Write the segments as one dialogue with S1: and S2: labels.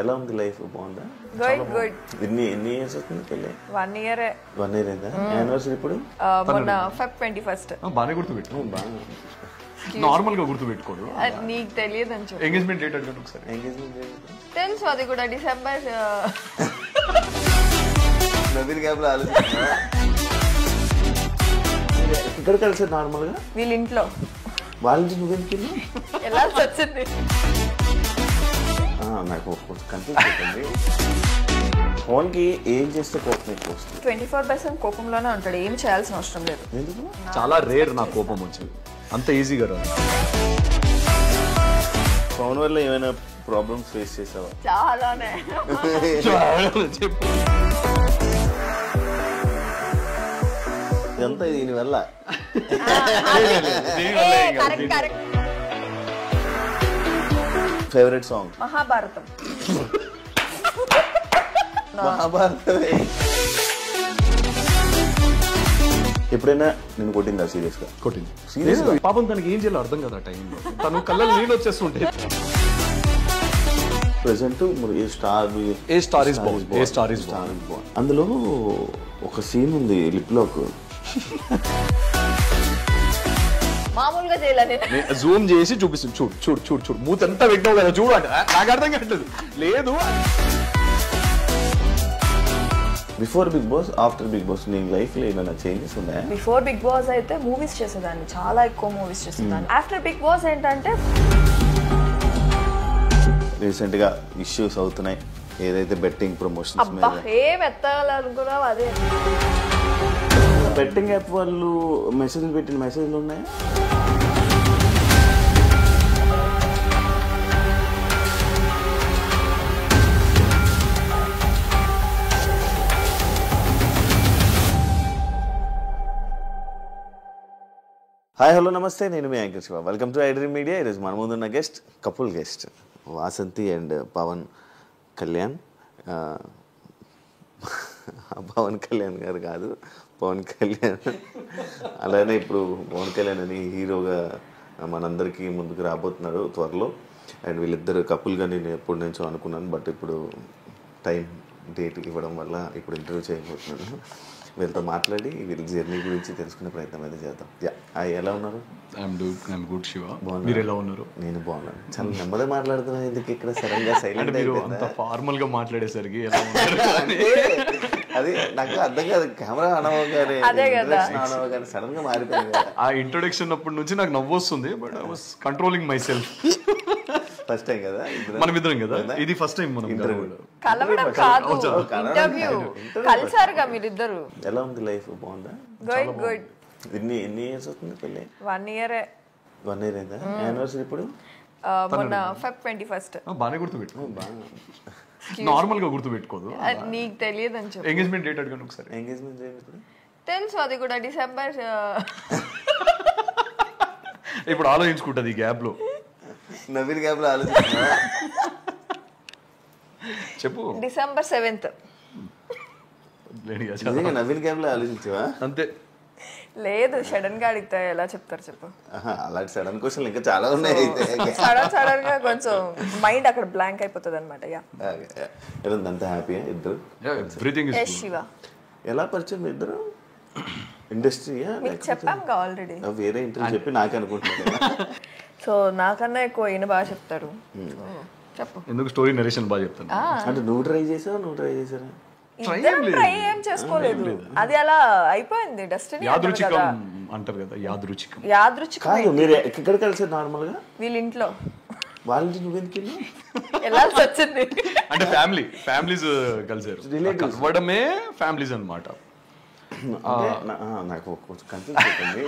S1: ఎలా ఉంది లైఫ్? బాగుందా?
S2: గుడ్.
S1: ఎన్ని ఇయర్స్ అవుతుంది పెళ్ళి?
S2: 1 year.
S1: 1 year అయిందా? యానివర్సరీ ఇప్పుడు
S2: మొన్న Feb 21st.
S3: బాగానే గుర్తుపెట్టు. నార్మల్ గా గుర్తుపెట్టుకోడు.
S2: నీకు తెలియదు అని చెప్పి.
S3: ఎంగేజ్మెంట్ డేట్ అంటే ఒకసారి.
S1: ఎంగేజ్మెంట్
S2: తెలుసు, అది కూడా డిసెంబర్.
S1: నవీన్ గ్యాప్ లో ఆలోచిస్తున్నా. ఇక్కడ కలిసారు నార్మల్ గా
S2: వీళ్ళ ఇంట్లో.
S1: వాళ్ళ నుంచి నువ్వెందుకు
S2: ఎలా వచ్చింది?
S1: నాకు కన్ఫ్యూజ్ అవుతుంది. ఫోన్ కి ఏం చేస్తే కోపం ఎక్కువ వస్తుంది?
S2: 24/7 కోపంలోనే ఉంటాడు, ఏం చేయాల్సిన అవసరం లేదు.
S1: ఎందుకు?
S3: చాలా రేర్ నా కోపం వచ్చింది, అంత ఈజీగా రాదు.
S1: ఫోన్ వల్ల ఏమైనా ప్రాబ్లమ్స్ ఫేస్ చేసావా?
S2: చాలానే.
S3: చెప్పు.
S1: ఇదంతా దీనివల్ల. Favourite song?
S2: మహాభారతం.
S1: మహాభారతమే. ఎప్పుడైనా నేను కొట్టిందా సీరియస్ గా?
S3: కొట్టింది సీరియస్ గా. పాపం తనకి ఏం చేయాలో అర్థం కదా టైంలో. తను కళ్ళలో నీళ్ళు వచ్చేస్తుంటే.
S1: Present a star is born. అందులో ఒక సీన్ ఉంది లిప్ లాక్.
S2: మామూలుగా చేయాలని
S3: జూమ్ చేసి చూపిస్తుంది. చూడు చూడు చూడు చూడు మూత ఎంత పెట్టావు కదా, చూడు అంటే నాకు అర్థం కావట్లేదు. లేదు
S1: before Bigg Boss, after Bigg Boss నీ లైఫ్ లో ఏమైనా చేంజెస్ ఉన్నాయా?
S2: బిఫోర్ బిగ్ బాస్ అయితే మూవీస్ చేసేదాన్ని, చాలా ఎక్కువ మూవీస్ చేసేదాన్ని. ఆఫ్టర్ బిగ్ బాస్ ఏంటంటే
S1: రీసెంట్ గా ఇష్యూస్ అవుతున్నాయి, ఏదైతే బెట్టింగ్ ప్రమోషన్స్ మీద.
S2: ఏం ఎత్తాలనుకున్నావు అదే.
S1: బెట్టింగ్ యాప్ వాళ్ళు మెసేజ్లు పెట్టిన మెసేజ్లు ఉన్నాయా? హాయ్ హలో నమస్తే, నేను మీ anchor Shiva. Welcome to iDream media. ఈరోజు మన ముందున్న guest couple guest Vasanthi and Pavan Kalyan. Pavan Kalyan గారు కాదు, పవన్ కళ్యాణ్. అలానే ఇప్పుడు పవన్ కళ్యాణ్ అని హీరోగా మనందరికీ ముందుకు రాబోతున్నాడు త్వరలో. అండ్ వీళ్ళిద్దరు కపుల్గా నేను ఎప్పటి నుంచో అనుకున్నాను, బట్ ఇప్పుడు టైం డేట్ ఇవ్వడం వల్ల ఇప్పుడు ఇంటర్వ్యూ చేయబోతున్నాను. వీళ్ళతో మాట్లాడి వీళ్ళ జర్నీ గురించి తెలుసుకునే ప్రయత్నం అయితే చేద్దాం. ఎలా ఉన్నారు?
S3: మీరు ఎలా ఉన్నారు?
S1: నేను బాగున్నాను. చాలా నెమ్మదిగా మాట్లాడుతున్నాను, ఎందుకు ఇక్కడ సడన్ గా సైలెంట్
S3: అయిపోయింది? ఫార్మల్ గా మాట్లాడేసరికి
S1: అది నాకు అర్థం కాదు. కెమెరా అనవగానే సడన్ గా మారిపోయింది.
S3: ఆ ఇంట్రొడక్షన్ అప్పటి నుంచి నాకు నవ్వు వస్తుంది, but I was controlling my self.
S1: First time కదా
S3: మనమిద్దరం కదా, ఇది ఫస్ట్ టైం మనం
S2: కలవడం కాదు, ఇంటర్వ్యూ. కలిసారుగా మీరిద్దరు.
S1: ఎలా ఉంది లైఫ్? బాగుందా?
S2: గుడ్.
S1: ఎన్ని ఇయర్స్ అవుతుంది పెళ్ళి?
S2: 1 year.
S1: 1 year అయిందా? యానివర్సరీ ఇప్పుడు
S2: మొన్న Feb 21st.
S3: బాగానే గుర్తుపెట్టు. నార్మల్ గా గుర్తుపెట్టుకోదు.
S2: నీకు తెలియదు అని చెప్పి.
S3: ఎంగేజ్మెంట్ డేట్ అడిగాను ఒకసారి.
S1: ఎంగేజ్మెంట్ ఇప్పుడు
S2: తెలుసు, అది కూడా డిసెంబర్.
S3: ఇప్పుడు ఆలోచించుకుంటది ఈ గ్యాప్ లో.
S1: నవీన్ గ్యాప్ లో ఆలోచిస్తున్నా.
S3: చెప్పు.
S2: December 7th.
S1: నవీన్ గ్యాప్ లో ఆలోచించవా?
S3: అంతే.
S2: లేదు, సడన్ గా అడిగితే ఎలా చెప్తారు చెప్పు.
S1: అలాంటి సడన్ క్వశ్చన్ ఇంకా చాలా ఉన్నాయి.
S2: సడన్ గా కొంచెం మైండ్ అక్కడ బ్లాంక్ అయిపోతుంది అనమాట.
S1: అంత హ్యాపీయా ఇద్దరు?
S3: Everything is
S2: Shiva.
S1: ఎలా పరిచయం ఇద్దరు? ఇండస్ట్రీయా?
S2: చెప్పాంగా ఆల్రెడీ.
S1: వేరే ఇంటర్వ్యూ చెప్పి నాకే అనుకుంటున్నా.
S2: సో నాకన్నా ఎక్కువ ఈయన బాగా చెప్తారు. చెప్పు.
S3: ఎందుకు స్టోరీ నరేషన్ బాగా చెప్తాను.
S1: అంటే నువ్వు ట్రై చేసారా?
S2: ట్రై ఏం చేసుకోలేదు, అది అలా అయిపోయింది. డెస్టినీ
S3: యాదృచ్ఛికం అంటారు కదా,
S2: యాదృచ్ఛికం.
S1: మీరు ఎక్కడ కలిసారు నార్మల్ గా?
S2: వీళ్ళ ఇంట్లో.
S1: వాళ్ళ నుంచి నువ్వెందుకు
S2: ఎలా వచ్చింది?
S3: అంటే ఫ్యామిలీస్ కలిసారు. కలవడమే ఫ్యామిలీస్ అన్నమాట.
S1: నాకు కన్ఫ్యూజ్ అవుతుంది,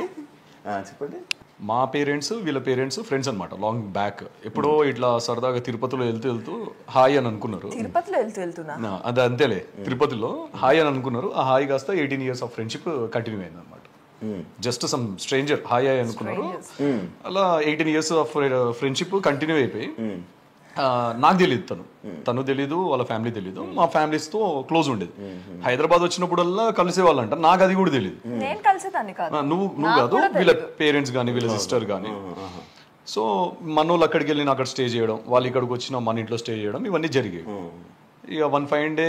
S1: చెప్పండి.
S3: మా పేరెంట్స్ వీళ్ళ పేరెంట్స్ ఫ్రెండ్స్ అనమాట, లాంగ్ బ్యాక్. ఎప్పుడో ఇట్లా సరదాగా తిరుపతిలో వెళ్తూ హాయ్ అని అనుకున్నారు.
S2: తిరుపతిలో వెళ్తున్నా
S3: అది అంతేలే, తిరుపతిలో హాయ్ అని అనుకున్నారు. ఆ హాయ్ కాస్త 18 years ఆఫ్ ఫ్రెండ్షిప్ కంటిన్యూ అయింది అనమాట. జస్ట్ సమ్ స్ట్రేంజర్ హాయ్ అనుకున్నారు, అలా 18 years ఆఫ్ ఫ్రెండ్షిప్ కంటిన్యూ అయిపోయి. నాకు తెలియదు, తను తెలీదు, వాళ్ళ ఫ్యామిలీ తెలీదు. మా ఫ్యామిలీస్ తో క్లోజ్ ఉండేది. హైదరాబాద్ వచ్చినప్పుడల్లా కలిసేవాళ్ళంట, నాకు అది కూడా తెలియదు.
S2: నేను కలిసేదాన్ని కాదు.
S3: నువ్వు కాదు, వీళ్ళ పేరెంట్స్ కానీ వీళ్ళ సిస్టర్ కానీ. సో మనోళ్ళు అక్కడికి వెళ్ళి అక్కడ స్టే చేయడం, వాళ్ళు ఇక్కడికి వచ్చిన మన ఇంట్లో స్టే చేయడం, ఇవన్నీ జరిగాయి. ఇక వన్ ఫైన్ డే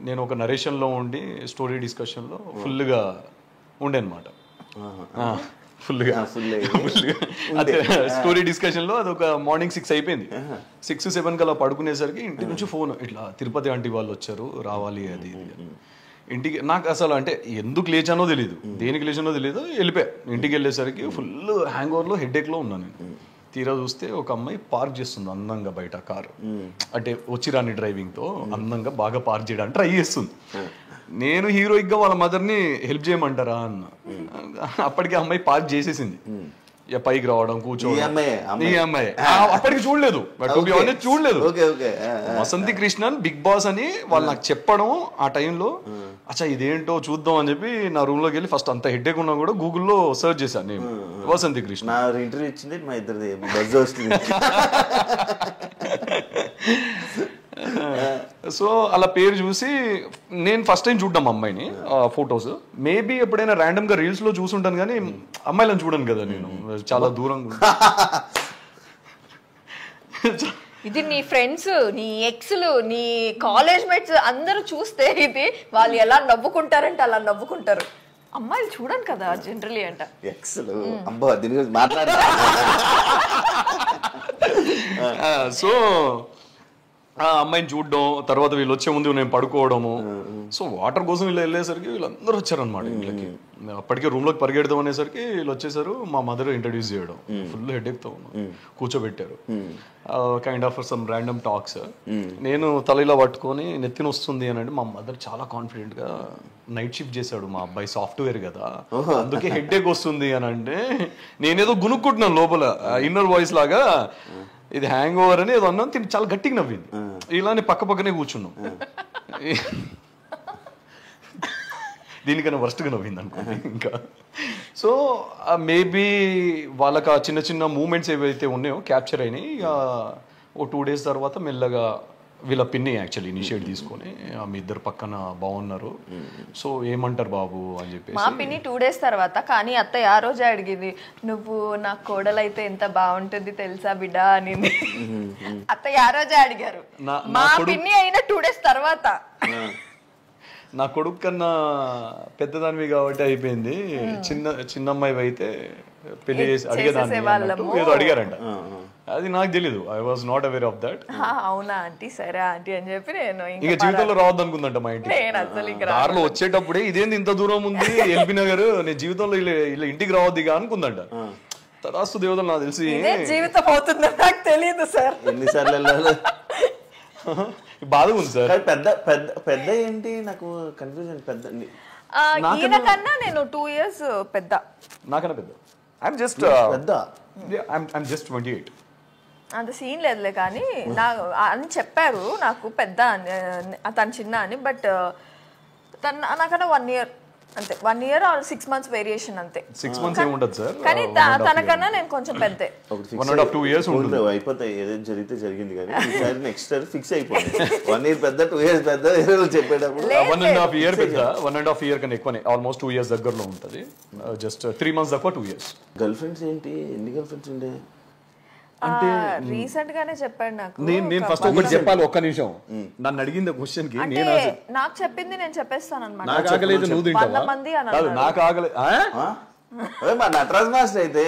S3: నేను ఒక నరేషన్లో ఉండి స్టోరీ డిస్కషన్లో ఫుల్గా ఉండే అనమాట. ఫుల్గా అదే స్టోరీ డిస్కషన్లో అది ఒక మార్నింగ్ 6 అయిపోయింది. 6-7 కల్లా పడుకునేసరికి ఇంటి నుంచి ఫోన్, ఇట్లా తిరుపతి ఆంటీ వాళ్ళు వచ్చారు రావాలి అది ఇది. ఇంటికి నాకు అసలు అంటే ఎందుకు లేచానో తెలియదు, దేనికి లేచానో తెలియదు, వెళ్ళిపోయా. ఇంటికి వెళ్ళేసరికి ఫుల్ హ్యాంగ్ ఓవర్లో హెడేక్లో ఉన్నాను నేను. తీరా చూస్తే ఒక అమ్మాయి పార్క్ చేస్తుంది అందంగా బయట కారు, అంటే వచ్చిరాని డ్రైవింగ్తో అందంగా బాగా పార్క్ చేయడానికి ట్రై చేస్తుంది. నేను హీరోయిక్గా వాళ్ళ మదర్ని హెల్ప్ చేయమంటారా అన్న. అప్పటికి అమ్మాయి పార్క్ చేసేసింది, పైకి రావడం కూర్చోవడం. ఈ అమ్మాయి అప్పటికి చూడలేదు, చూడలేదు. వసంతి కృష్ణన్ బిగ్ బాస్ అని వాళ్ళు నాకు చెప్పడం ఆ టైంలో, అచ్చా ఇదేంటో చూద్దాం అని చెప్పి నా రూమ్ లోకి వెళ్ళి ఫస్ట్ అంత హెడ్ఏక్ ఉన్నా కూడా గూగుల్లో సర్చ్ చేశాను నేను వసంతి కృష్ణ.
S1: ఇంటర్వ్యూ ఇచ్చింది మా ఇద్దరిది బజ్ వస్తుంది.
S3: సో అలా పేరు చూసి నేను ఫస్ట్ టైం చూడ్డాం అమ్మాయిని ఫొటోస్. మేబీ ఎప్పుడైనా ర్యాండమ్ గా రీల్స్ లో చూసుంటాను కానీ అమ్మాయిలను చూడను కదా నేను, చాలా దూరంగా.
S2: ఇది నీ ఫ్రెండ్స్, నీ ఎక్స్లు, నీ కాలేజ్ మేట్స్ అందరూ చూస్తే ఇది వాళ్ళు ఎలా నవ్వుకుంటారంటే అలా నవ్వుకుంటారు. అమ్మాయిలు చూడను కదా జనరలీ అంట.
S1: ఎక్స్లు అబ్బా దీని గురించి మాట్లాడతా.
S3: సో ఆ అమ్మాయిని చూడడం, తర్వాత వీళ్ళు వచ్చే ముందు నేను పడుకోవడము. సో వాటర్ కోసం వీళ్ళు వెళ్ళేసరికి వీళ్ళందరూ వచ్చారనమాట ఇంట్లోకి. అప్పటికే రూమ్ లోకి పరిగెడదాం అనేసరికి వీళ్ళు వచ్చేసారు. మా మదర్ ఇంట్రడ్యూస్ చేయడం, ఫుల్ హెడేక్ తో కూర్చోబెట్టారు. Kind of some random talks. నేను తల పట్టుకొని నెత్తిన వస్తుంది అని అంటే మా మదర్ చాలా కాన్ఫిడెంట్ గా, నైట్ షిఫ్ట్ చేశాడు మా అబ్బాయి సాఫ్ట్వేర్ కదా అందుకే హెడేక్ వస్తుంది అని అంటే, నేనేదో గునుక్కుంటున్నాను లోపల ఇన్నర్ వాయిస్ లాగా, ఇది హ్యాంగ్ ఓవర్ అని ఏదో అన్నాను. తిని చాలా గట్టిగా నవ్వింది. ఇలానే పక్కనే కూర్చున్నాం. దీనికన్నా వర్స్ట్గా నవ్వింది అనుకోండి ఇంకా. సో మేబీ వాళ్ళకి ఆ చిన్న చిన్న మూమెంట్స్ ఏవైతే ఉన్నాయో క్యాప్చర్ అయినాయి. ఇక ఓ 2 days తర్వాత మెల్లగా వీళ్ళ పిన్ని యాక్చువల్లీ ఇనిషియేట్ తీసుకొని మీ ఇద్దరు పక్కన బాగున్నారు, సో ఏమంటారు బాబు అని చెప్పేసి.
S2: మా పిన్ని 2 days తర్వాత, కానీ అత్తయ్య ఆ రోజే అడిగింది, నువ్వు నా కోడలైతే ఎంత బాగుంటుంది తెలుసా బిడ్డ అని. అత్తయ్య ఆ రోజే అడిగారు. మా పిన్ని అయిన 2 days తర్వాత.
S3: నా కొడుకు కన్నా పెద్దదానివి కాబట్టి అయిపోయింది, చిన్న అమ్మాయి అయితే పెళ్లి చేసి అడిగేదాన్ని ఏదో అడిగారంట. అది నాకు తెలీదు, I was not aware of that.
S2: అవునా ఆంటీ, సరే ఆంటీ అని చెప్పి నేను
S3: ఇంకా జీవితంలో రావద్దు అనుకుందంట మా ఇంటికి. దారిలో వచ్చేటప్పుడే ఇదేంది ఇంత దూరం ఉంది ఎల్బీ నగర్, నేను జీవితంలో ఇలా ఇంటికి రావద్దు ఇక అనుకుందంట. తరాస్తు దేవతలు నాకు తెలిసి
S2: జీవితం అవుతుందో నాకు తెలియదు సార్.
S1: ఎన్నిసార్లు
S3: బాధగా ఉంది సార్.
S1: పెద్ద పెద్ద పెద్ద ఏంటి నాకు కన్ఫ్యూజన్. పెద్ద
S2: ఈయన కన్నా నేను 2 years పెద్ద.
S3: నాకన్నా పెద్ద. ఐఎమ్ జస్ట్
S1: పెద్ద,
S3: ఐఎమ్ జస్ట్ 28.
S2: అంత సీన్ లేదులే, కానీ అని చెప్పారు నాకు పెద్ద అని, తను చిన్న అని. బట్ తను నాకన్నా 1 year అంతే, 1 year or 6 months వేరియేషన్ అంతే.
S3: 6 months ఏముండదు సార్,
S2: కానీ తనకన్నా నేను కొంచెం పెద్దే.
S3: 1.5-2 years ఉంటుంది.
S1: అయిపోతాయి, ఏదైనా జరిగితే జరిగింది. కానీ ఈసారి నెక్స్ట్ ఇయర్ ఫిక్స్ అయిపోయింది. 1 year పెద్ద, 2 years పెద్ద చెప్పేటప్పుడు
S3: 1.5 year పెద్ద, 1.5 year కన్నా ఎక్కువనే, ఆల్మోస్ట్ 2 years దగ్గరలో ఉంటుంది. జస్ట్ 3 months తక్కువ 2 years.
S1: గర్ల్ ఫ్రెండ్స్ ఏంటి, ఎన్ని గర్ల్ ఫ్రెండ్స్ ఉండే?
S2: అంటే రీసెంట్ గానే చెప్పాడు నాకు.
S3: నేను ఫస్ట్ ఒకటి చెప్పాలి, ఒక్క నిమిషం. నన్ను అడిగింది క్వశ్చన్ కి
S2: నాకు చెప్పింది నేను చెప్పేస్తాను అనమాట.
S3: నాకు ఆగలేదు, నువ్వు తింటావా? నాకు ఆగలేదు.
S1: మా నటరాజ్ మాస్టర్ అయితే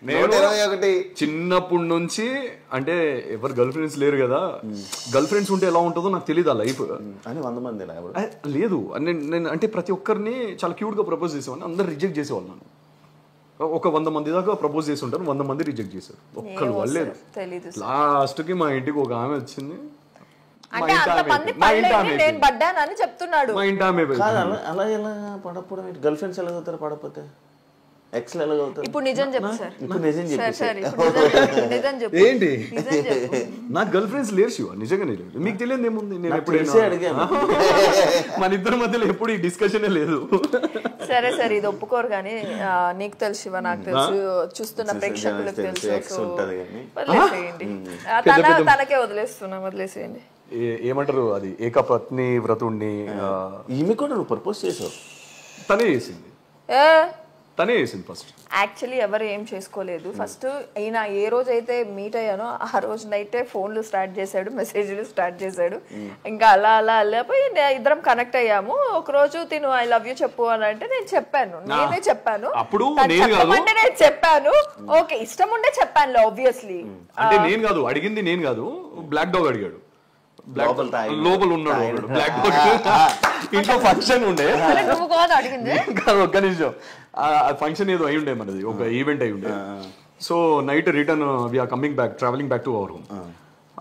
S3: నేను చిన్నప్పటి నుంచి, అంటే ఎవరు గర్ల్ ఫ్రెండ్స్ లేరు కదా, గర్ల్ ఫ్రెండ్స్ ఉంటే ఎలా ఉంటుందో నాకు తెలియదు ఆ లైఫ్
S1: అని. 100 మంది
S3: లేదు, నేను అంటే ప్రతి ఒక్కరిని చాలా క్యూట్ గా ప్రపోజ్ చేసేవాడిని, అందరు రిజెక్ట్ చేసేవాళ్ళు. నన్ను ఒక 100 మంది దాకా ప్రపోజ్ చేసి ఉంటారు, 100 మంది రిజెక్ట్ చేశారు, ఒక్కరు వాళ్ళలేదు. లాస్ట్ కి మా ఇంటికి ఒక ఆమె వచ్చింది,
S2: మా ఇంటి ఆమె.
S1: అలా ఎలా పడకపోవడం? గర్ల్ ఫ్రెండ్స్ ఎలా అవుతారు పడకపోతే? ఎక్స్ ఎలా అవుతారు?
S2: ఇప్పుడు నిజం చెప్పు సార్.
S1: ఇప్పుడు నిజం చెప్పు.
S3: ఏంటి, నాకు గర్ల్ ఫ్రెండ్స్ లేరు శివ, నిజంగానే లేదు. మీకు తెలియదు ఏముంది, నేను ఎప్పుడైనా
S1: అడిగాను.
S3: మన ఇద్దరి మధ్యలో ఎప్పుడు ఈ డిస్కషన్ లేదు.
S2: సరే సరే, ఇది ఒప్పుకోరు కానీ నీకు తెలుసు శివ, నాకు తెలుసు, చూస్తున్న ప్రేక్షకులకు తెలుసు. వదిలేసేయండి, తనకే వదిలేసేయండి.
S3: ఏమంటారు అది, ఏకపత్ని వ్రతుణ్ణి.
S1: ఈమె కూడా నువ్వు ప్రపోజ్ చేసావు?
S3: తనే చేసింది, తనే వేసింది ఫస్ట్.
S2: యాక్చువల్లీ ఎవరు ఏం చేసుకోలేదు. ఫస్ట్ ఈయన ఏ రోజైతే మీట్ అయ్యానో ఆ రోజు నైటే ఫోన్లు స్టార్ట్ చేశాడు, మెసేజ్లు స్టార్ట్ చేశాడు. ఇంకా అలా అలా వెళ్ళిపోయి ఇద్దరం కనెక్ట్ అయ్యాము. ఒక రోజు తిను ఐ లవ్ యూ చెప్పు అని అంటే నేను చెప్పాను, నేనే చెప్పాను.
S3: అప్పుడు
S2: చెప్పమంటే నేను చెప్పాను, ఓకే ఇష్టం ఉండే చెప్పాను ఆబ్వియస్లీ.
S3: అంటే నేను కాదు అడిగింది, నేను కాదు, బ్లాక్ డాగ్ అడిగాడు. లోపల ఉన్నాడు బ్లాక్ డాగ్. ఇంట్లో ఫంక్షన్ ఉండే,
S2: అడిగింది
S3: ఒక్క నిమిషం, ఫంక్షన్ ఏదో అయి ఉండే మనది, ఒక ఈవెంట్ అయి ఉండే. So night return we are coming back, traveling back to our room.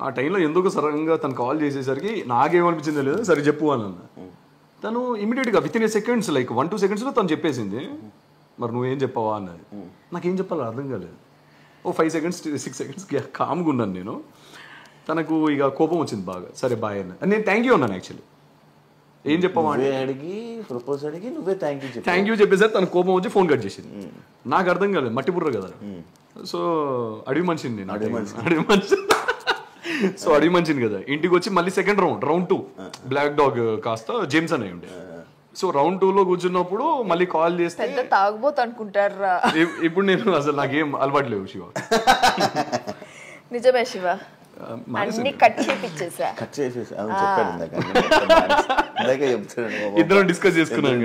S3: ఆ టైంలో ఎందుకు సడన్గా తను కాల్ చేసేసరికి నాకేమనిపించిందో లేదు, సరే చెప్పు అని అన్న. తను ఇమీడియట్గా with in a seconds, like 1-2 సెకండ్స్లో తను చెప్పేసింది. మరి నువ్వేం చెప్పావా అన్నది. నాకేం చెప్పాలో అర్థం కాలేదు. ఓ 5 సెకండ్స్ 6 సెకండ్స్ కామ్గా ఉన్నాను నేను. తనకు ఇక కోపం వచ్చింది బాగా. సరే బాయ్ అన్న, నేను థ్యాంక్ యూ అన్నాను. యాక్చువల్లీ ఏం చెప్పావా
S1: అడిగి ప్రపోజ్ అడిగి నువ్వే థ్యాంక్ యూ
S3: చెప్పేసరి తన కోపం వచ్చి ఫోన్ కట్ చేసింది. నాకు అర్థం కాలేదు, మట్టి బుర్ర కదా. సో అడవి మనిషిని నేను, అడవి మనిషి. సో అడవి మనిషిని కదా, ఇంటికి వచ్చి మళ్ళీ సెకండ్ రౌండ్ 2 బ్లాక్ డాగ్ కాస్త జేమ్స్ అని ఉండే. సో రౌండ్ 2లో కూర్చున్నప్పుడు మళ్ళీ కాల్ చేస్తే
S2: తాగబోతు అనుకుంటారా.
S3: ఇప్పుడు నేను అసలు నాకేం అలవాటు లేవు శివ.
S2: నిజమే శివ, అన్ని కట్ చేపిచ్చేసా.
S3: ఇద్దరం డిస్కస్ చేసుకున్నాం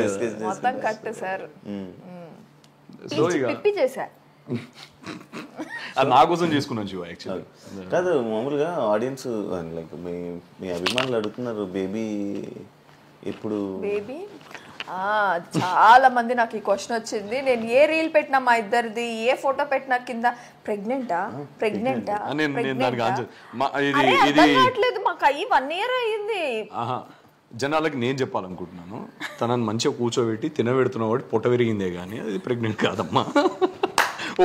S2: మొత్తం కట్ సార్.
S3: సో ఇక అది నా కోసం చేసుకున్నాను శివ. యాక్చువల్లీ
S1: కాదు, మామూలుగా ఆడియన్స్ లైక్ మీ అభిమానులు అడుగుతున్నారు బేబీ ఎప్పుడు.
S2: బేబీ చాలా మంది నాకు ఈ క్వశ్చన్ వచ్చింది. నేను ఏ రీల్ పెట్టినా మా ఇద్దరిది, ఏ ఫోటో పెట్టినా కింద ప్రెగ్నెంటా అర్థం మాకు అయ్యి 1 year అయ్యింది.
S3: జనాలకి నేను చెప్పాలనుకుంటున్నాను, తనని మంచిగా కూర్చోబెట్టి తినబెడుతున్న వాడు పొట్ట విరిగిందే కానీ అది ప్రెగ్నెంట్ కాదమ్మా.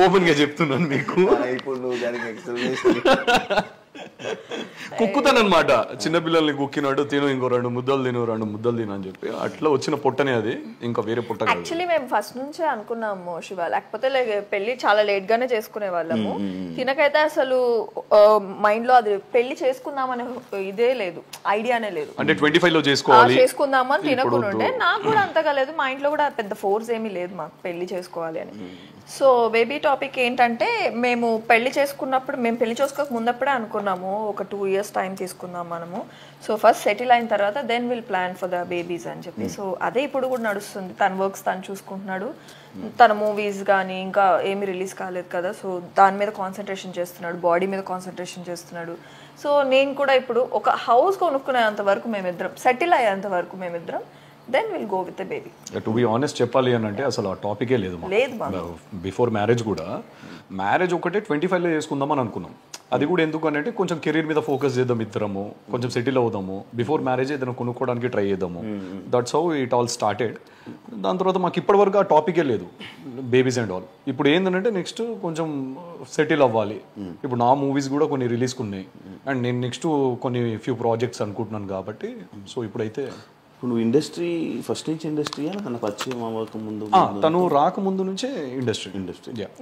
S3: ఓపెన్ గా చెప్తున్నాను మీకు. కుక్కుతానమాట, చిన్నపిల్లల్ని కుక్కినాడు, తిను ఇంకో 2 ముద్దలు తిను అని చెప్పి అట్లా వచ్చిన పొట్టనే అది, ఇంకా వేరే పొట్ట.
S2: యాక్చువల్లీ మేము ఫస్ట్ నుంచే అనుకున్నాము శివ, లేకపోతే పెళ్లి చాలా లేట్ గానే చేసుకునే వాళ్ళము. తినకైతే అసలు మైండ్ లో అది పెళ్లి చేసుకుందామనే ఇదే లేదు, ఐడియానే లేదు.
S3: అంటే 25 లో
S2: చేసుకుందామని తినకుండే. నాకు కూడా అంతగా లేదు, మా ఇంట్లో కూడా పెద్ద ఫోర్స్ ఏమీ లేదు మాకు పెళ్లి చేసుకోవాలి అని. సో బేబీ టాపిక్ ఏంటంటే, మేము పెళ్లి చేసుకున్నప్పుడు, మేము పెళ్లి చేసుకోక ముందప్పుడే అనుకున్నాము ఒక 2 years టైం తీసుకుందాం మనము. సో ఫస్ట్ సెటిల్ అయిన తర్వాత then will plan for the babies అని చెప్పి. సో అదే ఇప్పుడు కూడా నడుస్తుంది. తన వర్క్స్ తను చూసుకుంటున్నాడు, తన మూవీస్ కానీ ఇంకా ఏమి రిలీజ్ కాలేదు కదా, సో దాని మీద కాన్సన్ట్రేషన్ చేస్తున్నాడు, బాడీ మీద కాన్సన్ట్రేషన్ చేస్తున్నాడు. సో నేను కూడా ఇప్పుడు ఒక హౌస్ కొనుక్కునేంత వరకు మేమిద్దరం, సెటిల్ అయ్యేంత వరకు మేమిద్దరం, then we'll go with the baby.
S3: To be honest చెప్పాలి అని అంటే అసలు ఆ టాపికే లేదు. బిఫోర్ మ్యారేజ్ కూడా, మ్యారేజ్ ఒకటే 25 లో చేసుకుందాం అని అనుకున్నాం. అది కూడా ఎందుకు అంటే కొంచెం కెరీర్ మీద ఫోకస్ చేద్దాం ఇద్దరము, కొంచెం సెటిల్ అవుదాము, బిఫోర్ మ్యారేజ్ ఏదైనా కొనుక్కోవడానికి ట్రై చేద్దాము. That's how it all started. దాని తర్వాత మాకు ఇప్పటి వరకు ఆ టాపికే లేదు, బేబీస్ అండ్ ఆల్. ఇప్పుడు ఏంటంటే నెక్స్ట్ కొంచెం సెటిల్ అవ్వాలి. ఇప్పుడు నా మూవీస్ కూడా కొన్ని రిలీజ్కి ఉన్నాయి, అండ్ నేను నెక్స్ట్ కొన్ని ఫ్యూ ప్రాజెక్ట్స్ అనుకుంటున్నాను కాబట్టి. సో ఇప్పుడైతే
S1: నువ్వు ఇండస్ట్రీ ఫస్ట్ నుంచి ఇండస్ట్రీ తన పరిచయం అవ్వక ముందు,
S3: తను రాకముందు నుంచే ఇండస్ట్రీ.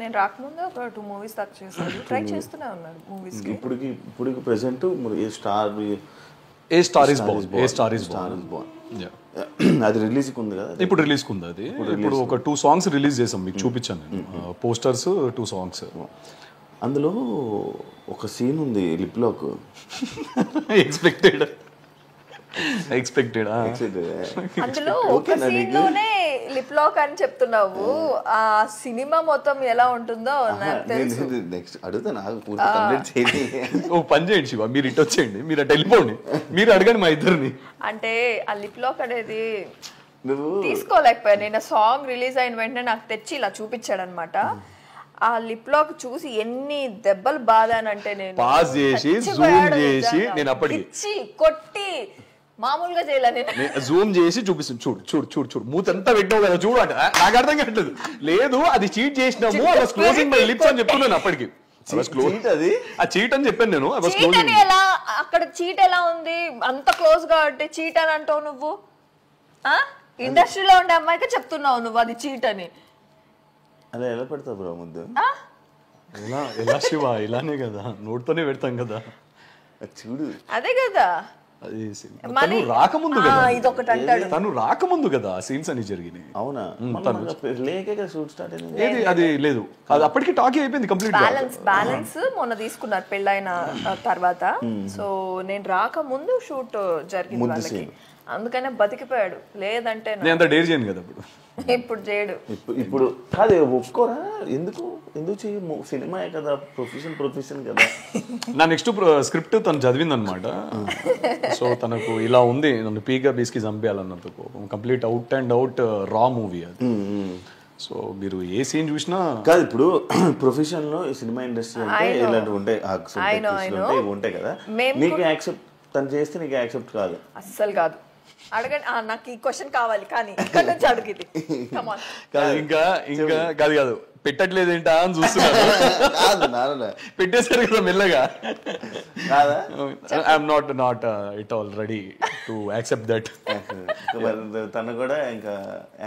S2: నేను రాకముందు ఒక 2 movies దాకా చేశాను, ట్రై చేస్తూనే ఉన్నాను మూవీస్.
S1: ఇప్పుడు present a star is Born అది రిలీజ్ ఉంది కదా,
S3: ఇప్పుడు రిలీజ్ ఉంది. అది ఇప్పుడు ఒక 2 songs రిలీజ్ చేసాం, మీకు చూపించాను నేను పోస్టర్స్, 2 songs.
S1: అందులో ఒక సీన్ ఉంది లిప్ లాక్.
S3: ఎక్స్పెక్టెడ్
S2: అందులో ఒక సీన్ లోనే లిప్ లాక్ అని చెప్తున్నావు. ఆ సినిమా మొత్తం ఎలా ఉంటుందో నాకు తెలుసు.
S1: నెక్స్ట్ అడుగుతా, నాకు పూర్తి కంప్లీట్ చేయండి.
S3: ఓ పని చేయండి శివ, మీరు ఇటు వచ్చేయండి, మీరు అటు వెళ్ళిపోండి, మీరు అడగండి మా ఇద్దరిని.
S2: అంటే ఆ లిప్ లాక్ అనేది తీసుకోలేకపోయాను నేను. సాంగ్ రిలీజ్ అయిన వెంటనే నాకు తెచ్చి ఇలా చూపించాడు అనమాట. ఆ లిప్ లాక్ చూసి ఎన్ని దెబ్బలు బాధానంటే, నేను
S3: పాస్ చేసి జూమ్ చేసి నేను అప్పటికి
S2: కొట్టి మామూలుగా చేయాలి, నేను
S3: జూమ్ చేసి చూపిస్తుంది. చూడు చూడు చూడు చూడు మూతంతా పెట్టావు కదా చూడు అంటే నాకు అర్థం కావట్లేదు. లేదు అది చీట్ చేసినాము, I was closing my lips అని చెప్తున్నాను అప్పటికి. ఆ చీట్ అని చెప్పాను నేను.
S2: ఎలా అక్కడ చీట్ ఎలా ఉంది, అంత క్లోజ్ గా అంటే చీట్ అని అంటావు నువ్వు? ఇండస్ట్రీలో ఉండే అమ్మాయికి చెప్తున్నావు నువ్వు అది చీట్ అని.
S1: అలా ఎలా పెడతావు బ్రో ముద్దు?
S3: ఎలా శివ, ఇలానే కదా, నోటితోనే పెడతాం కదా.
S1: చూడు
S2: అదే కదా,
S3: అది తను రాకముందు కదా,
S2: ఇదొకటి అంటాడు.
S3: తను రాకముందు కదా సీన్స్ అని జరిగినాయి.
S1: అవునా? లేకే షూట్ స్టార్ట్ అయింది.
S3: ఏది అది లేదు, అది అప్పటికి టాకీ అయిపోయింది కంప్లీట్.
S2: బ్యాలెన్స్ మొన్న తీసుకున్నారు పెళ్ళైన తర్వాత. సో నేను రాకముందు షూట్ జరిగింది వాళ్ళకి, అందుకనే బతికిపోయాడు. లేదంటే
S3: నేను అంత డేర్ చేయను కదా
S2: ఇప్పుడు చేయడు.
S1: ఇప్పుడు కాదు ఒప్పుకోరా? ఎందుకు చేయ? సినిమా కదా, ప్రొఫెషన్ కదా.
S3: నా నెక్స్ట్ స్క్రిప్ట్ తను చదివింది అనమాట. సో తనకు ఇలా ఉంది, నన్ను పీగా బీస్కి చంపేయాలన్నంత కోపం. కంప్లీట్ అవుట్ అండ్ అవుట్ రా మూవీ అది. సో మీరు ఏ సీన్ చూసినా
S1: కాదు. ఇప్పుడు ప్రొఫెషన్ లో సినిమా ఇండస్ట్రీ అంటే ఇలాంటివి ఉంటాయి, ఇవి ఉంటాయి కదా. నీకు యాక్సెప్ట్, తను చేస్తే నీకు యాక్సెప్ట్ కాదు?
S2: అస్సలు కాదు. అడగండి, నాకు ఈ క్వశ్చన్ కావాలి కానీ ఇక్కడ నుంచి అడుగుది.
S3: ఇంకా కాదు పెట్టట్లేదు ఏంటా అని చూస్తున్నాను. పెట్టేశారు కదా మెల్లగా. I'm not it all ready to accept that.
S1: తను కూడా ఇంకా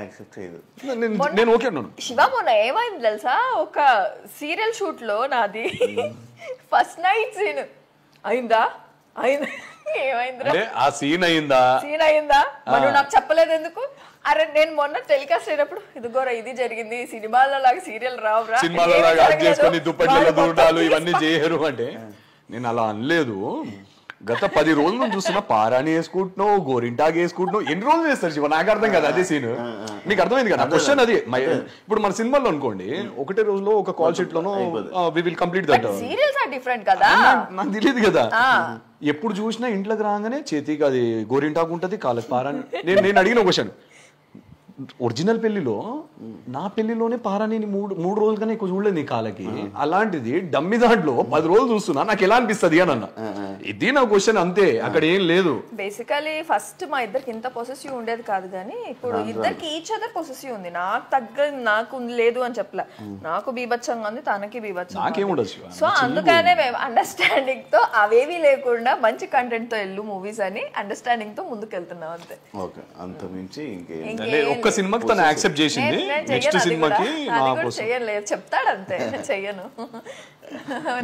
S1: యాక్సెప్ట్ చేయదు.
S3: నేను ఓకే అన్నాను.
S2: శివ మొన్న ఏమైంది తెలుసా, ఒక సీరియల్ షూట్ లో నాది ఫస్ట్ నైట్ సీన్ అయిందా ఏమైంది?
S3: ఆ సీన్ అయిందా
S2: మనం నాకు చెప్పలేదు ఎందుకు? అరే నేను మొన్న టెలికాస్ట్ అయినప్పుడు ఇదిగోరా ఇది జరిగింది, సినిమాలో లాగా సీరియల్ రావురా,
S3: సినిమాలో లాగా చేసుకొని దుప్పట్లు దూడాలు ఇవన్నీ చేయరు అంటే నేను అలా అనలేదు. గత 10 రోజుల నుంచి చూస్తున్నా పారాని వేసుకుంటున్నావు, గోరింటాకి వేసుకుంటున్నావు. ఎన్ని రోజులు వేస్తారు శివ? నాకు అర్థం కదా అదే సీన్. మీకు అర్థమైంది కదా క్వశ్చన్ అది. ఇప్పుడు మన సినిమాలో అనుకోండి, ఒకటే రోజులో ఒక కాల్ షీట్ లోనో we will complete that.
S2: Serials are different కదా,
S3: నాకు తెలియదు కదా. ఎప్పుడు చూసినా ఇంట్లోకి రాగానే చేతికి అది గోరింటాకు ఉంటది, కాళ్ళకి పారాని. నేను అడిగిన క్వశ్చన్, ఒరిజినల్ పెళ్లిలో నా పెళ్లిలోనే పారాని 3 రోజులు కన్నా ఎక్కువ చూడలేదు నీ కాళ్ళకి, అలాంటిది డమ్మి దాంట్లో 10 రోజులు చూస్తున్నా, నాకు ఎలా అనిపిస్తుంది అని అన్న. ఇది నా క్వశ్చన్ అంతే, అక్కడ ఏం లేదు.
S2: బేసికలీ ఫస్ట్ మా ఇద్దరికి ఇంత పొసెసివ్ ఉండేది కాదు, కానీ ఇప్పుడు ఇద్దరికి ఈచ్ అదర్ పొసెసివ్ ఉంది. నాకు లేదు అని చెప్పలే, నాకు బీభత్సంగా ఉంది, తనకి బీభత్సంగా. సో అందుకనే మేము అండర్స్టాండింగ్ తో, అవేవి లేకుండా మంచి కంటెంట్ తో వెళ్ళు మూవీస్ అని అండర్స్టాండింగ్ తో ముందుకు వెళ్తున్నాం అంతే.
S3: ఒక్క సినిమాకి తను యాక్సెప్ట్ చేసింది, నెక్స్ట్ సినిమాకి
S2: చేయలేదు చెప్తాడంతే, చెయ్యను.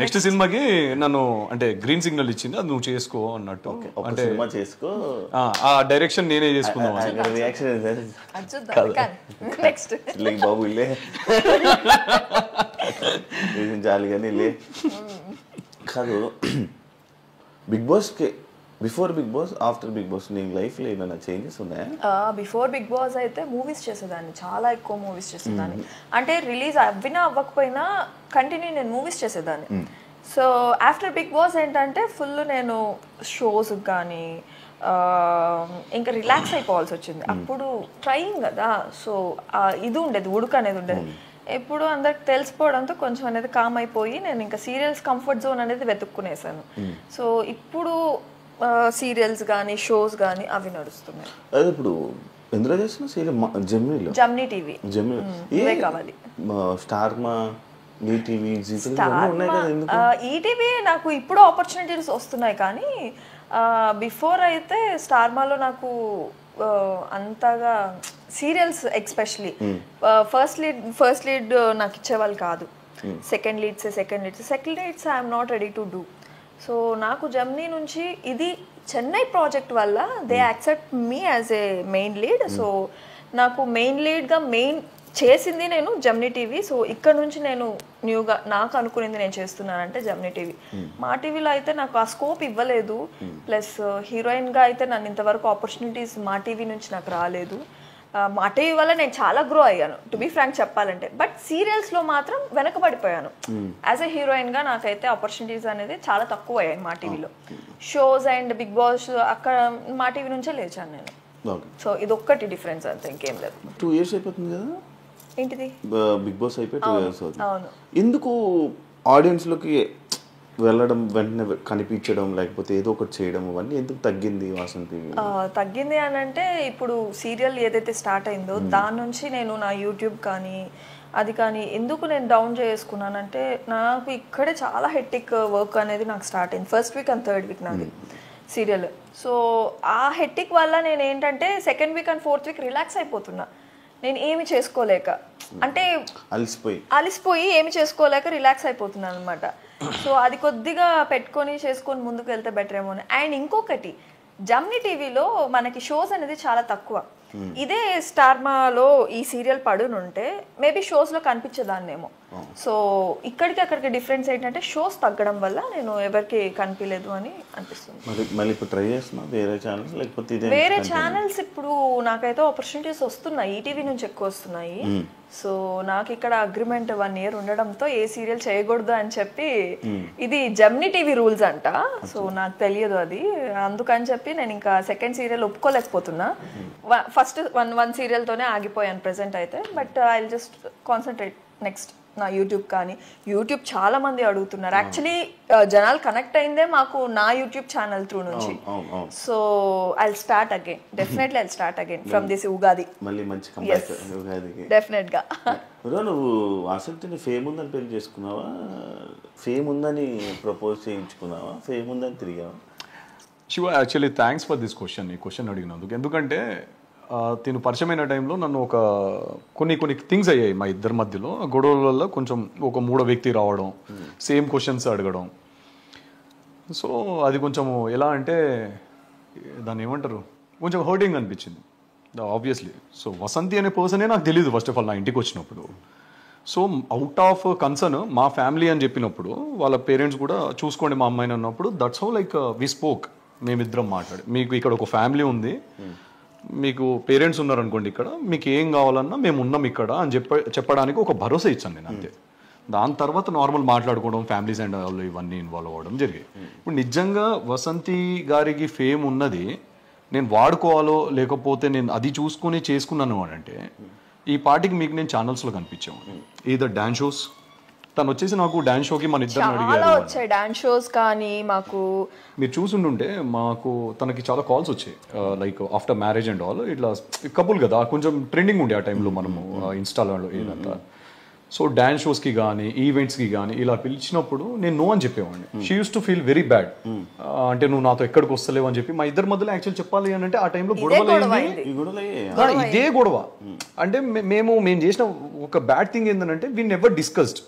S3: నెక్స్ట్ సినిమాకి నన్ను అంటే గ్రీన్ సిగ్నల్ ఇచ్చింది, అది నువ్వు చేసుకో అన్నట్టు. అంటే
S1: చేసుకో,
S3: ఆ డైరెక్షన్ నేనే చేసుకుందాం.
S2: నెక్స్ట్
S1: బాబు ఇల్లే చాలు కానీ లే కాదు. బిగ్ బాస్ కి before Bigg Boss, after Bigg Boss నీ లైఫ్ లో ఏమైనా చేంజెస్ ఉన్నాయా?
S2: బిఫోర్ బిగ్ బాస్ అయితే మూవీస్ చేసేదాన్ని, చాలా ఎక్కువ మూవీస్ చేసేదాన్ని. అంటే రిలీజ్ అవ్వినా అవ్వకపోయినా కంటిన్యూ నేను మూవీస్ చేసేదాన్ని. సో ఆఫ్టర్ బిగ్ బాస్ ఏంటంటే ఫుల్ నేను షోస్ కానీ ఇంకా రిలాక్స్ అయిపోవాల్సి వచ్చింది. అప్పుడు ట్రైనింగ్ కదా, సో ఇది ఉండేది, ఉడుకు అనేది ఉండేది. ఎప్పుడు అందరికి తెలిసిపోవడంతో కొంచెం అనేది కామ్ అయిపోయి నేను ఇంకా సీరియల్స్ కంఫర్ట్ జోన్ అనేది వెతుక్కునేసాను. సో ఇప్పుడు సీరియల్స్ కానీ షోస్ కానీ అవి నడుస్తున్నాయి.
S1: అదే ఇప్పుడు ఎందులో చేస్తున్నా సీరియల్?
S2: జమ్నీ టీవీ, ఇవే కావాలి.
S1: స్టార్ మా, ఈటీవీ,
S2: ఈటీవీ నాకు ఇప్పుడు ఆపర్చునిటీస్ వస్తున్నాయి, కానీ బిఫోర్ అయితే స్టార్ మాలో నాకు అంతగా సీరియల్స్ ఎస్పెషలీ ఫస్ట్ లీడ్ నాకు ఇచ్చేవాళ్ళు కాదు. Second leads I'm not ready to do. So నాకు జమ్నీ నుంచి ఇది చెన్నై ప్రాజెక్ట్ వల్ల they accept me as a main lead. So నాకు మెయిన్ లీడ్గా చేసింది నేను జమ్నీ టీవీ. సో ఇక్కడ నుంచి నేను న్యూగా నాకు అనుకునేది నేను చేస్తున్నానంటే జమ్నీ టీవీ. మా టీవీలో అయితే నాకు ఆ స్కోప్ ఇవ్వలేదు, ప్లస్ హీరోయిన్గా అయితే నన్ను ఇంతవరకు ఆపర్చునిటీస్ మా టీవీ నుంచి నాకు రాలేదు. మా టీవీ వల్ల నేను చాలా గ్రో అయ్యాను, టు బీ ఫ్రాంక్ చెప్పాలంటే. బట్ సీరియల్స్లో మాత్రం వెనకబడిపోయాను. యాజ్ ఎ హీరోయిన్గా నాకైతే ఆపర్చునిటీస్ అనేది చాలా తక్కువ అయ్యాయి మా టీవీలో. షోస్ అండ్ బిగ్ బాస్ అక్కడ మా టీవీ నుంచే లేచాను నేను. సో ఇది ఒక్కటి డిఫరెన్స్ అంతే, ఇంకేం లేదు.
S1: 2 years అయిపోతుంది కదా
S2: ఏంటిది
S1: బిగ్ బాస్ అయిపోయి 2 years అవుతుంది. ఎందుకు ఆడియన్స్లోకి వెళ్ళడం, వెంటనే కనిపించడం, లేకపోతే ఏదో ఒకటి చేయడం, అవన్నీ ఎందుకు తగ్గింది వాసంతి?
S2: తగ్గింది అని అంటే ఇప్పుడు సీరియల్ ఏదైతే స్టార్ట్ అయిందో దాని నుంచి నేను నా యూట్యూబ్ కానీ అది కానీ ఎందుకు నేను డౌన్ చేసుకున్నానంటే నాకు ఇక్కడే చాలా హెక్టిక్ వర్క్ అనేది నాకు స్టార్ట్ అయింది. First week and third week నాది సీరియల్. సో ఆ హెక్టిక్ వల్ల నేను ఏంటంటే second week and fourth week relax అయిపోతున్నా. నేను ఏమి చేసుకోలేక, అంటే అలిసిపోయి ఏమి చేసుకోలేక రిలాక్స్ అయిపోతున్నాను అనమాట. సో అది కొద్దిగా పెట్టుకొని చేసుకొని ముందుకు వెళ్తే బెటర్ ఏమో అని. అండ్ ఇంకొకటి జమ్ని టీవీలో మనకి షోస్ అనేది చాలా తక్కువ. ఇదే స్టార్మాలో ఈ సీరియల్ పడునుంటే మేబీ షోస్ లో కనిపించేదాన్నేమో. సో ఇక్కడికి అక్కడికి డిఫరెన్స్ ఏంటంటే షోస్ తగ్గడం వల్ల నేను ఎవరికి కనిపించలేదు అని అనిపిస్తుంది.
S1: మళ్ళీ ఇప్పుడు ట్రై చేస్తున్నా వేరే ఛానల్స్ లేకపోతే
S2: వేరే ఛానల్స్ ఇప్పుడు నాకైతే ఆపర్చునిటీస్ వస్తున్నాయి, ఈటీవీ నుంచి ఎక్కువ వస్తున్నాయి. సో నాకు ఇక్కడ అగ్రిమెంట్ 1 year ఉండడంతో ఏ సీరియల్ చేయకూడదు అని చెప్పి ఇది జమ్ని టీవీ రూల్స్ అంట. సో నాకు తెలియదు అది, అందుకని చెప్పి నేను ఇంకా సెకండ్ సీరియల్ ఒప్పుకోలేకపోతున్నా. ఫస్ట్ వన్ సీరియల్ తోనే ఆగిపోయాను ప్రెసెంట్ అయితే. But I will just concentrate next నా యూట్యూబ్. కానీ యూట్యూబ్ చాలా మంది అడుగుతున్నారు. యాక్చువల్లీ జనాలు కనెక్ట్ అయిందే మాకు నా యూట్యూబ్ ఛానల్ త్రూ నుంచి. So I will start again, definitely I will start again from this Ugadi.
S1: మళ్ళీ మంచి కంబ్యాక్ ఉగాదికి
S2: డెఫినెట్ గా.
S1: నువ్వు ఆసక్తిని ఫేమ్ ఉందని పెళ్లి చేసుకున్నావా, ఫేమ్ ఉందని ప్రపోజ్ చేయించుకున్నావా, ఫేమ్ ఉందని తిరిగావా?
S3: Shiva, actually thanks for this question. ఈ క్వశ్చన్ అడిగినందుకు. ఎందుకంటే తిను పరిచయమైన టైంలో నన్ను కొన్ని థింగ్స్ అయ్యాయి మా ఇద్దరి మధ్యలో. గొడవల వల్ల కొంచెం ఒక మూడో వ్యక్తి రావడం, సేమ్ క్వశ్చన్స్ అడగడం. సో అది కొంచెం ఎలా అంటే దాన్ని ఏమంటారు, కొంచెం హర్టింగ్ అనిపించింది ఆబ్వియస్లీ. సో వసంతి అనే పర్సనే నాకు తెలియదు ఫస్ట్ ఆఫ్ ఆల్ నా ఇంటికి వచ్చినప్పుడు. సో అవుట్ ఆఫ్ కన్సర్న్ మా ఫ్యామిలీ అని చెప్పినప్పుడు వాళ్ళ పేరెంట్స్ కూడా చూసుకోండి మా అమ్మాయిని అన్నప్పుడు that's how like we spoke. మేమిద్దరం మాట్లాడి, మీకు ఇక్కడ ఒక ఫ్యామిలీ ఉంది, మీకు పేరెంట్స్ ఉన్నారనుకోండి, ఇక్కడ మీకు ఏం కావాలన్నా మేము ఉన్నాం ఇక్కడ అని చెప్పడానికి ఒక భరోసా ఇచ్చాను నేను, అంతే. దాని తర్వాత నార్మల్ మాట్లాడుకోవడం, ఫ్యామిలీస్ అండ్ వాళ్ళు ఇవన్నీ ఇన్వాల్వ్ అవ్వడం జరిగాయి. ఇప్పుడు నిజంగా వసంతి గారికి ఫేమ్ ఉన్నది నేను వాడుకోవాలో లేకపోతే నేను అది చూసుకొని చేసుకున్నాను అని అంటే ఈ పార్టీకి మీకు నేను ఛానల్స్లో కనిపించాము. ఈదర్ డాన్స్ షోస్, తను వచ్చేసి నాకు డాన్స్ షోకి మన ఇద్దరు
S2: అడిగారు డాన్స్ షోస్ కానీ మాకు
S3: మీరు చూసుంటుంటే మాకు తనకి చాలా కాల్స్ వచ్చాయి like after marriage and all. ఇట్లా కపుల్ కదా, కొంచెం ట్రెండింగ్ ఉండే ఆ టైంలో మనము ఇన్స్టాలో ఏదంతా. సో డాన్స్ షోస్కి కానీ ఈవెంట్స్కి కానీ ఇలా పిలిచినప్పుడు నేను నో అని చెప్పేవాడిని. She use to feel very bad. అంటే నువ్వు నాతో ఎక్కడికి వస్తలేవు అని చెప్పి మా ఇద్దరి మధ్యలో యాక్చువల్ చెప్పాలి అని అంటే ఆ టైంలో ఇదే గొడవ. అంటే మేము చేసిన ఒక బ్యాడ్ థింగ్ ఏంటంటే we never discussed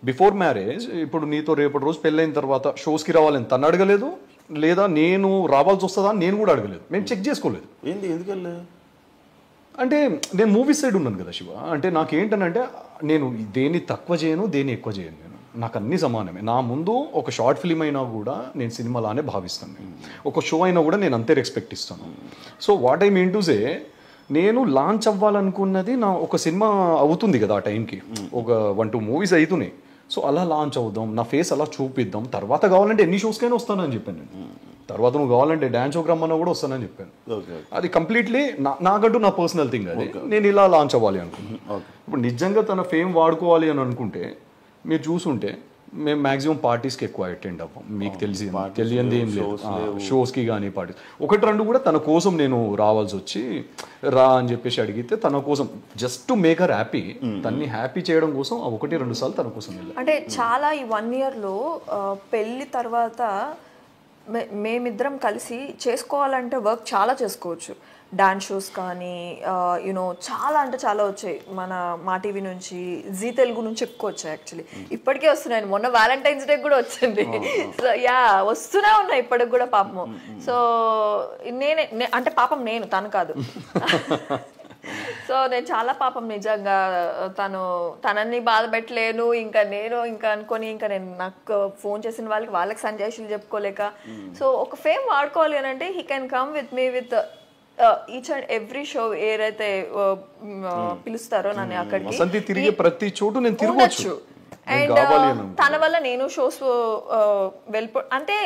S3: before marriage. ఇప్పుడు నీతో రేపటి రోజు పెళ్ళైన తర్వాత షోస్కి రావాలని తను అడగలేదు, లేదా నేను రావాల్సి వస్తుందా అని నేను కూడా అడగలేదు. మేము చెక్ చేసుకోలేదు.
S1: ఎందుకు
S3: అంటే నేను మూవీ సైడ్ ఉన్నాను కదా శివ. అంటే నాకేంటనంటే నేను దేన్ని తక్కువ చేయను, దేన్ని ఎక్కువ చేయను. నేను నాకు అన్ని సమానమే. నా ముందు ఒక షార్ట్ ఫిల్మ్ అయినా కూడా నేను సినిమాలానే భావిస్తాను. నేను ఒక షో అయినా కూడా నేను అంతే రెస్పెక్ట్ ఇస్తాను. So what I mean to say, నేను లాంచ్ అవ్వాలనుకున్నది నా ఒక సినిమా అవుతుంది కదా ఆ టైంకి, ఒక 1-2 మూవీస్ అవుతున్నాయి. సో అలా లాంచ్ అవుదాం, నా ఫేస్ అలా చూపిద్దాం, తర్వాత కావాలంటే ఎన్ని షోస్కైనా వస్తానని చెప్పాను నేను. తర్వాత నువ్వు కావాలంటే డాన్స్ షోకి రమ్మన్నా కూడా వస్తానని చెప్పాను. అది కంప్లీట్లీ నాకంటూ నా పర్సనల్ థింగ్. అది నేను ఇలా లాంచ్ అవ్వాలి అనుకున్నాను. ఇప్పుడు నిజంగా తన ఫేమ్ వాడుకోవాలి అని అనుకుంటే మీరు చూసుంటే మేము మాక్సిమం పార్టీస్కి ఎక్కువ అటెండ్ అవ్వం. మీకు తెలియంది ఏం లేదు, షోస్కి కానీ పార్టీస్ 1-2 కూడా తన కోసం నేను రావాల్సి వచ్చి రా అని చెప్పేసి అడిగితే తన కోసం just to make her happy, తన్ని హ్యాపీ చేయడం కోసం 1-2 సార్లు తన కోసం వెళ్ళాను.
S2: అంటే చాలా ఈ 1 yearలో పెళ్ళి తర్వాత మేమిద్దరం కలిసి చేసుకోవాలంటే వర్క్ చాలా చేసుకోవచ్చు. డాన్స్ షోస్ కానీ యూనో చాలా అంటే చాలా వచ్చాయి. మన మా టీవీ నుంచి, జీ తెలుగు నుంచి ఎక్కువ వచ్చాయి. యాక్చువల్లీ ఇప్పటికే వస్తున్నాయి. మొన్న వ్యాలంటైన్స్ డే కూడా వచ్చింది. సో యా వస్తూనే ఉన్నాయి ఇప్పటికి కూడా పాపము. సో నేనే అంటే పాపం నేను, తను కాదు. సో నేను చాలా పాపం నిజంగా తనని బాధ పెట్టలేను ఇంకా నేను ఇంకా అనుకొని ఇంకా నేను నాకు ఫోన్ చేసిన వాళ్ళకి సంజాయిషులు చెప్పుకోలేక. సో ఒక ఫేమ్ వాడుకోవాలి అని అంటే he can come with me with each and every show ఏదైతే పిలుస్తారో నన్ను అక్కడికి
S3: తిరిగే ప్రతి చోటు నేను తిరగొచ్చు.
S2: అండ్ తన వల్ల నేను షోస్ అంటే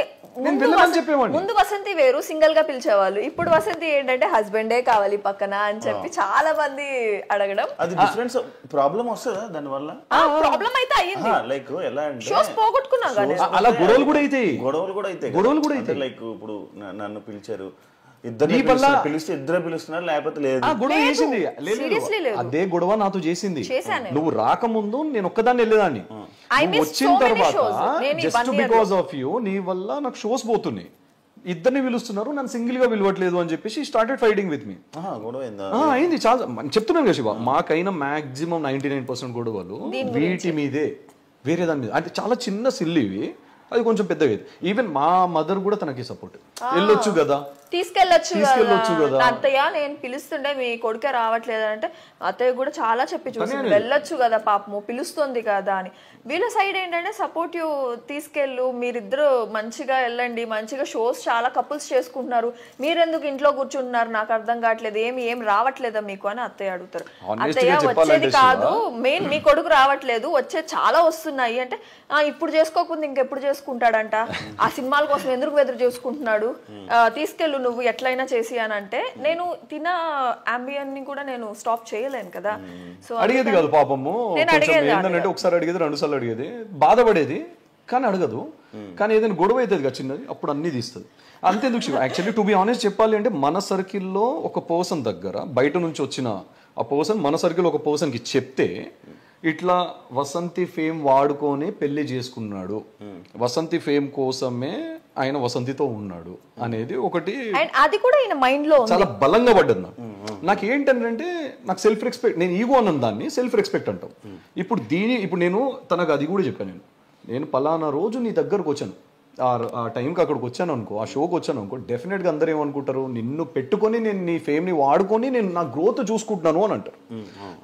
S2: ముందు వసంతి వేరు సింగిల్ గా పిలిచేవాళ్ళు. ఇప్పుడు వసంతి ఏంటంటే హస్బెండే కావాలి పక్కన అని చెప్పి చాలా మంది అడగడం.
S1: అది డిఫరెన్స్ ప్రాబ్లం వస్తుందా దాని వల్ల?
S2: ప్రాబ్లం అయితే అయ్యింది.
S1: లైక్ ఎలా అంటే
S2: షోస్ పోగొట్టుకున్నా కానీ
S3: అలా గొడవలు కూడా అయితే
S1: లైక్ ఇప్పుడు నన్ను పిలిచారు, పిలిస్తే ఇద్దరు పిలుస్తున్నారు, లేకపోతే లేదు.
S3: గొడవ చేసింది అదే గొడవ నాతో చేసింది. నువ్వు రాకముందు నేను ఒక్కదాన్ని వెళ్ళేదాన్ని. వచ్చిన తర్వాత జస్ట్ బికాస్ ఆఫ్ యూ నీ వల్ల నాకు షోస్ పోతున్నాయి, ఇద్దరిని పిలుస్తున్నారు, నన్ను సింగిల్ గా పిలవట్లేదు అని చెప్పేసి స్టార్టెడ్ ఫైటింగ్ విత్ మీ. అయింది చాలా. చెప్తున్నాను కదా శివ, మాకైనా మాక్సిమం 99% గొడవలు వీటి మీదే, వేరే దాని మీద. అంటే చాలా చిన్న సిల్లివి, అది కొంచెం పెద్దగా. ఈవెన్ మా మదర్ కూడా తనకి సపోర్ట్. వెళ్ళొచ్చు కదా,
S2: తీసుకెళ్ళొచ్చు కదా అత్తయ్య, నేను పిలుస్తుండే మీ కొడుకే రావట్లేదు అంటే అత్తయ్య కూడా చాలా చెప్పి చూసింది, వెళ్ళొచ్చు కదా పాపము పిలుస్తుంది కదా అని. వీళ్ళ సైడ్ ఏంటంటే సపోర్టివ్, తీసుకెళ్ళు మీరిద్దరు మంచిగా వెళ్ళండి, మంచిగా షోస్ చాలా కపుల్స్ చేసుకుంటున్నారు, మీరెందుకు ఇంట్లో కూర్చుంటున్నారు నాకు అర్థం కావట్లేదు, ఏం రావట్లేదా మీకు అని అత్తయ్య అడుగుతారు. అత్తయ్య వచ్చేది కాదు మెయిన్, మీ కొడుకు రావట్లేదు, వచ్చే చాలా వస్తున్నాయి అంటే ఇప్పుడు చేసుకోకుండా ఇంకెప్పుడు చేసుకుంటాడంట, ఆ సినిమాల కోసం ఎందుకు ఎదురు చేసుకుంటున్నాడు, తీసుకెళ్ళు నువ్వు ఎట్లయినా చేసి అని అంటే నేను తిన అంబియన్ ని కూడా నేను స్టాప్ చేయలేను కదా. సో
S3: అడిగేది కాదు పాపము, ఏంటంటే ఒకసారి అడిగేది, 2 సార్లు అడిగేది, బాధపడేది కానీ అడగదు. కానీ ఏదైనా గొడవ అవుతుంది కదా చిన్నది, అప్పుడు అన్ని తీస్తుంది. అంతేందుకు Shiva, actually to be honest చెప్పాలి అంటే మన సర్కిల్లో ఒక పర్సన్ దగ్గర బయట నుంచి వచ్చిన ఆ పర్సన్ మన సర్కిల్ ఒక పర్సన్కి చెప్తే ఇట్లా వసంతి ఫేమ్ వాడుకొని పెళ్లి చేసుకున్నాడు, వసంతి ఫేమ్ కోసమే ఆయన వసంతితో ఉన్నాడు అనేది ఒకటి,
S2: అది కూడా ఆయన మైండ్ లో
S3: చాలా బలంగా పడ్డది నాకు. ఏంటంటే నాకు సెల్ఫ్ రెస్పెక్ట్, నేను ఈగో అన్న దాన్ని సెల్ఫ్ రెస్పెక్ట్ అంటాం. ఇప్పుడు నేను తనకు అది కూడా చెప్పాను, నేను పలానా రోజు నీ దగ్గరకు వచ్చాను, ఆ టైంకి అక్కడికి వచ్చాను అనుకో, ఆ షోకి వచ్చాను అనుకో, డెఫినెట్గా అందరూ ఏమనుకుంటారు, నిన్ను పెట్టుకొని నేను నీ ఫేమ్ని వాడుకొని నేను నా గ్రోత్ చూసుకుంటున్నాను అని అంటారు.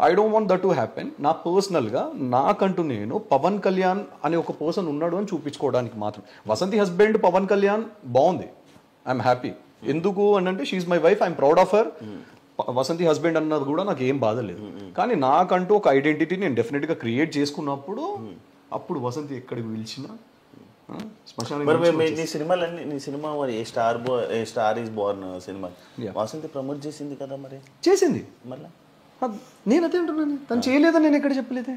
S3: I don't want that to happen. నా పర్సనల్గా నాకంటూ నేను పవన్ కళ్యాణ్ అనే ఒక పర్సన్ ఉన్నాడు అని చూపించుకోవడానికి మాత్రం. వసంతి హస్బెండ్ పవన్ కళ్యాణ్ బాగుంది, ఐఎమ్ హ్యాపీ. ఎందుకు అంటే she's my wife, I'm proud of her. Vasanthi husband అన్నది కూడా నాకు ఏం బాధ లేదు. కానీ నాకంటూ ఒక ఐడెంటిటీ నేను డెఫినెట్గా క్రియేట్ చేసుకున్నప్పుడు అప్పుడు వసంతి ఎక్కడికి పిలిచినా
S1: నీ సినిమాలన్నీ, నీ సినిమా మరి a star is born cinema Vasanthi promote చేసింది కదా, మరి చేసింది మళ్ళీ.
S3: నేను అదే అంటున్నాను, తను చేయలేదని నేను ఎక్కడ చెప్పలేదు.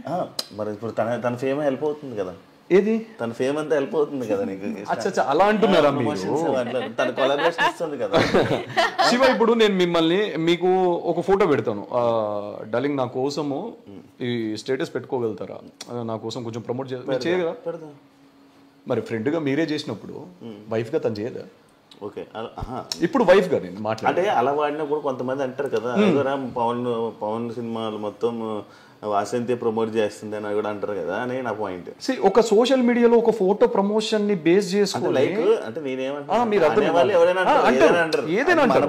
S1: మరి ఇప్పుడు తన ఫేమ్ హెల్ప్ అవుతుంది కదా,
S3: ఏది
S1: తన ఫేమ్ అంతా హెల్ప్ అవుతుంది కదా నీకు.
S3: అచ్చా అలా అంటున్నారా
S1: తన కొలాబరేషన్ ఇస్తుంది కదా.
S3: శివ, ఇప్పుడు నేను మిమ్మల్ని మీకు ఒక ఫోటో పెడతాను, డార్లింగ్ నా కోసము ఈ స్టేటస్ పెట్టుకోగలుగుతారా, నా కోసం కొంచెం ప్రమోట్ చేయగలరా?
S1: పెడతాను.
S3: మరి ఫ్రెండ్గా మీరే చేసినప్పుడు వైఫ్గా తను చేయదా?
S1: ఓకే,
S3: ఇప్పుడు వైఫ్గా నేను మాట్లాడే
S1: అంటే అలా వాడినా కూడా కొంతమంది అంటారు కదా, పవన్ సినిమాలు మొత్తం వాసంతి ప్రమోట్ చేస్తుంది అని కూడా అంటారు కదా అని నా పాయింట్.
S3: ఒక సోషల్ మీడియాలో ఒక ఫోటో ప్రమోషన్ ని బేస్ చేసుకుని
S1: లైక్ అంటే నేనేమంటారు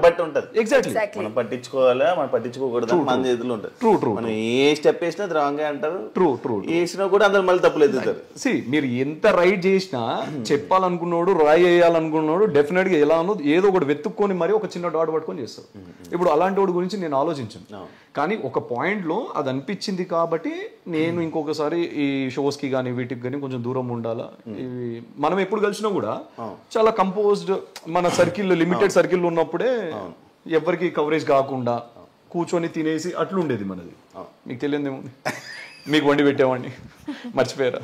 S1: బట్టి ఉంటది.
S3: ఎగ్జాక్ట్లీ,
S1: మనం పట్టించుకోవాలా మనం పట్టించుకోకూడదు మన చేతులు ఉంటుంది.
S3: True true.
S1: మనం ఏ స్టెప్ వేసినా అది రాంగ్ అంటారు.
S3: True true.
S1: వేసినా కూడా అందరు మళ్ళీ తప్పులు ఎదుగుతారు.
S3: మీరు ఎంత రైట్ చేసినా చెప్పాలనుకున్నాడు రాయి వేయాలనుకున్నాడు డెఫినెట్ గా ఎలా ఉన్నది ఏదో ఒకటి వెతుక్కొని మరి ఒక చిన్న డాట్ పట్టుకొని చేస్తారు. ఇప్పుడు అలాంటి వాడి గురించి నేను ఆలోచించాను, కానీ ఒక పాయింట్ లో అది అనిపించింది కాబట్టి నేను ఇంకొకసారి ఈ షోస్ కి కానీ వీటికి కానీ కొంచెం దూరం ఉండాలా. మనం ఎప్పుడు కలిసినా కూడా చాలా కంపోజ్డ్ మన సర్కిల్ లిమిటెడ్ సర్కిల్ ఉన్నప్పుడే ఎవరికి కవరేజ్ కాకుండా కూర్చొని తినేసి అట్లుండేది మనది. మీకు తెలియదేమో, మీకు వండి పెట్టేవాడిని మర్చిపోయారా?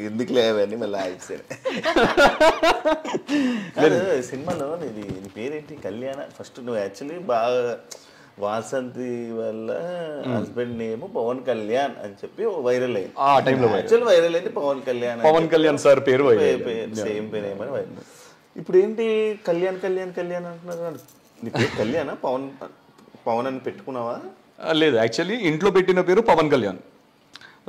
S1: ఎందుకు లేవని మళ్ళీ సినిమాలో నీ పేరేంటి? కళ్యాణ. ఫస్ట్ నువ్వు యాక్చువల్లీ బాగా వాసంతి వల్ల హస్బెండ్ నేమ్ పవన్ కళ్యాణ్ అని చెప్పి వైరల్ అయింది.
S3: ఆ టైంలో
S1: యాక్చువల్ వైరల్ అయింది పవన్
S3: కళ్యాణ్ సార్ పేరు
S1: సేమ్ పేరు ఏమని వైరల్. ఇప్పుడు ఏంటి కళ్యాణ్ కళ్యాణ్ కళ్యాణ్ అంటున్నారు? నీ పేరు కళ్యాణ్? పవన్ అని పెట్టుకున్నావా?
S3: లేదు, యాక్చువల్లీ ఇంట్లో పెట్టిన పేరు పవన్ కళ్యాణ్.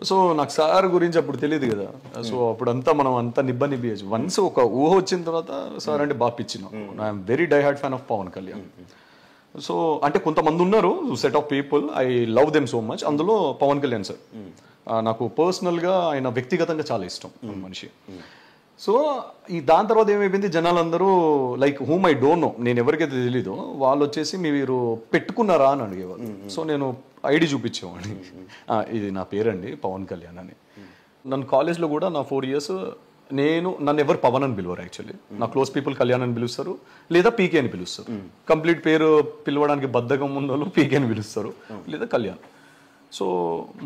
S3: సో నాకు సార్ గురించి అప్పుడు తెలియదు కదా, సో అప్పుడంతా మనం అంతా నిబ్బి వన్స్ ఒక ఊహ వచ్చిన తర్వాత సార్ అంటే బాగా పిచ్చినాం. I'm very die hard fan of Pavan Kalyan. So అంటే కొంతమంది ఉన్నారు set of people, I love them so much. అందులో పవన్ కళ్యాణ్ సార్ నాకు పర్సనల్గా ఆయన వ్యక్తిగతంగా చాలా ఇష్టం మనిషి. సో దాని తర్వాత ఏమైపోయింది, జనాలందరూ like whom I don't know, నేను ఎవరికైతే తెలీదో వాళ్ళు వచ్చేసి మీరు పెట్టుకున్నారా అని అడిగేవాళ్ళు. సో నేను ఐడి చూపించేవాడిని, ఇది నా పేరండి పవన్ కళ్యాణ్ అని. నన్ను కాలేజ్లో కూడా నా 4 years నన్ను ఎవరు పవన్ అని పిలువరు. యాక్చువల్లీ నా క్లోజ్ పీపుల్ కళ్యాణ్ అని పిలుస్తారు, లేదా పీకే అని పిలుస్తారు. కంప్లీట్ పేరు పిలవడానికి బద్ధకం ఉన్న వాళ్ళు పీకే అని పిలుస్తారు, లేదా కళ్యాణ్. సో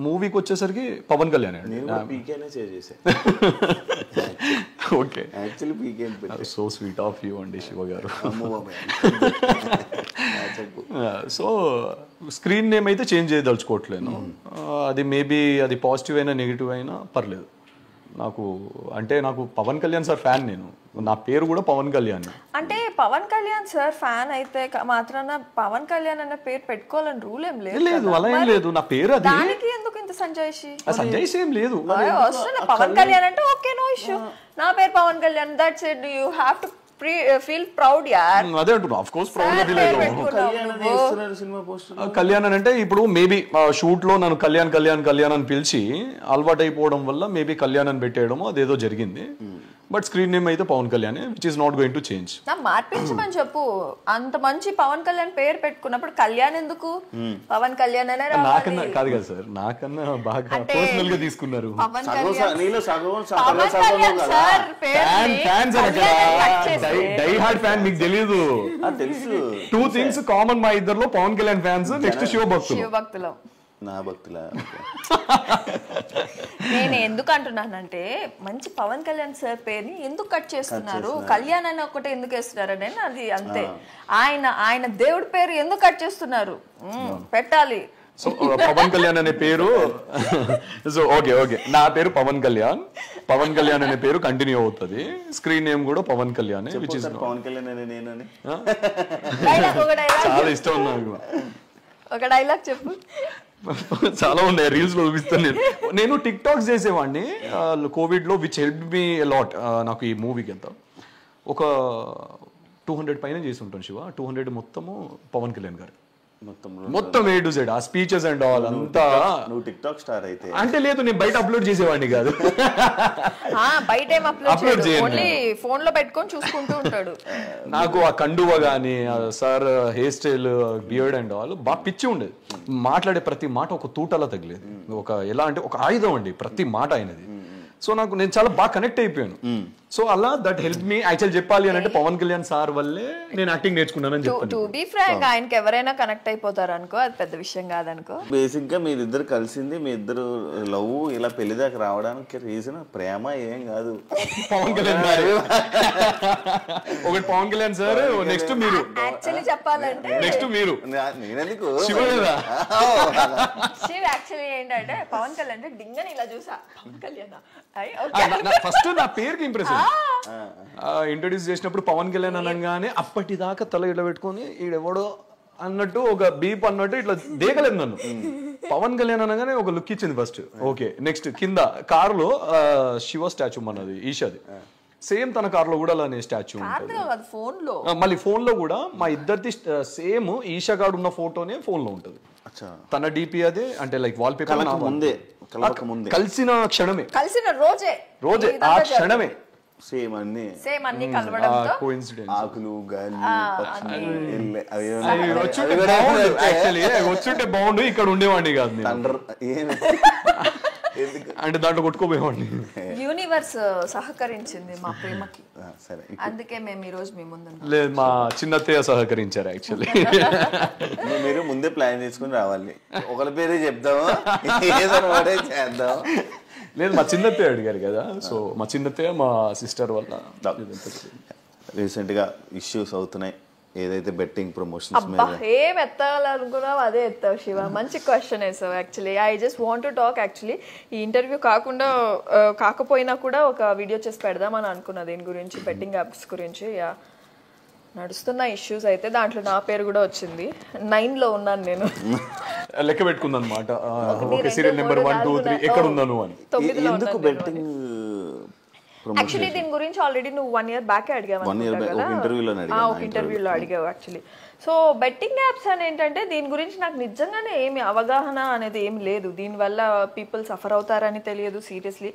S3: మూవీకి వచ్చేసరికి పవన్ కళ్యాణ్ అండి. Okay, so sweet of you అండి శివ గారు. సో స్క్రీన్ నేమ్ అయితే చేంజ్ చేయదలుచుకోవట్లేను. అది మేబీ అది పాజిటివ్ అయినా నెగిటివ్ అయినా పర్లేదు నాకు. అంటే నాకు పవన్ కళ్యాణ్ సార్ ఫ్యాన్, నేను నా పేరు కూడా పవన్ కళ్యాణ్.
S2: అంటే పవన్ కళ్యాణ్ సార్ ఫ్యాన్ అయితే మాత్రాన పవన్ కళ్యాణ్ అన్న పేరు పెట్టుకోవాలని రూల్ ఏం లేదు
S3: లేదు అలా ఏం లేదు, నా పేరు అది.
S2: దానికి ఎందుకు ఇంత సంజయ్షి?
S3: సంజయ్ ఏం లేదు,
S2: వస్తున్నా పవన్ కళ్యాణ్ అంటే ఓకే నో ఇష్యూ, నా పేరు Pawan Kalyan, that's it, you have to feel proud యార్.
S3: అదే అంటున్నా, ఆఫ్ కోర్స్ ప్రౌడ్ గా ఫీల్ అవుతాం.
S1: సినిమా పోస్టర్
S3: కళ్యాణ్ అని అంటే ఇప్పుడు మేబీ షూట్ లో నన్ను కళ్యాణ్ కళ్యాణ్ కళ్యాణ్ అని పిలిచి అలవాటు అయిపోవడం వల్ల మేబీ కళ్యాణ్ అని పెట్టేయడం అదేదో జరిగింది. బట్ స్క్రీన్ నేమ్ అయితే Pawan Kalyan, which is not going to change.
S2: నా మార్పించమని చెప్పు, అంత మంచి పవన్ కళ్యాణ్ పేరు పెట్టుకున్నప్పుడు కళ్యాణ్ ఎందుకు, పవన్ కళ్యాణ్ అనే
S3: నాకన్నా కాదు కదా సార్, నాకన్నా బాగా పర్సనల్ గా తీసుకున్నారు.
S2: పవన్ కళ్యాణ్
S1: నీలో సగం
S2: sir
S3: fans die hard fan, మీకు తెలీదు.
S1: తెలుసు.
S3: 2 things కామన్ మా ఇద్దరులో, పవన్ కళ్యాణ్ ఫ్యాన్స్, నెక్స్ట్
S2: శివభక్తులు.
S1: నా భక్తులా
S2: నేను ఎందుకు అంటున్నానంటే మంచి పవన్ కళ్యాణ్ సార్ పేరుని ఎందుకు కట్ చేస్తున్నారు, కళ్యాణ్ అని ఒకటి ఎందుకు వేస్తున్నారు అని, అది అంతే. ఆయన దేవుడి పేరు ఎందుకు కట్ చేస్తున్నారు, పెట్టాలి.
S3: సో పవన్ కళ్యాణ్ అనే పేరు, సో ఓకే నా పేరు పవన్ కళ్యాణ్ అనే పేరు కంటిన్యూ అవుతుంది. స్క్రీన్ నేమ్ కూడా పవన్ కళ్యాణ్, విచ్ ఇస్
S1: పవన్ కళ్యాణ్ అనే నేనని
S3: చాలా ఇష్టం నాకు.
S2: ఒక డైలాగ్ చెప్పు.
S3: చాలా ఉన్నాయి, రీల్స్ లో చూపిస్తాను. నేను టిక్ టాక్స్ చేసేవాడిని కోవిడ్ లో, విచ్ హెల్ప్ మీ లాట్. నాకు ఈ మూవీకి ఎంత ఒక 200 పైన చేసి ఉంటాను శివ. 200 మొత్తము పవన్ కళ్యాణ్ గారు, మొత్తం A to Z, ఆ స్పీచెస్ అండ్ ఆల్ అంతా.
S1: నువ్వు టిక్ టాక్ స్టార్ అయితే
S3: అంటే లేదు, నేను బయట అప్లోడ్ చేసేవాడిని కాదు.
S2: బయట ఏం అప్లోడ్ చేయను, ఓన్లీ ఫోన్ లో పెట్టుకొని చూసుకుంటూ ఉంటాడు.
S3: నాకు ఆ కండువ గానీ sir hair style, beard and all బాగా పిచ్చి ఉండేది. మాట్లాడే ప్రతి మాట ఒక తూటలా తగిలేదు, ఒక ఎలా అంటే ఒక ఆయుధం అండి ప్రతి మాట అయినది. సో నేను చాలా బాగా కనెక్ట్ అయిపోయాను. సో అలా దట్ హెల్ప్ మీ. యాక్చువల్ చెప్పాలి అని అంటే పవన్ కళ్యాణ్ సార్ వల్లే నేను యాక్టింగ్ నేర్చుకున్నానని చెప్తాను.
S2: టు బి ఫ్రాంక్, ఆయనకి ఎవరైనా కనెక్ట్ అయిపోతారు అనుకో, అది పెద్ద విషయం కాదనుకో.
S1: బేసిక్ గా మీరిద్దరు కలిసింది, మీ ఇద్దరు లవ్ ఇలా పెళ్లి దాకా రావడానికి రీజన్ ప్రేమ ఏం కాదు,
S3: పవన్ కళ్యాణ్ గారు. ఒకటి పవన్ కళ్యాణ్ సార్, నెక్స్ట్ మీరు.
S2: యాక్చువల్లీ చెప్పాలంటే
S3: నెక్స్ట్ మీరు.
S1: నేనెందుకు
S3: శివ కదా.
S2: శివ్ యాక్చువల్లీ ఏంటంటే పవన్ కళ్యాణ్ అంటే డింగని ఇలా చూసా, పవన్ కళ్యాణ్
S3: ఫస్ట్ నా పేరుకి ఇంప్రెస్ ఇంట్రొడ్యూస్ చేసినప్పుడు పవన్ కళ్యాణ్ అనగానే అప్పటిదాకా తల ఇట్లా పెట్టుకొని ఈడెవడో అన్నట్టు ఒక బీప్ అన్నట్టు ఇట్లా దేగలేదు నన్ను. పవన్ కళ్యాణ్ అనగానే ఒక లుక్ ఇచ్చింది ఫస్ట్. ఓకే, నెక్స్ట్ కింద కారులో శివ స్టాచ్యూ మనది, ఈషాది. సేమ్ తన కారులో కూడా అలానే స్టాచ్యూ ఉంటుంది. మళ్ళీ ఫోన్ లో కూడా మా ఇద్దరిది సేమ్ ఈషా గాడు ఉన్న ఫోటోనే ఫోన్ లో ఉంటుంది. తన డిపి అదే, అంటే లైక్ వాల్ పేపర్ కలిసిన క్షణమే,
S2: కలిసిన రోజే
S3: ఆ క్షణమే
S1: సేమ్
S2: అన్ని కలవడంతో
S3: కోఇన్సిడెన్స్.
S1: ఆకులు గాలి
S3: వచ్చుంటే బాగుండు, ఇక్కడ ఉండేవాడిని కాదు అంటే దాంట్లో కొట్టుకోపోయేవాడిని.
S2: యూనివర్స్ సహకరించింది మా ప్రేమకి, అందుకే మేము ఈ రోజు మీ ముందు.
S3: లేదు, మా చిన్నత్తయ్య సహకరించారు యాక్చువల్లీ.
S1: మీరు ముందే ప్లాన్ చేసుకుని రావాలి, ఒకరి పేరే చెప్దాము చేద్దాం.
S3: లేదు, మా చిన్నత్తయ్య అడిగారు కదా, సో మా చిన్నత్తయ్య మా సిస్టర్ వల్ల.
S1: రీసెంట్ గా ఇష్యూస్ అవుతున్నాయి, ఏదైతే బెట్టింగ్ ప్రమోషన్స్
S2: మీద ఏం ఎత్తాలనుకున్నావు అదే ఎత్తావు శివ. మంచి క్వశ్చన్ వేసావు. Actually I just want to talk. Actually ఈ ఇంటర్వ్యూ కాకపోయినా కూడా ఒక వీడియో చేసి పెడదామని అనుకున్నా దీని గురించి, బెట్టింగ్ యాప్స్ గురించి. నడుస్తున్న ఇష్యూస్ అయితే దాంట్లో నా పేరు కూడా వచ్చింది. 9లో ఉన్నాను నేను.
S3: లెక్క పెట్టుకుంది అనమాట, సీరియల్ నెంబర్ 1 2 3 ఎక్కడ ఉన్నాను అని.
S2: 9లో యాక్చువల్లీ దీని గురించి ఆల్రెడీ నువ్వు 1 year బ్యాక్ అడిగావు, ఒక ఇంటర్వ్యూలో అడిగావు యాక్చువల్లీ. సో బెట్టింగ్ యాప్స్ అని ఏంటంటే దీని గురించి నాకు నిజంగానే ఏమి అవగాహన అనేది ఏమి లేదు. దీనివల్ల పీపుల్ సఫర్ అవుతారని తెలియదు సీరియస్లీ.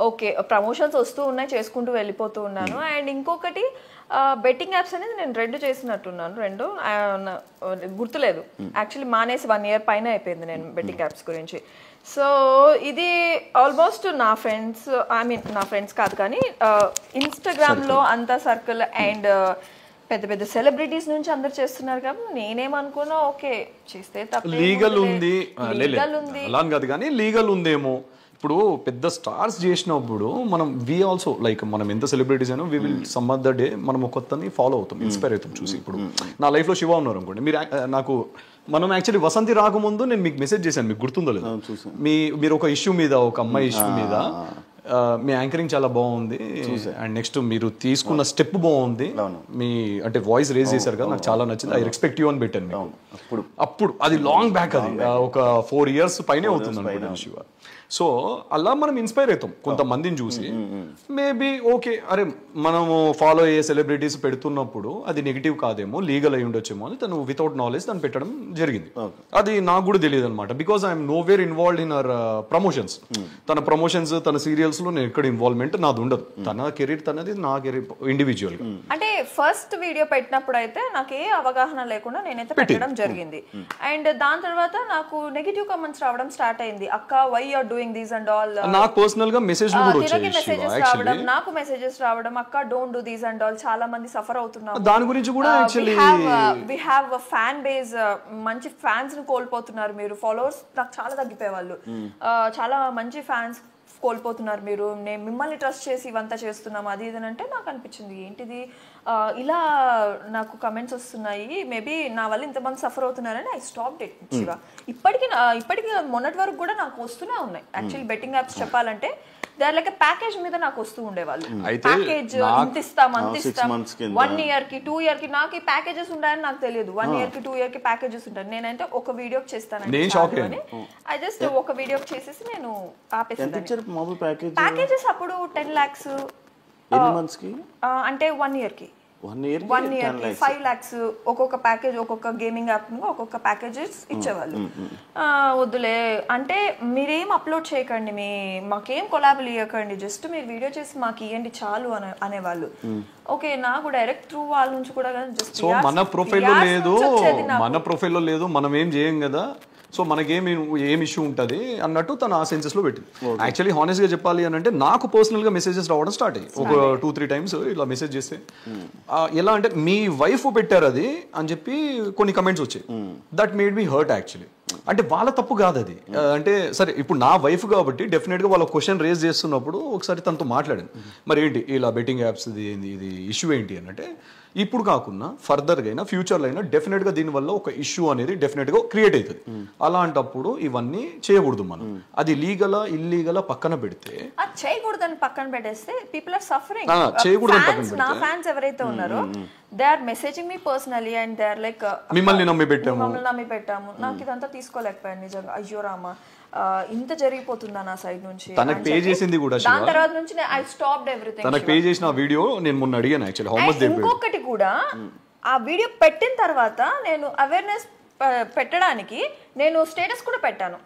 S2: ఓకే, ప్రమోషన్స్ వస్తూ ఉన్నాయి, చేసుకుంటూ వెళ్ళిపోతూ ఉన్నాను. అండ్ ఇంకొకటి బెట్టింగ్ యాప్స్ అనేది నేను 2 చేసినట్టున్నాను, 2 గుర్తులేదు యాక్చువల్లీ. మానేసి 1 year పైన అయిపోయింది నేను బెట్టింగ్ యాప్స్ గురించి. సో ఇది ఆల్మోస్ట్ నా ఫ్రెండ్స్, ఐ మీన్ నా ఫ్రెండ్స్ కాదు కానీ ఇన్స్టాగ్రామ్లో అంతా సర్కిల్ అండ్ పెద్ద పెద్ద సెలబ్రిటీస్ నుంచి అందరు చేస్తున్నారు కాబట్టి నేనేమనుకున్నా ఓకే చేస్తే తప్ప
S3: లీగల్ ఉంది అలా కాదు కానీ లీగల్ ఉందేమో. ఇప్పుడు పెద్ద స్టార్స్ చేసినప్పుడు మనం వి ఆల్సో లైక్ మనం ఎంత సెలబ్రిటీస్ అయినా we will some other day మనం కొత్తని ఫాలో అవుతాం, ఇన్స్పైర్ అవుతాం చూసి. ఇప్పుడు నా లైఫ్లో శివ ఉన్నారు అనుకోండి, నాకు మనం యాక్చువల్లీ వసంతి రాకముందు నేను మీకు మెసేజ్ చేశాను, మీకు గుర్తుందో లేదు. మీరు ఒక ఇష్యూ మీద, ఒక అమ్మాయి ఇష్యూ మీద మీ యాంకరింగ్ చాలా బాగుంది అండ్ నెక్స్ట్ మీరు తీసుకున్న స్టెప్ బాగుంది, మీ అంటే వాయిస్ రేజ్ చేశారు కదా, నాకు చాలా నచ్చింది. ఐ రెస్పెక్ట్ యూ అని పెట్టాను అప్పుడు. అది లాంగ్ బ్యాక్, అది ఒక 4 years పైనే అవుతుంది అనుకుంటాను శివ. సో అలా మనం ఇన్స్పైర్ అవుతాం కొంతమందిని చూసి. మేబీ ఓకే, అరే మనము ఫాలో అయ్యే సెలబ్రిటీస్ పెడుతున్నప్పుడు అది నెగిటివ్ కాదేమో, లీగల్ అయి ఉండొచ్చేమో అని తను వితౌట్ నాలెడ్జ్ తను పెట్టడం జరిగింది. అది నాకు కూడా తెలియదు అనమాట, because I'm nowhere involved in our promotions. తన ప్రమోషన్స్, తన సీరియల్స్ లో నేను ఎక్కడ ఇన్వాల్వ్మెంట్ నాది ఉండదు. తన కెరీర్ తనది, నా కెరీర్ ఇండివిజువల్ గా.
S2: అంటే ఫస్ట్ వీడియో పెట్టినప్పుడు అయితే నాకు ఏ అవగాహన లేకుండా నేనైతే పెట్టడం జరిగింది. అండ్ దాని తర్వాత నాకు నెగిటివ్ కామెంట్స్ రావడం స్టార్ట్ అయింది. అక్క why you are doing these and all. నాకు
S3: పర్సనల్ గా మెసేజ్లు కూడా వచ్చాయి,
S2: మెసేజెస్ రావడం, నాకు మెసేజెస్ రావడం, అక్క don't do these and all, చాలా మంది సఫర్ అవుతున్నారు.
S3: దాని గురించి కూడా actually
S2: we have a fan base, మంచి ఫ్యాన్స్ ని కోల్పోతున్నారు మీరు. ఫాలోవర్స్ నాకు చాలా తగ్గిపోయేవాళ్ళు, చాలా మంచి ఫ్యాన్స్ కోల్పోతున్నారు మీరు. నేను మిమ్మల్ని ట్రస్ట్ చేసి ఇవంతా చేస్తున్నాం అది ఇది అంటే నాకు అనిపించింది ఏంటిది ఇలా నాకు కమెంట్స్ వస్తున్నాయి, మేబీ నా వల్ల ఇంతమంది సఫర్ అవుతున్నారని ఐ స్టాప్డ్ ఇట్ శివ. ఇప్పటికీ మొన్నటి వరకు కూడా నాకు వస్తూనే ఉన్నాయి. యాక్చువల్లీ బెట్టింగ్ యాప్స్ చెప్పాలంటే దే ఆర్ లైక్ ప్యాకేజ్ మీద నాకు వస్తూ ఉండేవాళ్ళు. ప్యాకేజ్ ఇంత ఇస్తాం అంత ఇస్తాం, 1 year కి 2 year కి. నాకు ఈ ప్యాకేజెస్ ఉంటాయని నాకు తెలియదు. 1 year కి 2 year కి ప్యాకేజెస్ ఉంటాయి. నేనంటే ఒక వీడియోకి చేస్తానండి, ఐ జస్ట్ ఒక వీడియోకి చేసేసి నేను ఆపేసాను. ప్యాకేజెస్ అప్పుడు 10 lakhs అంటే 1 year కి 1 year కి 5 lakhs ఒక్కొక్క ప్యాకేజ్, ఒక్కొక్క గేమింగ్ యాప్ ఒక్కొక్క ప్యాకేజెస్ ఇచ్చేవాళ్ళు. వద్దులే అంటే మీరేం అప్లోడ్ చేయకండి, మాకేం కొలాబులు ఇవ్వకండి, జస్ట్ మీరు వీడియో చేసి మాకు ఇవ్వండి చాలు అనేవాళ్ళు. ఓకే, నాకు డైరెక్ట్ త్రూ వాళ్ళ నుంచి కూడా జస్ట్
S3: మన ప్రొఫైల్లో లేదు, మనం ఏం చేయం కదా, సో మనకేం ఇష్యూ ఉంటుంది అన్నట్టు తను ఆ సెన్సెస్ లో పెట్టింది. యాక్చువల్లీ హానెస్ట్ గా చెప్పాలి అని అంటే నాకు పర్సనల్ గా మెసేజెస్ రావడం స్టార్ట్ అయ్యి ఒక 2-3 times ఇలా మెసేజ్ చేస్తే ఎలా అంటే మీ వైఫ్ పెట్టారు అది అని చెప్పి కొన్ని కమెంట్స్ వచ్చాయి. That made me hurt actually. అంటే వాళ్ళ తప్పు కాదు అది, అంటే సరే ఇప్పుడు నా వైఫ్ కాబట్టి డెఫినెట్ గా వాళ్ళ క్వశ్చన్ రేజ్ చేస్తున్నప్పుడు ఒకసారి తనతో మాట్లాడాను, మరి ఏంటి ఇలా బెట్టింగ్ యాప్స్ ఇది ఇష్యూ ఏంటి అని. అంటే ఇప్పుడు కాకుండా ఫర్దర్గా అయినా ఫ్యూచర్లో అయినా డెఫినెట్గా దీనివల్ల ఒక ఇష్యూ అనేది డెఫినెట్గా క్రియేట్ అవుతుంది. అలాంటప్పుడు ఇవన్నీ చేయకూడదు మనం. అది లీగలా ఇల్లీగలా పక్కన పెడితే,
S2: చేయకూడదని పక్కన పెట్టేస్తే పీపుల్ ఆర్ సఫరింగ్.
S3: చేయకూడదని పక్కన పెడితే
S2: నా ఫ్యాన్స్ ఎవరైతే ఉన్నారో they are messaging me personally and they are like
S3: మిమ్మల్ని నమ్మి
S2: పెట్టాము, నాకు ఇదంతా తీసుకోలేకపోయాను నిజంగా, అయ్యో రామా ఇంత జరిగిపోతుందా నా సైడ్ నుంచి.
S3: తనకు పే చేసింది కూడా
S2: దాని తర్వాత నుంచి ఐ స్టాప్డ్ ఎవ్రీథింగ్.
S3: తనకు పే చేసిన వీడియో నేను మొన్న అడిగాను actually how much they paid.
S2: ఇంకొకటి కూడా ఆ వీడియో పెట్టిన తర్వాత నేను అవేర్నెస్ పెట్టడానికి నేను స్టేటస్ కూడా పెట్టాను,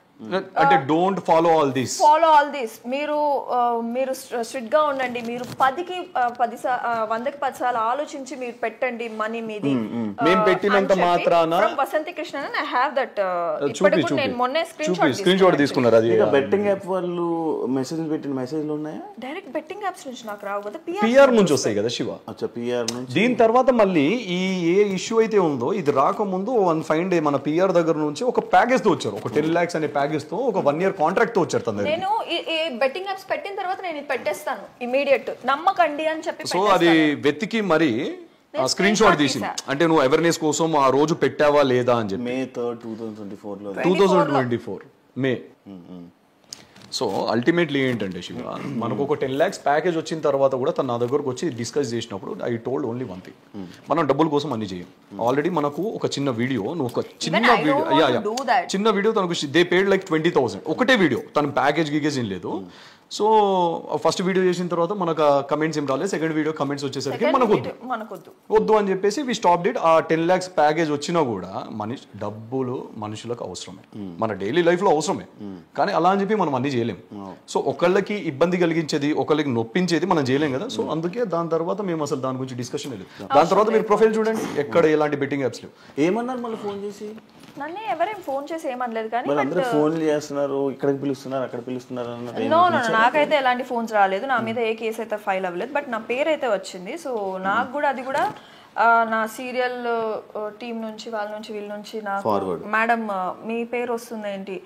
S3: అంటే డోంట్ ఫాలో ఆల్ దిస్
S2: మీరు స్ట్రిక్ట్ గా ఉండండి, మీరు 100కి 10 సార్లు ఆలోచించి మీరు పెట్టండి మనీ మీది.
S3: మేము పెట్టినంత మాత్రాన
S2: Vasanthi Krishna I have that. ఇప్పటికి కూడా నేను మొన్నే
S3: స్క్రీన్ షాట్ తీసుకున్నారు. అది
S1: బెట్టింగ్ యాప్ వాళ్ళు మెసేజ్ పెట్టిన మెసేజ్లు ఉన్నాయా?
S2: డైరెక్ట్ బెట్టింగ్ యాప్స్ నుంచి నాకు రావు కదా,
S3: పిఆర్ నుంచి వస్తాయి కదా శివ.
S1: అచ్చా, పిఆర్ నుంచి.
S3: దీని తర్వాత మళ్ళీ ఏ ఇష్యూ అయితే ఉందో ఇది రాకముందు 1 fine day మన పిఆర్ దగ్గర నుంచి ఒక ప్యాకేజ్ తో వచ్చారు, ఒక 10 lakhs అనే ప్యాకేజ్ తో, ఒక 1 year కాంట్రాక్ట్ తో వచ్చారు తన దగ్గర.
S2: నేను ఈ బెట్టింగ్ యాప్స్ పెట్టిన తర్వాత నేను పెట్టేస్తాను ఇమిడియట్, నమ్మకండి అని చెప్పి.
S3: సో అది వెతికి మరి స్క్రీన్ షాట్ తీసింది, అంటే నువ్వు అవేర్నెస్ కోసం ఆ రోజు పెట్టావా లేదా అని చెప్పి.
S1: May 3rd, 2024
S3: 2024 మే. సో అల్టిమేట్లీ ఏంటంటే శివ, మనకు ఒక 10 lakhs ప్యాకేజ్ వచ్చిన తర్వాత కూడా తను నా దగ్గరకు వచ్చి డిస్కస్ చేసినప్పుడు I told only one thing, మనం డబ్బుల కోసం అన్ని చేయం. ఆల్రెడీ మనకు ఒక చిన్న వీడియో, నువ్వు ఒక చిన్న వీడియో తనకు దే పేడ్ like 20,000 ఒకటే వీడియో, తన ప్యాకేజ్ గీకేజ్ ఏం లేదు. సో ఫస్ట్ వీడియో చేసిన తర్వాత మనకు కమెంట్స్ ఏం రాలేదు, సెకండ్ వీడియో కమెంట్స్ వచ్చేసరికి మనకు వద్దు అని చెప్పేసి వి స్టాప్ డిడ్. ఆ 10 lakhs ప్యాకేజ్ వచ్చినా కూడా డబ్బులు మనుషులకు అవసరమే, మన డైలీ లైఫ్ లో అవసరమే, కానీ అలా అని చెప్పి మనం అన్ని చేయలేం. సో ఒకళ్ళకి ఇబ్బంది కలిగించేది, ఒకళ్ళకి నొప్పించేది మనం చేయలేం కదా. సో అందుకే దాని తర్వాత మేము అసలు దాని గురించి డిస్కషన్ లేదు. దాని తర్వాత మీరు ప్రొఫైల్ చూడండి, ఎక్కడ ఎలాంటి బెట్టింగ్ యాప్స్ లేవు.
S1: ఏమన్నారు మళ్ళీ ఫోన్ చేసి?
S2: నన్ను ఎవరేం ఫోన్ చేసి ఏమనలేదు, కానీ
S1: ఫోన్లు చేస్తున్నారు, ఇక్కడికి పిలుస్తున్నారు, అక్కడ పిలుస్తున్నారు.
S2: నాకైతే ఎలాంటి ఫోన్స్ రాలేదు, నా మీద ఏ కేసు అయితే ఫైల్ అవ్వలేదు, బట్ నా పేరు అయితే వచ్చింది. సో నాకు కూడా అది కూడా నా సీరియల్ టీం నుంచి వాళ్ళ నుంచి వీళ్ళ నుంచి నాకు మేడం మీ పేరు వస్తుంది ఏంటి,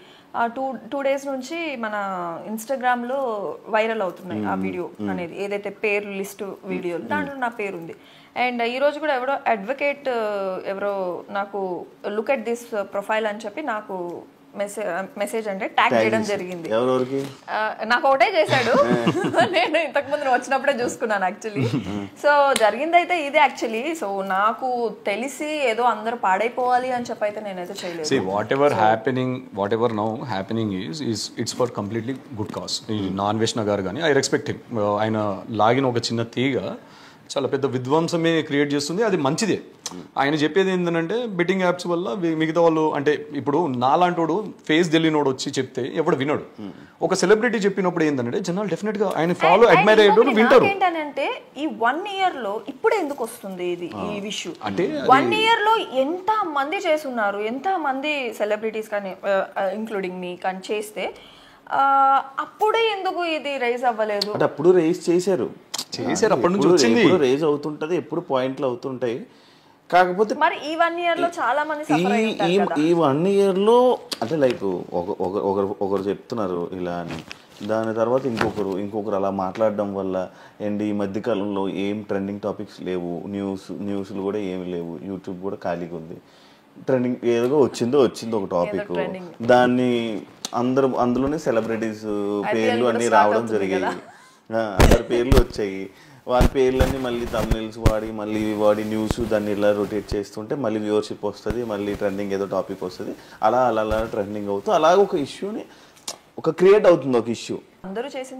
S2: 2 days నుంచి మన ఇన్స్టాగ్రామ్ లో వైరల్ అవుతున్నాయి ఆ వీడియో అనేది, ఏదైతే పేరు లిస్ట్ వీడియో దాంట్లో నా పేరు ఉంది. అండ్ ఈ రోజు కూడా ఎవరో అడ్వకేట్ ఎవరో నాకు లుక్ ఎట్ దిస్ ప్రొఫైల్ అని చెప్పి నాకు మెసేజ్ అంటే ట్యాగ్ చేయడం జరిగింది.
S1: ఎవరెవరికి?
S2: నాకు ఒకటే చేశాడు, నేను ఇంతకు ముందు వచ్చినప్పుడే చూసుకున్నాను యాక్చువల్లీ. సో జరిగింది అయితే ఇదే యాక్చువల్లీ. సో నాకు తెలిసి ఏదో అందరూ పాడైపోవాలి అని చెప్పి అయితే నేనైతే చేయలేదు.
S3: See, whatever now happening is it's for completely good cause. ఈ నాన్ వేష్ణ గారు కానీ ఐ రెస్పెక్ట్ హిమ్. ఆయన లాగిన ఒక చిన్న తీగ చాలా పెద్ద విధ్వంసమే క్రియేట్ చేస్తుంది, అది మంచిదే. ఆయన చెప్పేది ఏంటంటే బెట్టింగ్ యాప్స్ వల్ల మిగతా వాళ్ళు అంటే ఇప్పుడు నాలాంటోడు ఫేస్ తెలియనోడు వచ్చి చెప్తే ఎవడు వినడు. ఒక సెలబ్రిటీ చెప్పినప్పుడు ఏంటంటే జనాలు డెఫినెట్ గా ఆయన ఫాలో అడ్మైర్ అయ్యేటోడు వింటారు.
S2: ఏంటంటే ఈ 1 year లో ఇప్పుడు ఎందుకు వస్తుంది ఇది ఈ విషయం అంటే 1 year లో ఎంత మంది చేస్తున్నారు, ఎంత మంది సెలబ్రిటీస్ కానీ ఇంక్లూడింగ్ మీ కానీ చేస్తే అప్పుడే ఎందుకు ఇది రైజ్ అవ్వలేదు?
S1: అంటే అప్పుడు రైజ్ చేశారు
S3: అప్పటి నుంచి వచ్చింది,
S1: ఎప్పుడు రైజ్ అవుతుంటది, ఎప్పుడు పాయింట్లు అవుతుంటాయి. కాకపోతే
S2: మరి ఈ 1 year లో చాలా మంది సఫర్ అయ్యి ఉంటారు కదా.
S1: ఈ 1 year లో అంటే లైక్ ఒకరు చెప్తున్నారు ఇలా అని, దాని తర్వాత ఇంకొకరు అలా మాట్లాడడం వల్ల అండ్ ఈ మధ్యకాలంలో ఏం ట్రెండింగ్ టాపిక్స్ లేవు, న్యూస్లు కూడా ఏమి లేవు, యూట్యూబ్ కూడా ఖాళీగా ఉంది. ట్రెండింగ్ ఏదో వచ్చింది ఒక టాపిక్, దాన్ని అందులోనే సెలబ్రిటీస్ పేర్లు అన్నీ రావడం జరిగాయి, అందరి పేర్లు వచ్చాయి. వాళ్ళ పేర్లన్నీ మళ్ళీ తమిళస్ వాడి న్యూస్ దాన్ని ఇలా రొటేట్ చేస్తుంటే మళ్ళీ వ్యూవర్షిప్ వస్తుంది, మళ్ళీ ట్రెండింగ్ ఏదో టాపిక్ వస్తుంది, అలా ట్రెండింగ్ అవుతూ అలాగ ఒక ఇష్యూని ఒక క్రియేట్ అవుతుంది, ఒక ఇష్యూ.
S2: అందరూ చేసిన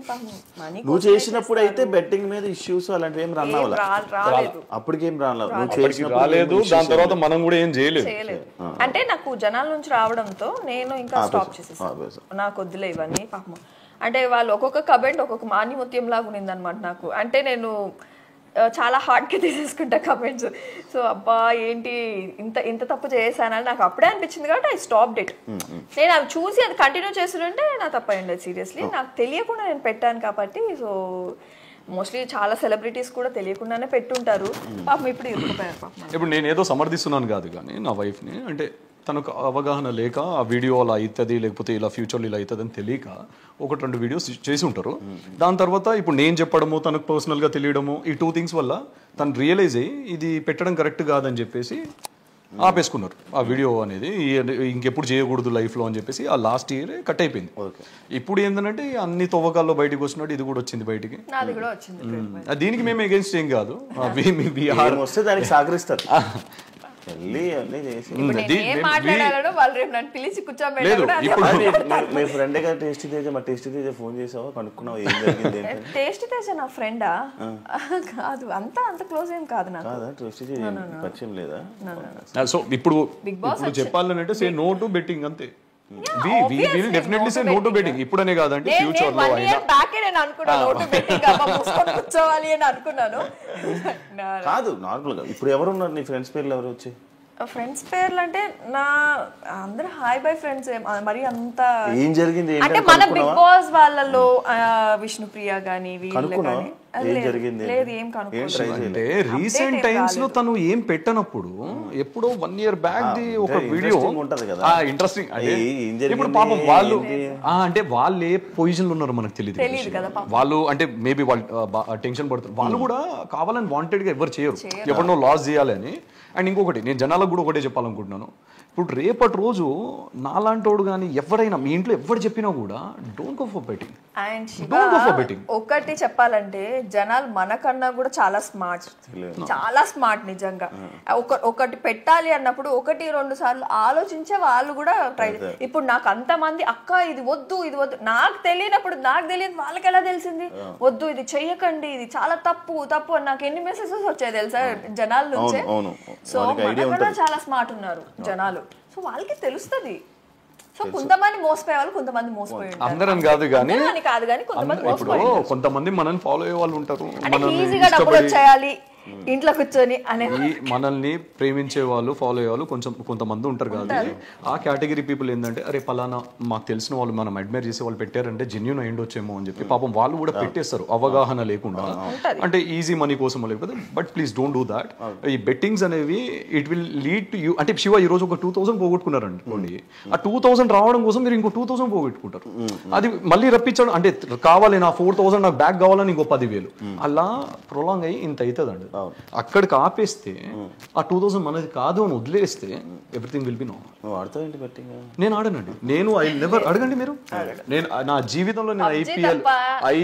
S1: నువ్వు చేసినప్పుడు అయితే బెట్టింగ్ మీద ఇష్యూస్ అలాంటివి ఏం రాలేదు, అప్పటికేం రాలేదు.
S3: దాని తర్వాత మనం కూడా ఏం చేయలేదు.
S2: అంటే నాకు జనాల నుంచి రావడంతో నేను ఇంకా స్టాప్ చేసేసాను, నాకు వద్దులే ఇవన్నీ పాపం. అంటే వాళ్ళు ఒక్కొక్క కమెంట్ ఒక్కొక్క మాన్యముత్యం లాగా ఉన్నింది అనమాట నాకు. అంటే నేను చాలా హార్డ్గా తీసేసుకుంటా కమెంట్స్. సో అబ్బా ఏంటి ఇంత తప్పు చేశానని నాకు అప్పుడే అనిపించింది కాబట్టి ఐ స్టాప్డ్ ఇట్. నేను అవి చూసి అది కంటిన్యూ చేస్తుంటే నా తప్పు అయ్యింది సీరియస్లీ. నాకు తెలియకుండా నేను పెట్టాను కాబట్టి. సో మోస్ట్లీ చాలా సెలబ్రిటీస్ కూడా తెలియకుండానే పెట్టుంటారు పాపం, ఇప్పుడు ఇరుక్కుపోయారు పాపం.
S3: ఇప్పుడు నేను ఏదో సమర్థిస్తున్నాను కాదు కానీ నా వైఫ్ని, అంటే తనకు అవగాహన లేక ఆ వీడియో అలా అవుతుంది లేకపోతే ఇలా ఫ్యూచర్లో ఇలా అవుతుంది అని తెలియక 1-2 వీడియోస్ చేసి ఉంటారు. దాని తర్వాత ఇప్పుడు నేను చెప్పడము తనకు పర్సనల్గా తెలియడము ఈ 2 things వల్ల తను రియలైజ్ అయ్యి ఇది పెట్టడం కరెక్ట్ కాదని చెప్పేసి ఆపేసుకున్నారు ఆ వీడియో అనేది. ఇంకెప్పుడు చేయకూడదు లైఫ్లో అని చెప్పేసి ఆ లాస్ట్ ఇయర్ కట్ అయిపోయింది. ఇప్పుడు ఏంటంటే అన్ని తవ్వకాల్లో బయటకు వచ్చినట్టు ఇది కూడా వచ్చింది బయటికి. దీనికి మేము అగేన్స్ట్ ఏం కాదు,
S1: దానికి సహకరిస్తారు. మీ ఫ్రెండ్ గా టేస్టీ తేజ, మా టేస్టీ తేజ ఫోన్ చేసావా, కనుక్కున్నావు ఏం జరిగింది?
S2: టేస్టీ తేజ నా ఫ్రెండా కాదు, అంత క్లోజ్ ఏం కాదు నాకు.
S1: టేస్టీ తేజ పరిచయం లేదా?
S3: సో ఇప్పుడు చెప్పాలంటే సే నో టు బెట్టింగ్ అంతే. We will definitely say no to betting. ఇప్పుడనే కాదంటే ఫ్యూచర్ లో అయినా.
S2: నేను అనుకున్నాను no to betting అబ్బా మూసుకొని కూర్చోవాలి అని అనుకున్నాను.
S1: కాదు నార్మల్ గా ఇప్పుడు ఎవరు ఉన్నారు నీ ఫ్రెండ్స్ పేర్లు ఎవరు వచ్చి?
S2: ఫ్రెండ్స్ పేర్లు అంటే నా అందరూ హాయ్ బై ఫ్రెండ్స్, మరి అంత
S1: ఏం జరిగింది
S2: అంటే మన బిగ్ బాస్ వాళ్ళలో విష్ణుప్రియ గానీ వీళ్ళు గానీ లేదు ఏం
S3: అంటే రీసెంట్ టైమ్స్ లో తను ఏం పెట్టనప్పుడు ఎప్పుడో 1 year బ్యాక్ ది ఒక వీడియో ఇంట్రెస్టింగ్. ఇప్పుడు పాపం వాళ్ళు అంటే వాళ్ళు ఏ పొజిషన్ లో ఉన్నారో మనకు తెలియదు
S2: కదా
S3: వాళ్ళు, అంటే మేబీ వాళ్ళు టెన్షన్ పడుతున్నారు. వాళ్ళు కూడా కావాలని వాంటెడ్ గా ఎవరు చేయరు, ఎవరినో లాస్ చేయాలి అని. అండ్ ఇంకొకటి నేను జనాలకు కూడా ఒకటే చెప్పాలనుకుంటున్నాను, ఇప్పుడు రేపటి రోజు నాలాంటోడు కానీ ఎవరైనా మీ ఇంట్లో ఎవరు చెప్పినా కూడా డోంట్ గో ఫర్ బెట్టింగ్.
S2: ఒకటి చెప్పాలంటే జనాలు మనకన్నా కూడా చాలా స్మార్ట్ నిజంగా. ఒకటి పెట్టాలి అన్నప్పుడు 1-2 సార్లు ఆలోచించే వాళ్ళు కూడా ట్రై. ఇప్పుడు నాకు అంతమంది అక్క ఇది వద్దు నాకు తెలియనప్పుడు నాకు తెలియదు వాళ్ళకి ఎలా తెలిసింది వద్దు ఇది చెయ్యకండి ఇది చాలా తప్పు అని నాకు ఎన్ని మెసేజెస్ వచ్చాయి తెలుసా జనాల నుంచే. సో మనకన్నా చాలా స్మార్ట్ ఉన్నారు జనాలు, సో వాళ్ళకి తెలుస్తుంది. సో కొంతమంది మోసపోయే వాళ్ళు కొంతమంది మోసపోయి
S3: అందరం కాదు కానీ కొంతమంది మనల్ని ఫాలో అయ్యే వాళ్ళు ఉంటారు,
S2: ఈజీగా డబ్బులు వచ్చేయాలి ఇంట్లో కూర్చొని అనే
S3: మనల్ని ప్రేమించే వాళ్ళు ఫాలో అయ్యే వాళ్ళు కొంతమంది ఉంటారు కదా. ఆ కేటగిరీ పీపుల్ ఏంటంటే అరే పలానా మాకు తెలిసిన వాళ్ళు మనం అడ్మైర్ చేసే వాళ్ళు పెట్టారంటే జెన్యూన్ అయ్యిండొచ్చేమో అని చెప్పి పాపం వాళ్ళు కూడా పెట్టేస్తారు అవగాహన లేకుండా, అంటే ఈజీ మనీ కోసం లేకపోతే. But please don't do that. ఈ బెట్టింగ్స్ అనేవి it will lead to you. అంటే శివ ఈ రోజు ఒక 2000 పోగొట్టుకున్నారు అనుకోండి, ఆ 2000 రావడం కోసం మీరు ఇంకో 2000 పోగొట్టుకుంటారు. అది మళ్ళీ రప్పించడం అంటే కావాలి నా 4000 నాకు బ్యాక్ కావాలని ఇంకో 10,000 అలా ప్రొలాంగ్ అయ్యి ఇంత అవుతుంది అండి. అక్కడికి ఆపేస్తే ఆ 2000 మనది కాదు అని వదిలేస్తే ఎవ్రీథింగ్ విల్ బి నార్మల్.
S1: నువ్వు ఆడతావు ఏంటి బెట్టింగ్?
S3: నేను ఆడనండి. నేను ఐ నెవర్ అడగండి మీరు. నేను నా జీవితంలో నేను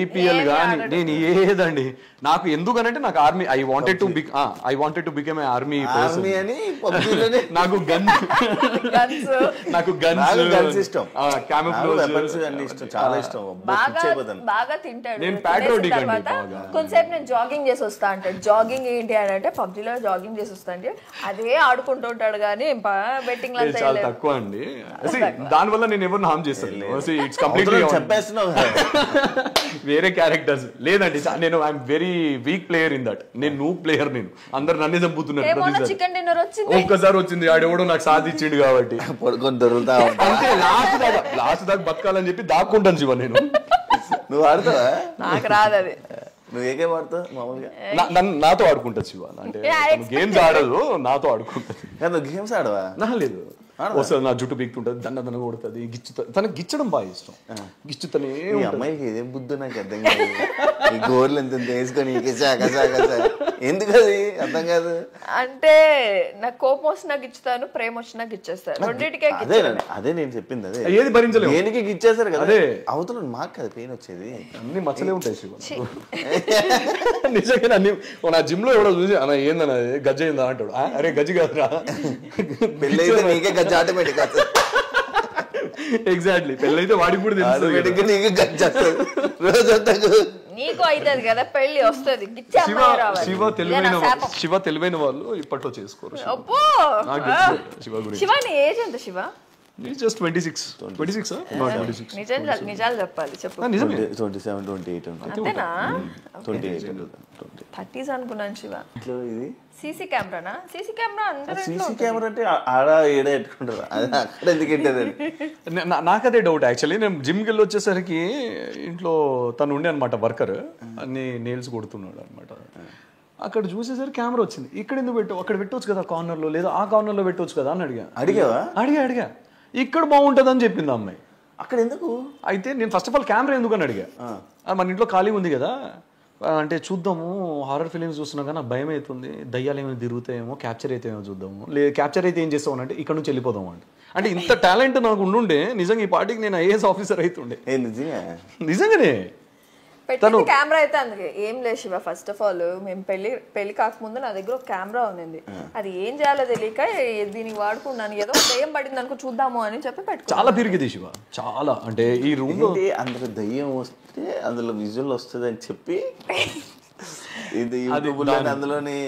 S3: ఐపీఎల్ కానీ నేను ఏదండి నాకు ఎందుకనంటే నాకు army I wanted to become a army person. నాకు గన్స్
S1: ఇష్టం, చాలా ఇష్టం.
S2: బాగా తింటాడు.
S3: నేను ప్యాట్రోటిక్ అండి.
S2: కొంతసేపు నేను జాగింగ్ చేసి వస్తా అంటాడు. జాగింగ్ ఏంటి అని అంటే పబ్జీలో జాగింగ్ చేసి వస్తా అంటే అదే ఆడుకుంటూ ఉంటాడు కానీ బెట్టింగ్
S3: చాలా తక్కువ అండి. దాని వల్ల నేను ఎవరిని హామ్ చేస్తాను. ఇట్స్ కంప్లీట్లీ
S1: చెప్పేస్తున్నావు
S3: వేరే క్యారెక్టర్స్ లేదండి. నేను I'm very weak player in that. నేను నూ ప్లేయర్. నేను అందరు నన్నే చంపుతున్నారు.
S2: చికెన్ డిన్నర్ వచ్చింది,
S3: ఒక్కసారి వచ్చింది, ఆడెవడో నాకు సాధించిండు కాబట్టి
S1: పడుకొని దొరుకుతా
S3: అంటే లాస్ట్ దాకా బతకాలని చెప్పి దాక్కుంటాను శివ నేను.
S1: నువ్వు ఆడతావా?
S2: నాకు రాదు అది.
S1: నువ్వు ఏకే ఆడతావు మామూలుగా?
S3: నాతో ఆడుకుంటా శివ. అంటే గేమ్స్ ఆడదు, నాతో ఆడుకుంటది.
S1: నువ్వు గేమ్స్ ఆడవా?
S3: లేదు, వస్తుంది నా జుట్టు పీక్తుంటది, దన్న కొడుతుంది, తనకి గిచ్చడం బాగా ఇష్టం. గిచ్చుతనే
S1: అమ్మాయికి ఏదేం బుద్ధి నాకు అర్థం కాదు. ఈ గోర్లు ఎంత వేసుకొని ఎందుకు అది అర్థం కాదు.
S2: అంటే నాకు కోపం వచ్చి నాకు ఇచ్చుతాను, ప్రేమ వచ్చి నాకు ఇచ్చేస్తాను. రెండింటికే
S1: అదే నేను చెప్పింది. అదే
S3: ఏది భరించలేదు,
S1: దేనికి ఇచ్చేస్తారు కదా.
S3: అదే
S1: అవతల మాకు కదా పెయిన్ వచ్చేది.
S3: అన్ని మచ్చలే ఉంటాయి శివ. నిజంగా నా జిమ్ లో ఎవడో చూసి అన్న ఏందన్న గజ్జ అయిందా అంటాడు. అరే గజ్జి కాదురా,
S1: పెళ్ళైతే నీకే గజ్జ ఆటోమేటిక్.
S3: ఎగ్జాక్ట్లీ, పెళ్ళైతే వాడికి కూడా తెలుసు
S1: నీకు గజ్జ
S2: నీకు అవుతుంది కదా పెళ్లి వస్తుంది.
S3: శివ తెలివైన వాళ్ళు ఇప్పట్లో చేసుకోరు.
S2: శివ నీ ఏజ్ ఎంత శివ?
S3: జస్ట్ 26.
S2: నిజాలు చెప్పాలి చెప్పు.
S1: 27, 28
S2: అంతేనా?
S1: 28
S2: 30s అనుకున్నాను శివ.
S1: ఇది
S2: సీసీ కెమెరానా? సీసీ కెమెరా
S1: సీసీ కెమెరా అంటే ఆడ ఏడ పెట్టుకుంటారు, అక్కడ ఎందుకు పెట్టారు?
S3: నాకదే డౌట్ యాక్చువల్లీ. నేను జిమ్కి వెళ్ళి వచ్చేసరికి ఇంట్లో తను ఉండే అనమాట వర్కర్, అన్ని నేల్స్ కొడుతున్నాడు అనమాట. అక్కడ చూసేసరికి కెమెరా వచ్చింది. ఇక్కడ ఎందుకు పెట్టావు? అక్కడ పెట్టవచ్చు కదా కార్నర్లో, లేదా ఆ కార్నర్లో పెట్టవచ్చు కదా అని అడిగా. ఇక్కడ బాగుంటుంది అని చెప్పింది అమ్మాయి.
S1: అక్కడ ఎందుకు? అయితే
S3: నేను ఫస్ట్ ఆఫ్ ఆల్ కెమెరా ఎందుకు అని అడిగా. మన ఇంట్లో ఖాళీ ఉంది కదా, అంటే చూద్దాము, హారర్ ఫిలిమ్స్ చూస్తున్నాం కానీ నాకు భయం అవుతుంది, దయ్యాలు ఏమైనా తిరుగుతాయేమో, క్యాప్చర్ అయితే ఏమో చూద్దాము. లేదు క్యాప్చర్ అయితే ఏం చేస్తావు అంటే ఇక్కడ నుంచి వెళ్ళిపోదాం అంటే. అంటే ఇంత టాలెంట్ నాకు ఉండుండే నిజంగా ఈ పార్టీకి నేను ఐఏఎస్ ఆఫీసర్ అవుతుండే. నిజంగానే
S2: పెట్టింది కెమెరా అయితే. అందుకే ఏం లేదు శివ, ఫస్ట్ ఆఫ్ ఆల్ మేము పెళ్లి కాకముందు నా దగ్గర ఒక కెమెరా ఉంది. అది ఏం చేయాలో తెలియక దీనికి వాడుకున్నాను. ఏదో దయ్యం పడింది అనుకో చూద్దాము అని చెప్పి పెట్టుకున్నాను.
S3: చాలా పెరిగింది శివ, చాలా. అంటే ఈ రూమ్ లో
S1: అందులో దయ్యం వస్తే అందులో విజువల్ వస్తుంది అని చెప్పి ఇది అందులోని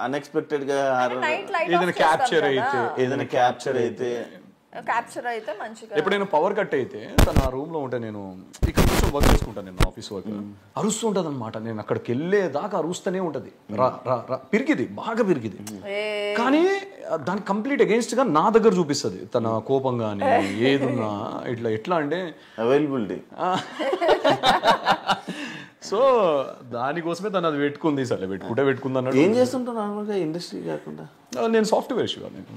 S1: అన్ఎక్స్పెక్టెడ్ గా
S3: ఏదైనా క్యాప్చర్ అయితే
S2: మంచిగా.
S3: ఎప్పుడైనా పవర్ కట్ అయితే తను ఆ రూమ్ లో ఉంటే నేను ఇక్కడ కూర్చొని వర్క్ చేసుకుంటాను. నేను ఆఫీస్ వర్క్ అరుస్తూ ఉంటుంది అనమాట. నేను అక్కడికి వెళ్ళేదాకా అరుస్తూనే ఉంటది. పిరికిది, బాగా పిరికిది. కానీ దానికి కంప్లీట్ అగేన్స్ట్ గా నా దగ్గర చూపిస్తుంది తన కోపం కానీ ఏదున్నా. ఎట్లా అంటే
S1: అవైలబిలిటీ.
S3: సో దానికోసమే తను అది పెట్టుకుంది. సరే పెట్టుకుంది అన్నాడు.
S1: ఏం చేస్తుంటావు నార్మల్గా ఇండస్ట్రీ కాకుండా?
S3: నేను సాఫ్ట్వేర్ శివ. నేను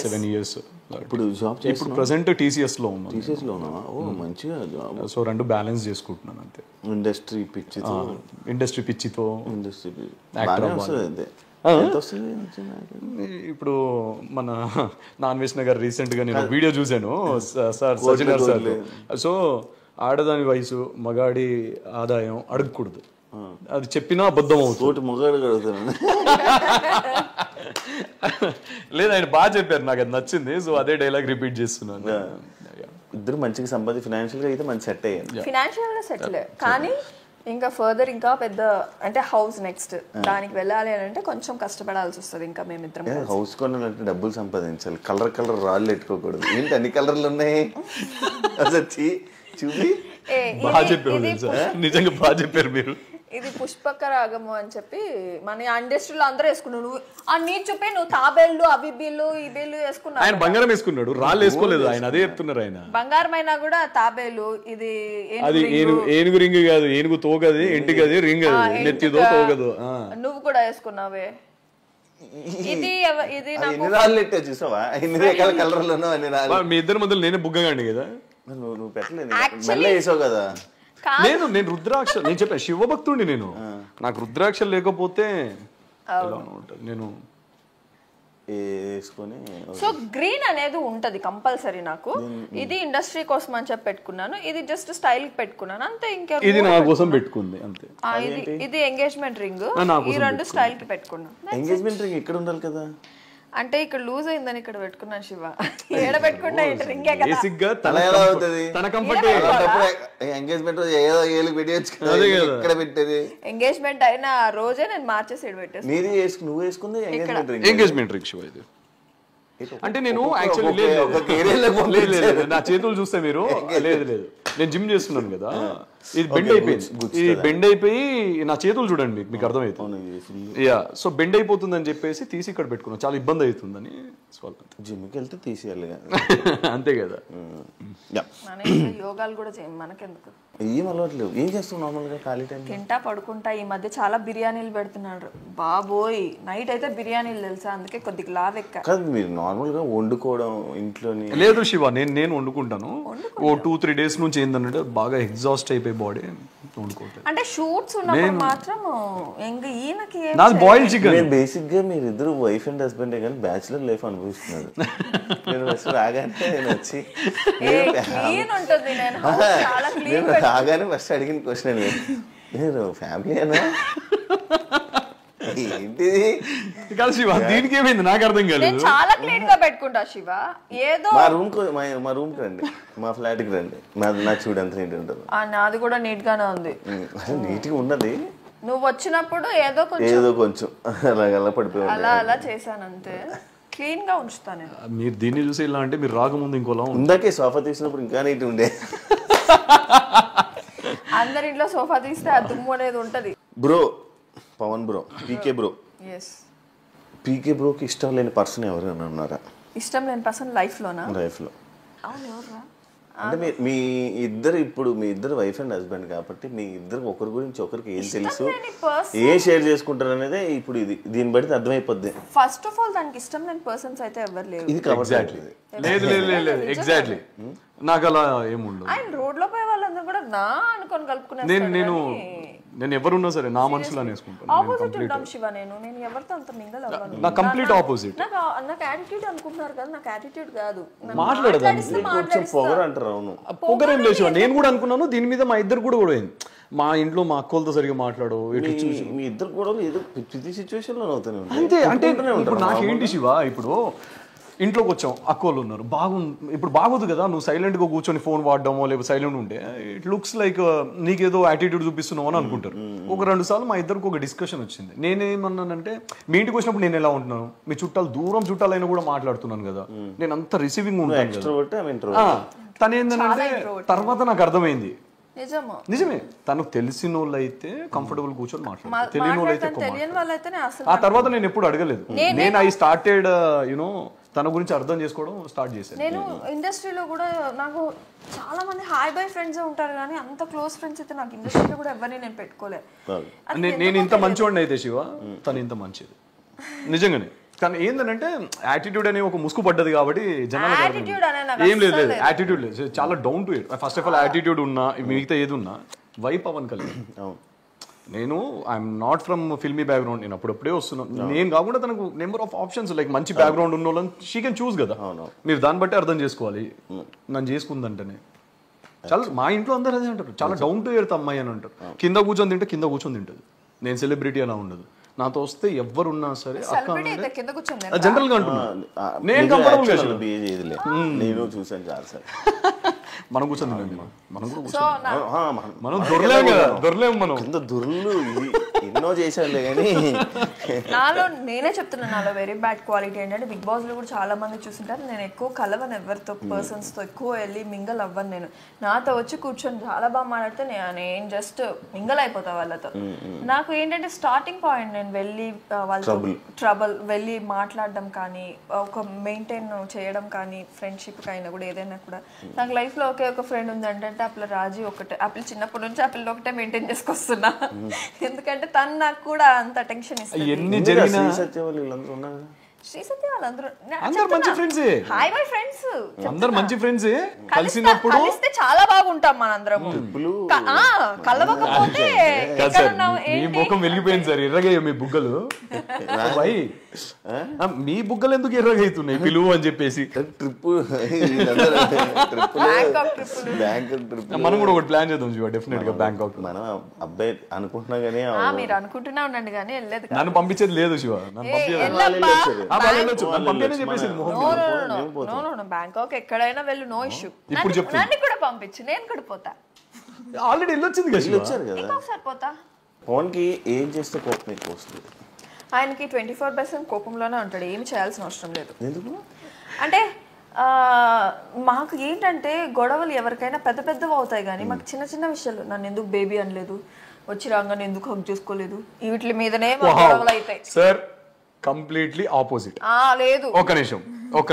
S3: 7 years.
S1: ఇప్పుడు జాబ్
S3: ఇప్పుడు ప్రెసెంట్ TCS లో ఉన్నాను.
S1: TCS లో ఉన్నావా? ఓ మంచిగా జాబ్.
S3: సో రెండు బ్యాలెన్స్ చేసుకుంటున్నాను అంతే.
S1: ఇండస్ట్రీ పిచ్చితో
S3: ఇప్పుడు మన నాన్ వెజ్ నగర్ రీసెంట్ గా నేను వీడియో చూసాను సార్ సజ్జనర్ సార్. సో ఆడదాని వయసు, మగాడి ఆదాయం అడగకూడదు, అది చెప్పినా అబద్ధం అవుతుంది.
S1: మగాడు అడుగుతాను
S3: లేదు, ఆయన బాగా చెప్పారు, నాకు అది నచ్చింది. సో అదే డైలాగ్ రిపీట్ చేస్తున్నాను.
S1: ఇద్దరు మంచిగా సంపాది ఫైనాన్షియల్ గా అయితే మంచి సెట్ అయ్యారు.
S2: ఫైనాన్షియల్ గా సెటిల్. కానీ ఇంకా ఫర్దర్ ఇంకా పెద్ద అంటే హౌస్ నెక్స్ట్ దానికి వెళ్ళాలి అని అంటే కొంచెం కష్టపడాల్సి వస్తుంది. ఇంకా మేమిద్దరం
S1: హౌస్ కొనాలంటే డబ్బులు సంపాదించాలి. కలర్ రాళ్ళు పెట్టుకోకూడదు. ఏంటి అన్ని కలర్లు ఉన్నాయి చూపి.
S3: బాగా చెప్పారు, నిజంగా బాగా చెప్పారు మీరు.
S2: ఇది పుష్పక రాగము అని చెప్పి మన ఇండస్ట్రీలో అందరూ వేసుకున్నావు. నువ్వు ఆ నీటి చూపి నువ్వు తాబేళ్ళు అవి బీళ్ళు ఈ బీళ్ళు వేసుకున్నావు.
S3: ఆయన బంగారం వేసుకున్నాడు, రాళ్ళు వేసుకోలేదు. ఆయన అదే చెప్తున్నారు. ఆయన
S2: బంగారం అయినా కూడా తాబేలు. ఇది
S3: అది ఏనుగు రింగ్ కాదు, ఏనుగు తోగది, ఇంటికి అది రింగ్ నెత్తిదో తోగదు.
S2: నువ్వు కూడా వేసుకున్నావే. ఇది
S1: చూసావా ఎన్ని రకాల కలర్లు.
S3: మీ ఇద్దరి మధ్యలో నేనే బుగ్గగాండి కదా.
S1: నువ్వు పెట్టలేదు, మెల్ల వేసావు కదా.
S3: లేదు నేను రుద్రాక్ష నేను చెప్పా శివభక్తుడిని నేను. నాకు రుద్రాక్ష లేకపోతే ఎలా ఉంటుంది నేను
S1: వేసుకొని.
S2: సో గ్రీన్ అనేది ఉంటది కంపల్సరీ నాకు. ఇది ఇండస్ట్రీ కోసం అని చెప్పి పెట్టుకున్నాను, ఇది జస్ట్ స్టైల్ కి పెట్టుకున్నాను అంతే. ఇంకా
S3: ఇది నా కోసం పెట్టుకుంది అంతే.
S2: ఇది ఎంగేజ్మెంట్ రింగ్, ఈ రెండు స్టైల్ కి పెట్టుకున్నాను.
S1: ఎంగేజ్మెంట్ రింగ్ ఇక్కడ ఉండాలి కదా.
S2: అంటే ఇక్కడ లూజ్ అయిందని ఇక్కడ పెట్టుకున్నాను శివ. ఏడ పెట్టుకున్నా రింగే కదా.
S3: బేసిక్ గా
S1: అలా ఎలా అవుతుంది?
S3: తన కంఫర్ట్
S1: ఎంగేజ్మెంట్ ఏదో ఏళ్ళు పెట్టేయచ్చు ఇక్కడ పెట్టేది.
S2: ఎంగేజ్మెంట్ అయిన రోజే నేను మార్చేసి ఇక్కడ పెట్టేసి.
S1: నీది నువ్వు వేసుకుంది engagement ring.
S3: Engagement ring Shiva ఇది. అంటే నేను యాక్చువల్లీ నా చేతులు చూస్తే మీరు లేదు నేను జిమ్ చేస్తున్నాను కదా, ఇది బెండ్ అయిపోయింది. ఇది బెండ్ అయిపోయి నా చేతులు చూడండి మీకు అర్థమవుతుంది. యా సో బెండ్ అయిపోతుంది అని చెప్పేసి తీసి ఇక్కడ పెట్టుకున్నాను, చాలా ఇబ్బంది అవుతుందని.
S1: జిమ్కి వెళ్తే తీసేయాలి
S3: అంతే కదా.
S2: యోగాలు కూడా చేయం మనకెందుకు,
S1: ఏం అలవాట్లేవు. ఏం చేస్తావు నార్మల్గా ఖాళీ టైం?
S2: తింటా పడుకుంటా. ఈ మధ్య చాలా బిర్యానీలు పెడుతున్నాడు బాబోయ్. నైట్ అయితే బిర్యానీలు తెలుసా, అందుకే కొద్దిగా లావెక్క.
S1: కాదు మీరు నార్మల్గా వండుకోవడం ఇంట్లోని?
S3: లేదు శివ, నేను వండుకుంటాను. ఓ 2-3 days నుంచి ఏంటంటే బాగా ఎగ్జాస్ట్ అయిపోయి బాడీ వండుకోవట్లేదు.
S2: అంటే షూట్స్ ఉన్నప్పుడు మాత్రం ఇంకా ఈయనకి
S3: నాది బాయిల్డ్ చికెన్.
S1: బేసిక్ గా మీరు ఇద్దరు వైఫ్ అండ్ హస్బెండ్ కానీ బ్యాచులర్ లైఫ్ అనుభవిస్తున్నారు. నేను ఫస్ట్ రాగానే నేను వచ్చి రాగానే ఫస్ట్ అడిగిన క్వశ్చన్ మీరు ఫ్యామిలీ అనా ఏంటిది
S3: కాదు శివ, దీనికి ఏమైంది నాకు అర్థం కాలేదు.
S2: చాలా క్లీన్ గా పెట్టుకుంటా శివ. ఏదో
S1: మా రూమ్ కి రండి, మా ఫ్లాట్ కి రండి, నాకు చూడు ఎంత నీట్ ఉంటుంది.
S2: నాది కూడా నీట్ గానే ఉంది.
S1: నీట్ గా ఉన్నది.
S2: నువ్వు వచ్చినప్పుడు ఏదో
S1: కొంచెం అలా పడిపోయి
S2: అలా చేశాను అంతే. క్లీన్ గా ఉంచుతాను నేను.
S3: మీరు దీన్ని చూసి ఇలా అంటే మీరు రాకముందు ఇంకోలా
S1: ఇందాకే సోఫా తీసినప్పుడు ఇంకా నీట్ ఉండే.
S2: అందరి ఇంట్లో సోఫా తీస్తే ఆ దుమ్ము అనేది ఉంటది.
S1: బ్రో పవన్ బ్రో, పీకే బ్రో. పీకే బ్రోకి ఇష్టం లేని పర్సన్ ఎవరైనా ఉన్నారా?
S2: ఇష్టం లేని పర్సన్ లైఫ్ లో
S1: అవును ఎవరా అంటే మీ ఇద్దరు వైఫ్ అండ్ హస్బెండ్ కాబట్టి మీ ఇద్దరు ఒకరి గురించి ఒకరికి ఏం తెలుసు, ఏ షేర్ చేసుకుంటారు అనేది ఇప్పుడు దీన్ని బట్టి అర్థమైపోద్ది.
S2: ఫస్ట్ ఆఫ్ ఆల్ దానికి ఇష్టం లేని పర్సన్స్ అయితే ఎవరు లేరు.
S1: ఇది ఎగ్జాక్ట్లీ
S3: లేదు ఎగ్జాక్ట్లీ నాకు అలా ఏముండదు.
S2: ఆయన రోడ్ లో పోయే వాళ్ళందరూ కూడా నా అనుకొని కలుపుకునే
S3: నేను ఎవరున్నా సరే నా మనసులో వేసుకుంటాను.
S2: ఆపోజిట్ ఉంటాం శివ. నేను ఎవరితో అంత మింగల్ అవ్వను.
S3: నా కంప్లీట్ ఆపోజిట్.
S2: నాకు యాటిట్యూడ్ అనుకుంటున్నారు కదా, నాకు యాటిట్యూడ్ కాదు.
S1: కొంచెం పొగరు అంటారు. అవును
S3: పొగరేం లేదు. నేను కూడా అనుకున్నాను దీని మీద. మా ఇద్దరు కూడా అయింది. మా ఇంట్లో మా అక్కలతో సరిగా మాట్లాడు.
S1: మీ ఇద్దరు కూడా ఏదో ప్రతి సిచ్యువేషన్ లో అవుతానే
S3: అంతే. అంటే ఇప్పుడు నాకేంటి శివ, ఇప్పుడు ఇంట్లోకి వచ్చాం, అక్కోళ్ళు ఉన్నారు, ఇప్పుడు బాగోదు కదా నువ్వు సైలెంట్గా కూర్చొని ఫోన్ వాడడమో లేకపోతే సైలెంట్ ఉంటే ఇట్ లుక్స్ లైక్ నీకేదో యాటిట్యూడ్ చూపిస్తున్నావు అని అనుకుంటారు. 1-2 సార్లు మా ఇద్దరికి ఒక డిస్కషన్ వచ్చింది. నేనేమన్నానంటే మీ ఇంటికి వచ్చినప్పుడు నేను ఎలా ఉంటున్నాను, మీ చుట్టాలు దూరం చుట్టాలైనా కూడా మాట్లాడుతున్నాను కదా, నేను అంత రిసీవింగ్ ఉంటాను. తను ఏంటంటే తర్వాత నాకు అర్థమైంది నిజమే, తనకు తెలిసిన వాళ్ళు అయితే కంఫర్టబుల్ కూర్చొని మాట్లాడారు, తెలియని వాళ్ళు అయితే ఆ తర్వాత నేను ఎప్పుడు అడగలేదు. నేను ఐ స్టార్టెడ్ యునో తన గురించి అర్థం చేసుకోవడం స్టార్ట్ చేశాను.
S2: నేను ఇండస్ట్రీలో కూడా నాకు చాలా మంది హాయ్ బై ఫ్రెండ్స్ ఉంటారు కానీ అంత క్లోజ్ ఫ్రెండ్స్ అయితే నాకు ఇండస్ట్రీలో కూడా ఎవరిని నేను పెట్టుకోలేదు.
S3: నేను ఇంత మంచివాడిని అయితే శివ, తను ఇంత మంచిది నిజంగానే. కానీ ఏంటంటే యాటిట్యూడ్ అనే ఒక ముసుగు పడ్డది కాబట్టి జనాలు ఏం లేదు యాటిట్యూడ్ లేదు, చాలా down to it. First of all attitude ఉన్నా మిగతా ఏది ఉన్నా వై పవన్ కళ్యాణ్. నేను I'm not from filmy background, నేను అప్పుడప్పుడే వస్తున్నాను. నేను కాకుండా తనకు నెంబర్ ఆఫ్ ఆప్షన్స్ లైక్ మంచి బ్యాక్గ్రౌండ్ ఉన్న వాళ్ళని షీ కెన్ చూస్ కదా. మీరు దాన్ని బట్టి అర్థం చేసుకోవాలి. నన్ను చేసుకుందంటేనే చాలా మా ఇంట్లో అందరూ అదే అంటారు, చాలా డౌన్ టు ఎర్త్ అమ్మాయి అని అంటారు. కింద కూర్చొని తింటే కింద కూర్చొని తింటుంది. నేను సెలబ్రిటీ అలా ఉండదు. నాతో వస్తే ఎవరున్నా సరే జనరల్ గా అంటున్నా నేను కంఫర్టబుల్
S1: నేను చూసాను చాలా సార్.
S3: మనం కూర్చొని మనం మనం దొరలేము కదా, దొరలేము మనం.
S1: దొరలు ఎన్నో చేశానులే కానీ
S2: నాలో నేనే చెప్తున్నాను, నాలో వెరీ బ్యాడ్ క్వాలిటీ ఏంటంటే బిగ్ బాస్ లో కూడా చాలా మంది చూస్తుంటారు, నేను ఎక్కువ కలవను ఎవరితో, పర్సన్స్ తో ఎక్కువ వెళ్ళి మింగల్ అవ్వను. నేను నాతో వచ్చి కూర్చొని చాలా బాగా మాట్లాడితే నేను జస్ట్ మింగల్ అయిపోతా వాళ్ళతో. నాకు ఏంటంటే స్టార్టింగ్ పాయింట్ నేను వెళ్ళి వాళ్ళతో ట్రబుల్ వెళ్ళి మాట్లాడడం కానీ ఒక మెయింటైన్ చేయడం కానీ ఫ్రెండ్షిప్ అయినా కూడా ఏదైనా కూడా. నాకు లైఫ్ లో ఒకే ఒక ఫ్రెండ్ ఉంది అంటే ఆ పిల్ల రాజీ ఒకటే. ఆ పిల్ల చిన్నప్పటి నుంచి ఆ పిల్ల ఒకటే మెయింటైన్ చేసుకొస్తున్నా, ఎందుకంటే తను నాకు కూడా అంత టెన్షన్ ఇస్తుంది. శ్రీసత్య వాళ్ళందరూ
S3: అందరు మంచి ఫ్రెండ్సే.
S2: హాయ్ మై ఫ్రెండ్స్
S3: అందరు మంచి ఫ్రెండ్సే. కలిసినప్పుడు
S2: కలిస్తే చాలా బాగుంటాం మనందరము. కలవకపోతే
S3: మీ ముఖం వెళ్ళిపోయింది సార్, ఎర్రగయ్య మీ బుగ్గలు. మీ బుగ్గలు ఎందుకు ఎర్రగైతున్నాయి పిలువు అని చెప్పేసి.
S1: ట్రిప్
S3: మనం కూడా ఒకటి ప్లాన్ చేద్దాం శివ, డెఫినెట్ గా బ్యాంకాక్.
S1: మనం అబ్బాయి అనుకుంటున్నా గానీ
S2: మీరు అనుకుంటున్నా ఉండండి కానీ వెళ్ళలేదు.
S3: నన్ను పంపించేది లేదు శివ, నన్ను
S2: బ్యాంకాక్ ఎక్కడైనా వెళ్ళు, నో ఇష్యూ.
S3: ఇప్పుడు చెప్పు,
S2: నన్ను కూడా పంపించు, నేను కూడా పోతా.
S3: ఆల్రెడీ వెళ్ళొచ్చింది కదా,
S1: వచ్చారు కదా.
S2: ఒకసారి పోతా.
S1: పవన్ కి ఏం చేస్తే కోపం ఎక్కువ వస్తుంది?
S2: ఆయనకి 24% కోపంలోనే ఉంటాడు, ఏమి చేయాల్సిన అవసరం లేదు.
S1: ఎందుకు
S2: అంటే మాకు ఏంటంటే గొడవలు ఎవరికైనా పెద్ద పెద్దవి అవుతాయి కానీ మాకు చిన్న చిన్న విషయాలు, నన్ను ఎందుకు బేబీ అనలేదు, వచ్చి రాగానే ఎందుకు హక్ చేసుకోలేదు, వీటి మీదనే గొడవలు అవుతాయి
S3: సార్. Completely opposite.
S2: లేదు
S3: ఒక్క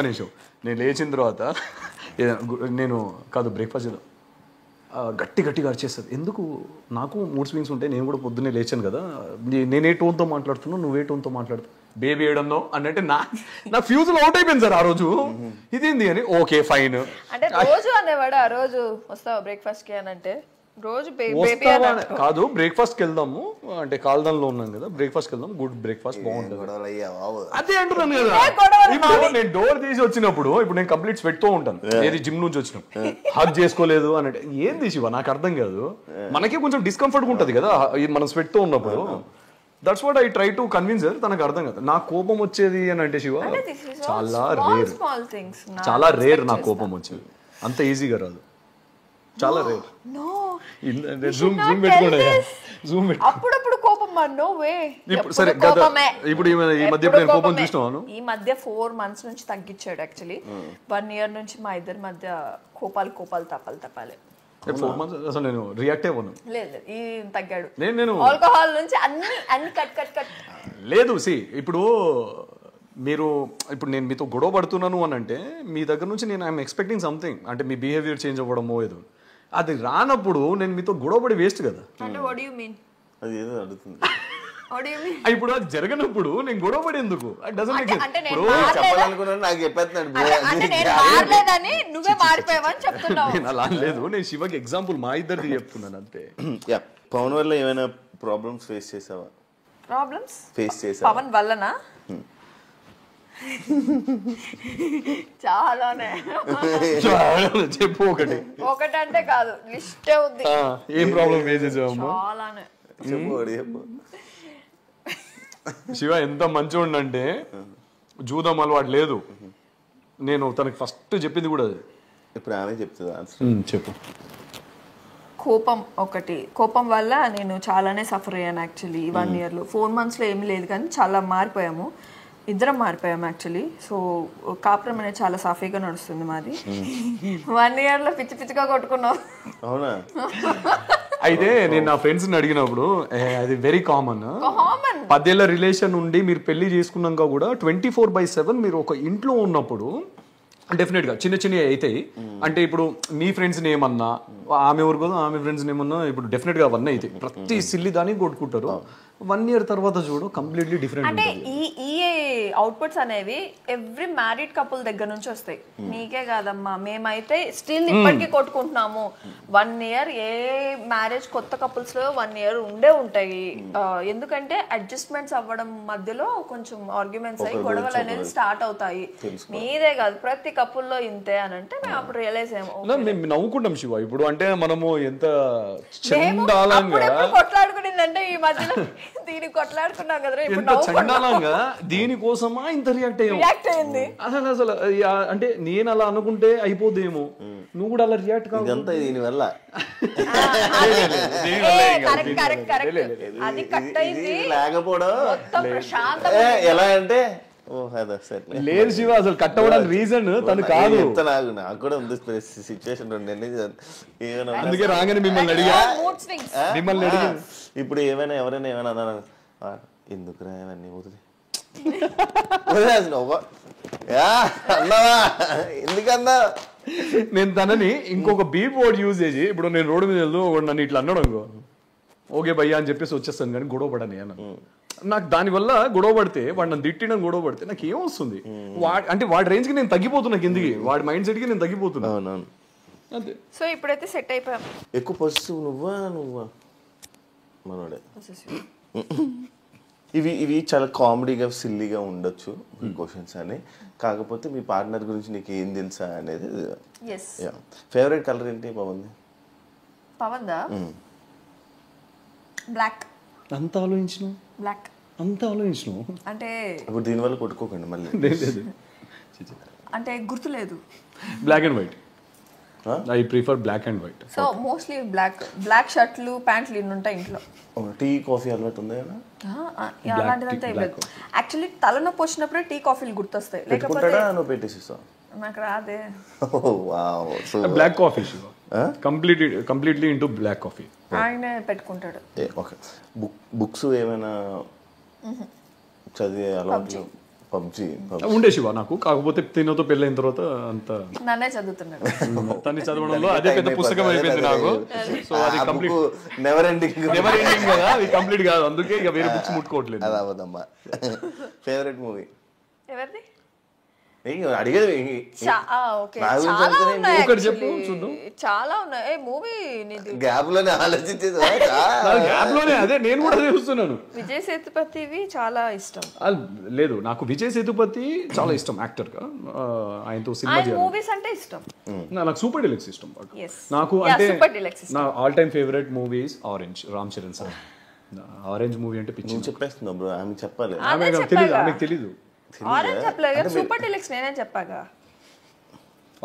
S3: నిమిషం నేను లేచిన తర్వాత నేను కాదు బ్రేక్ఫాస్ట్ చేద్దాం, గట్టిగా అరిచేస్తుంది. ఎందుకు? నాకు మూడ్ స్వింగ్స్ ఉంటాయి, నేను కూడా పొద్దున్నే లేచాను కదా, నేనే టోన్తో మాట్లాడుతున్నావు, నువ్వే టోన్తో మాట్లాడుతావు, బేబీ ఏడన్నో అని అంటే నా ఫ్యూజులు అవుట్ అయిపోయింది సార్ ఆ రోజు. ఇదేంది అని ఓకే ఫైన్
S2: అంటే రోజు అనేవాడు. ఆ రోజు వస్తావా బ్రేక్ఫాస్ట్ కి అని అంటే రోజు
S3: కాదు, బ్రేక్ఫాస్ట్ కి వెళ్దాము అంటే కాల్దాన్లో ఉన్నాం కదా, బ్రేక్ఫాస్ట్ కి వెళ్దాం, గుడ్ బ్రేక్ఫాస్ట్ బాగుంటుంది అదే అంటున్నాను కదా. ఇప్పుడు నేను డోర్ తీసి వచ్చినప్పుడు ఇప్పుడు నేను కంప్లీట్ స్వెట్ తో ఉంటాను, ఏది జిమ్ నుంచి వచ్చిన హగ్ చేసుకోలేదు అని అంటే ఏంది శివ, నాకు అర్థం కాదు. మనకి కొంచెం డిస్కంఫర్ట్ ఉంటది కదా మనం స్వెట్ తో ఉన్నప్పుడు. That's what I try to convince. నాకు అర్థం కాదు, నా కోపం వచ్చేది అని అంటే శివ చాలా రేర్ నా కోపం వచ్చేది, అంత ఈజీగా రాదు, చాలా రేర్.
S2: అప్పుడప్పుడు కోపం
S3: సరే ఇప్పుడు ఈ మధ్య కోపం చూసినాను.
S2: ఈ మధ్య 4 months నుంచి తగ్గించాడు. యాక్చువల్లీ 1 year నుంచి మా ఇద్దరి మధ్య కోపాలు తప్పాలి.
S3: 4 months అసలు నేను రియాక్ట్ అవ్వను.
S2: లేదు ఈ తగ్గాడు.
S3: నేను
S2: ఆల్కహాల్ నుంచి అన్ని కట్
S3: లేదు. ఇప్పుడు నేను మీతో గొడవ పడుతున్నాను అని అంటే మీ దగ్గర నుంచి నేను ఐఎమ్ ఎక్స్పెక్టింగ్ సంథింగ్, అంటే మీ బిహేవియర్ చేంజ్ అవ్వడమో ఏదో. అది రానప్పుడు నేను మీతో గొడవపడి వేస్ట్ కదా. ఇప్పుడు అది జరగనప్పుడు నేను గొడవపడి ఎందుకు? నేను అలా లేదు, నేను శివకి ఎగ్జాంపుల్ మా ఇద్దరిది చెప్తున్నాను అంతే.
S1: పవన్ వల్ల ఏమైనా ప్రాబ్లమ్స్ ఫేస్ చేసావా?
S2: ప్రాబ్లమ్స్
S1: ఫేస్ చేసావా
S2: పవన్ వల్లనా? చాలానే.
S3: చెప్పు
S2: ఒకటి అంటే కాదు, లిస్టే ఉంది.
S3: ఏం ప్రాబ్లం ఫేస్ చేసావమ్మా?
S2: చాలానే.
S3: శివ ఎంత మంచిగా అంటే జూదం అలవాటు లేదు. నేను తనకి ఫస్ట్ చెప్పింది కూడా అది.
S1: ఇప్పుడు ఆమె చెప్తుందా?
S3: చెప్పు.
S2: కోపం వల్ల నేను చాలానే సఫర్ అయ్యాను యాక్చువల్లీ. 1 year లో 4 months లో ఏమీ లేదు కానీ చాలా మారిపోయాము, ఇద్దరం మారిపోయాము యాక్చువల్లీ. సో కాపురం అనేది చాలా సాఫీగా నడుస్తుంది మాది. 1 year లో పిచ్చిగా కొట్టుకున్నాం.
S1: అవునా?
S3: అయితే నేను నా ఫ్రెండ్స్ ని అడిగినప్పుడు అది వెరీ కామన్. 10 ఏళ్ల రిలేషన్ ఉండి మీరు పెళ్లి చేసుకున్నాక కూడా 24/7 మీరు ఒక ఇంట్లో ఉన్నప్పుడు డెఫినెట్ గా చిన్న అవుతాయి. అంటే ఇప్పుడు మీ ఫ్రెండ్స్ ఏమన్నా ఆమె ఎవరు కదా, ఆమె ఫ్రెండ్స్ ఏమన్నా ఇప్పుడు డెఫినెట్ గా అవన్నీ అవుతాయి. ప్రతి సిల్లి దానికి కొట్టుకుంటారు. 1 year తర్వాత చూడు కంప్లీట్లీ డిఫరెంట్.
S2: అంటే ఈ అవుట్పుట్స్ అనేవి ఎవ్రీ మ్యారీడ్ కపుల్ దగ్గర నుంచి వస్తాయి. నీకే కాదమ్మా, మేమైతే స్టిల్ ఇప్పటికీ కొట్టుకుంటున్నాము. 1 year ఏ మ్యారేజ్ కొత్త కపుల్స్ లో 1 year ఉండే ఉంటాయి. ఎందుకంటే అడ్జస్ట్మెంట్స్ అవ్వడం మధ్యలో కొంచెం ఆర్గ్యుమెంట్స్ అయ్యి గొడవలు అనేది స్టార్ట్ అవుతాయి. మీదే కాదు ప్రతి కపుల్లో ఇంతే అని అంటే మేము అప్పుడు రియలైజ్ అయ్యాము.
S3: మేము నవ్వుకుంటాం శివ ఇప్పుడు. అంటే మనము ఎంత చండాలంగా
S2: కొట్లాడుకునిందంటే ఈ మధ్యలో దీన్ని కొట్లాడుకున్నాం కదా,
S3: ఎంత చండాలంగా దీనికోసమా ఇంత రియాక్ట్ అయ్యింది. అసలు అంటే నేను అలా అనుకుంటే అయిపోదేమో, నువ్వు కూడా అలా రియాక్ట్ కావు.
S1: దీనివల్ల లేకపోవడం ఎలా అంటే
S3: లేదు శివ, అసలు కట్ అవ్వడానికి రీజన్ తను కాదు.
S1: నాకు కూడా ఉంది సిచ్యువేషన్.
S3: అందుకే రాగానే మిమ్మల్ని అడిగా.
S1: ఇప్పుడు ఎవరైనా అన్నారు ఎందుకురా ఇవన్నీ వదిలే అన్నావా ఎందుకన్నా.
S3: నేను తనని ఇంకొక బీప్ వర్డ్ యూజ్ చేసి ఇప్పుడు నేను రోడ్డు మీద వెళ్తూ నన్ను ఇట్లా అన్నాడు అనుకో, ఓకే భయ్యా అని చెప్పేసి వచ్చేస్తాను కానీ గొడవ పడని అన్నాను. నాకు దానివల్ల గొడవ పడితే వాడు నన్ను తిట్టిన గొడవ పడితే నాకు ఏమొస్తుంది అంటే వాడి రేంజ్ కి నేను తగ్గిపోతున్నా కిందికి, వాడి మైండ్ సెట్ కి నేను తగ్గిపోతున్నా.
S1: అవునవును.
S3: అంతే.
S2: సో ఇప్పుడైతే సెట్ అయిపోయాం.
S1: ఎక్కువ పొజిటివ్ నువ్వా మనోడే. ఇవి చాలా కామెడీగా సిల్లీగా ఉండొచ్చు క్వశ్చన్స్ అని, కాకపోతే మీ పార్ట్నర్ గురించి నీకు ఏం తెలుసా అనేది. ఫేవరెట్ కలర్ ఏంటి పవన్ది?
S2: పవన్దా బ్లాక్.
S3: అంత ఆలోచించను,
S2: బ్లాక్
S3: అంత ఆలోచించను
S2: అంటే
S1: ఇప్పుడు దీనివల్ల కొట్టుకోకండి మళ్ళీ.
S3: లేదు
S2: అంటే గుర్తులేదు.
S3: Black and white. I prefer black and white.
S2: So mostly black షర్ట్లు ప్యాంట్లు ఇన్ని ఉంటాయి ఇంట్లో.
S1: టీ కాఫీ అలవాటు ఉంది కదా?
S2: అలాంటిదంతా ఏం లేదు. యాక్చువల్లీ తలనొప్పి వచ్చినప్పుడే టీ కాఫీలు గుర్తొస్తాయి, లేకపోతే
S1: పెట్టుకుంటాడా నువ్వు పెట్టేసిస్తావు?
S2: నాకు రాదే.
S3: Black coffee completely into black coffee.
S2: ఆయనే పెట్టుకుంటాడు.
S1: ఓకే. బుక్స్ ఏమైనా చదివే అలవాటు? పబ్జీ
S3: ఉండే శివ నాకు, కాకపోతే తినతో పెళ్ళైన తర్వాత అంత
S2: నన్నే చదువుతున్నాడు.
S3: తన్ని చదవడంలో అదే పెద్ద పుస్తకం అయిపోయింది నాకు. సో అది కంప్లీట్
S1: నెవర్ ఎండింగ్
S3: కదా, అది కంప్లీట్ కాదు, అందుకే ఇక వేరే బుక్స్ ముట్టుకోవట్లేదు.
S1: అది అవ్వదమ్మా. ఫేవరెట్ మూవీ
S2: ఎవరిది
S1: అడిగేది?
S2: చాలా ఉన్నాయి మూవీ.
S1: గ్యాప్ లోనే ఆలోచించేది.
S3: గ్యాప్ లోనే అదే నేను కూడా చూస్తున్నాను.
S2: విజయ్ సేతుపతివి చాలా ఇష్టం.
S3: లేదు, నాకు విజయ్ సేతుపతి చాలా ఇష్టం యాక్టర్ గా. ఆయనతో సినిమా
S2: మూవీస్ అంటే ఇష్టం.
S3: నాకు సూపర్ డిలక్స్ ఇష్టం నాకు. అంటే నా all time favourite movies orange, Ram Charan sir. Orange movie అంటే పిచ్చి.
S1: చెప్పేస్తున్నావు బ్రో, ఆమె చెప్పాలి.
S3: ఆమెకు తెలీదు.
S2: ఆరెంజ్ చెప్పలేదు, సూపర్ డిలక్స్ నేనే చెప్పాగా.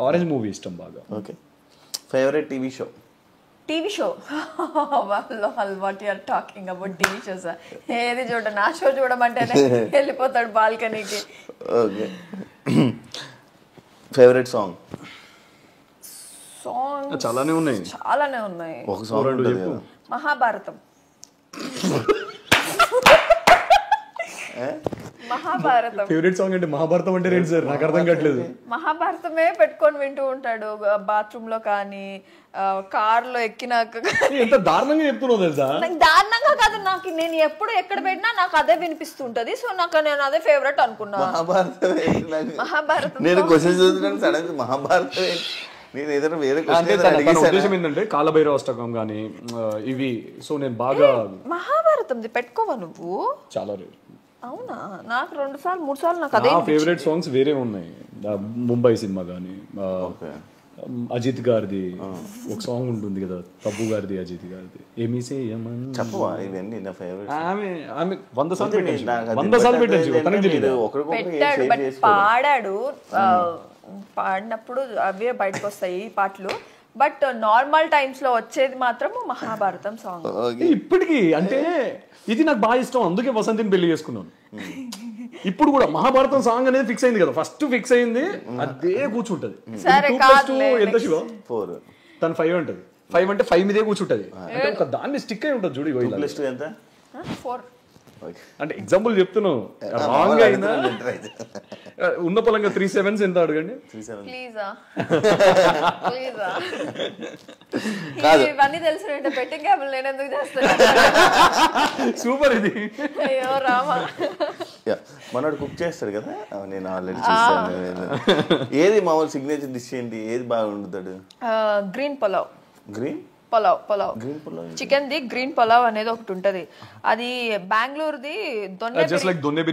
S3: ఆరెంజ్ మూవీ ఇష్టం బాగా.
S1: Okay. Favourite TV show?
S2: What you are talking about TV shows? ఏది చూడ, నా షో చూడమంటేనే వెళ్ళిపోతాడు బాల్కనీకి.
S1: ఓకే. Favourite song?
S3: చాలానే ఉన్నాయి.
S1: ఒక సాంగ్ చెప్పు.
S2: మహాభారతం.
S3: ఫేవరెట్ సాంగ్ అంటే మహాభారతం అంటే ఏంటి సార్? నాకు అర్థం కావట్లేదు.
S2: మహాభారతమే పెట్టుకొని వింటూ ఉంటాడు బాత్రూమ్ లో కానీ, కార్ లో ఎక్కినాక.
S3: ఎంత దారుణంగా చెప్తున్నావు తెలుసా?
S2: దారుణంగా కాదు, నాకు నేను ఎప్పుడు ఎక్కడ పెట్టినా నాకు అదే వినిపిస్తుంటది. సో నాకు నేను అదే ఫేవరెట్ అనుకున్నా. మహాభారతం
S1: నేను క్వశ్చన్ చూస్తున్నాను సడన్ మహాభారతం. నేను ఏదైనా వేరే
S3: ఉద్దేశం ఏంటంటే కాలభైరవ అష్టకం కానీ ఇవి. సో నేను బాగా
S2: మహాభారతం పెట్టుకోవా నువ్వు?
S3: చాలా రేరు.
S2: అవునా? నాకు 2 సార్లు 3 సార్లు నాకు అదే.
S3: ఫేవరెట్ సాంగ్స్ వేరే ఉన్నాయి. ముంబై సినిమా కానీ, అజిత్ గారిది ఒక సాంగ్ ఉంటుంది కదా, తబ్బు గారిది, అజిత్ గారిది, ఏమీసే
S1: చెప్పవా ఇవన్నీ నా ఫేవరెట్.
S3: ఆమె 100 సార్లు పెట్టాను. తనకి తెలియదు.
S2: పెట్టాడు బట్ పాడాడు. పాడినప్పుడు అవే బయటకు వస్తాయి ఈ పాటలు. బట్ నార్మల్ టైమ్స్ లో వచ్చేది మాత్రం మహాభారతం సాంగ్.
S3: ఇప్పటికి అంటే ఇది నాకు బాగా ఇష్టం, అందుకే వసంతిని పెళ్లి చేసుకున్నాను. ఇప్పుడు కూడా మహాభారతం సాంగ్ అనేది ఫిక్స్ అయింది కదా, ఫస్ట్ ఫిక్స్ అయింది అదే కూర్చుంటది. 2+2 ఎంత శివ?
S1: 4.
S3: తను 5 అంటది. 5 అంటే 5 మీదే కూర్చుంటది. ఒక దాన్ని స్టిక్ అయి ఉంటుంది చూడు.
S1: 2+2 ఎంత?
S2: 4.
S3: అంటే ఎగ్జాంపుల్ చెప్తున్నావు, రాంగ్ అయినా ఉన్న పొలంగా 3 7s ఎంత అడగండి.
S2: ఇవన్నీ తెలిసిన బెట్టింగ్ యాప్లు నేను ఎందుకు చేస్తాను?
S3: సూపర్ ఇది.
S2: అయ్యో రామా.
S1: మనోడు కుక్ చేస్తాడు కదా, నేను ఆల్రెడీ చూస్తాను. ఏది మామూలు సిగ్నేచర్ డిష్ ఏంటి? ఏది బాగా వండుతాడు?
S2: గ్రీన్ పులావ్.
S1: పులావ్
S2: చికెన్ ది గ్రీన్ పులావ్ అనేది ఒకటి ఉంటది. అది బెంగళూరుది దొన్నె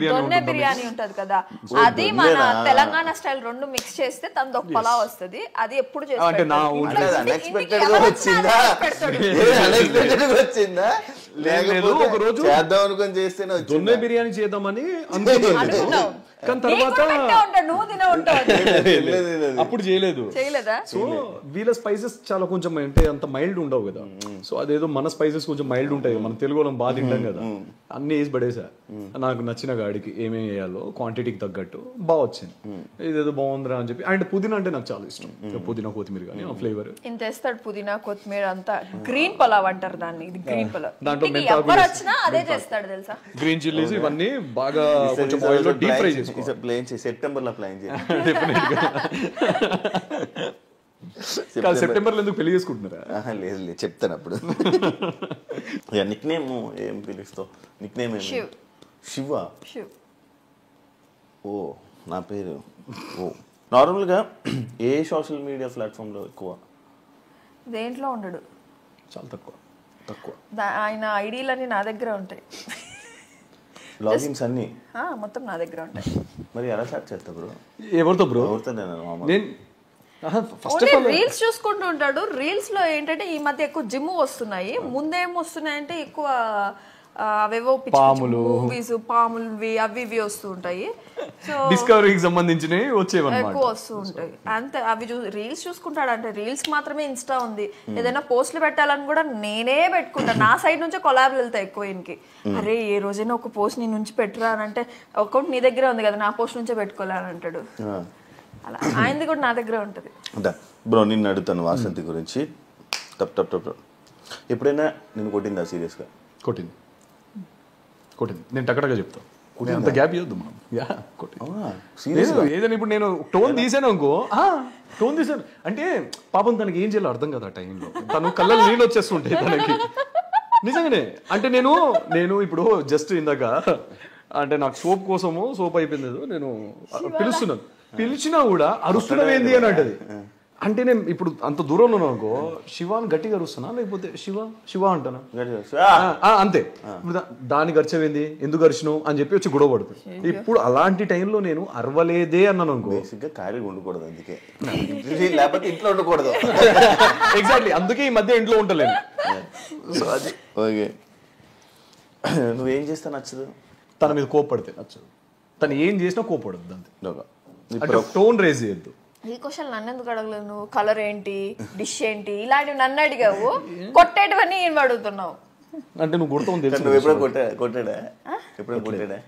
S2: బిర్యానీ ఉంటది కదా, అది మన తెలంగాణ స్టైల్ 2 మిక్స్ చేస్తే తనది ఒక పులావ్ వస్తుంది. అది ఎప్పుడు చేస్తాడు?
S3: ఒక రోజు
S1: చేద్దాం అనుకుని చేస్తే
S3: దొన్నె బిర్యానీ చేద్దామని అనుకున్నాం, కానీ తర్వాత అప్పుడు చేయలేదా. సో వీళ్ళ స్పైసెస్ చాలా కొంచెం అంటే అంత మైల్డ్ ఉండవు కదా. సో అదేదో మన స్పైసెస్ కొంచెం మైల్డ్ ఉంటాయి, మన తెలుగు వాళ్ళం బాగా తింటాం కదా. అన్ని వేసి పడేసా. నాకు నచ్చిన గాడికి ఏమేమి వేయాలో క్వాంటిటీకి తగ్గట్టు బాగా వచ్చింది. ఇదేదో బాగుందిరా అని చెప్పి. అండ్ పుదీనా అంటే నాకు చాలా ఇష్టం. పుదీనా కొత్తిమీర కానీ ఆ ఫ్లేవర్
S2: ఇంత వేస్తాడు. పుదీనా కొత్తిమీర అంతా. గ్రీన్ పులావ్ అంటారు దాన్ని. ఇది గ్రీన్ పులావ్.
S3: దాంట్లో
S2: అదే చేస్తాడు తెలుసా.
S3: గ్రీన్ చిల్లీస్ ఇవన్నీ బాగా కొంచెం ఆయిల్ లో డీప్ ఫ్రై
S1: సెప్టెంబర్ లో ప్లాన్ చేయాలి.
S3: సెప్టెంబర్ లో ఎందుకు పెళ్లి చేసుకుంటున్నారా?
S1: లేదు చెప్తాను అప్పుడు. నిక్ నేమ్ ఏం పిలుస్తావు? Nickname Shiva.
S2: శివ్.
S1: ఓ నా పేరు. ఓ నార్మల్గా ఏ సోషల్ మీడియా ప్లాట్ఫామ్లో ఎక్కువ?
S2: దేంట్లో ఉండడు,
S3: చాలా తక్కువ.
S2: ఆయన ఐడీలన్నీ నా దగ్గర ఉంటాయి,
S1: లాగిన్స్ అన్నీ
S2: మొత్తం నా దగ్గర ఉంటాయి.
S1: మరి ఎలా స్టార్ట్ చేస్తా బ్రో?
S3: ఎవరితో బ్రో?
S1: ఎవరితో?
S3: నేను ఫస్ట్ ఆఫ్ ఆల్
S2: రీల్స్ చూసుకుంటూ ఉంటాడు. రీల్స్ లో ఏంటంటే ఈ మధ్య ఎక్కువ జిమ్ వస్తున్నాయి, ముందేం వస్తున్నాయంటే ఎక్కువ అవేవో
S3: పాములు,
S2: మూవీస్, పాములు అవి ఇవి వస్తూ ఉంటాయి. సో
S3: డిస్కవరీకి సంబంధించినవి వచ్చేవన్నమాట,
S2: ఎక్కువ వస్తూ ఉంటాయి అంతే. అవి రీల్స్ చూసుకుంటాడు అంటే రీల్స్ మాత్రమే ఇన్స్టా ఉంది. ఏదైనా పోస్టులు పెట్టాలని కూడా నేనే పెట్టుకుంటాను. నా సైడ్ నుంచే కొలాబులు వెళ్తాయి ఎక్కువ ఈయనకి. అరే ఏ రోజైనా ఒక పోస్ట్ నీ నుంచి పెట్టురా అని అంటే, అకౌంట్ నీ దగ్గరే ఉంది కదా, నా పోస్ట్ నుంచే పెట్టుకోలే అని అంటాడు. అలా ఆయనది కూడా నా దగ్గరే ఉంటుంది.
S1: బ్రో నిన్ను అడుగుతాను వాసంతి గురించి. టప్ ఎప్పుడైనా నేను కొట్టిందా సీరియస్గా?
S3: కొట్టింది. నేను టక్కడగా చెప్తాను, అంత గ్యాప్ ఇవ్వద్దు మనం. ఏదైనా ఇప్పుడు నేను టోన్ తీసాను అనుకో, టోన్ తీసాను అంటే పాపం తనకి ఏం చేయాలో అర్థం కదా ఆ టైంలో. తను కళ్ళలో నీళ్ళు వచ్చేస్తుంటాయి తనకి నిజంగానే. అంటే నేను ఇప్పుడు జస్ట్ ఇందాక అంటే నాకు సోప్ కోసము సోప్ అయిపోయింది, నేను పిలుస్తున్నాను, పిలిచినా కూడా అరుస్తున్నావు ఏంది అని అంటది. అంటే నేను ఇప్పుడు అంత దూరంలో ఉన్నాను అనుకో, శివాని గట్టిగా అరుస్తున్నా లేకపోతే శివ అంటానా అంతే. దాని గరిచవేంది, ఎందుకు గరిచినావు అని చెప్పి వచ్చి గొడవ పడుతుంది. ఇప్పుడు అలాంటి టైంలో నేను అరవలేదే అన్నాను అనుకో,
S1: ఖాళీగా ఉండకూడదు, అందుకే లేకపోతే ఇంట్లో ఉండకూడదు.
S3: ఎగ్జాక్ట్లీ, అందుకే ఈ మధ్య ఇంట్లో ఉండలేను.
S1: సో అది ఓకే. నువ్వేం చేస్తా నచ్చదు?
S3: తన మీద కోప్పడితే నచ్చదు. తను ఏం చేసినా కోప్పడద్దు అంతే.
S1: ఇప్పుడు
S3: టోన్ రేజ్ చేయొద్దు.
S2: ఈ క్వశ్చన్ నన్ను ఎందుకు అడగలేదు నువ్వు? కలర్ ఏంటి, డిష్ ఏంటి, ఇలాంటివి నన్ను అడిగావు, కొట్టేటివన్నీ ఏం అడుగుతున్నావు?
S3: అంటే నువ్వు కొడతావు తెలుసు.
S1: నువ్వు ఎప్పుడో కొట్టాడా? ఎప్పుడో కొట్టాడా?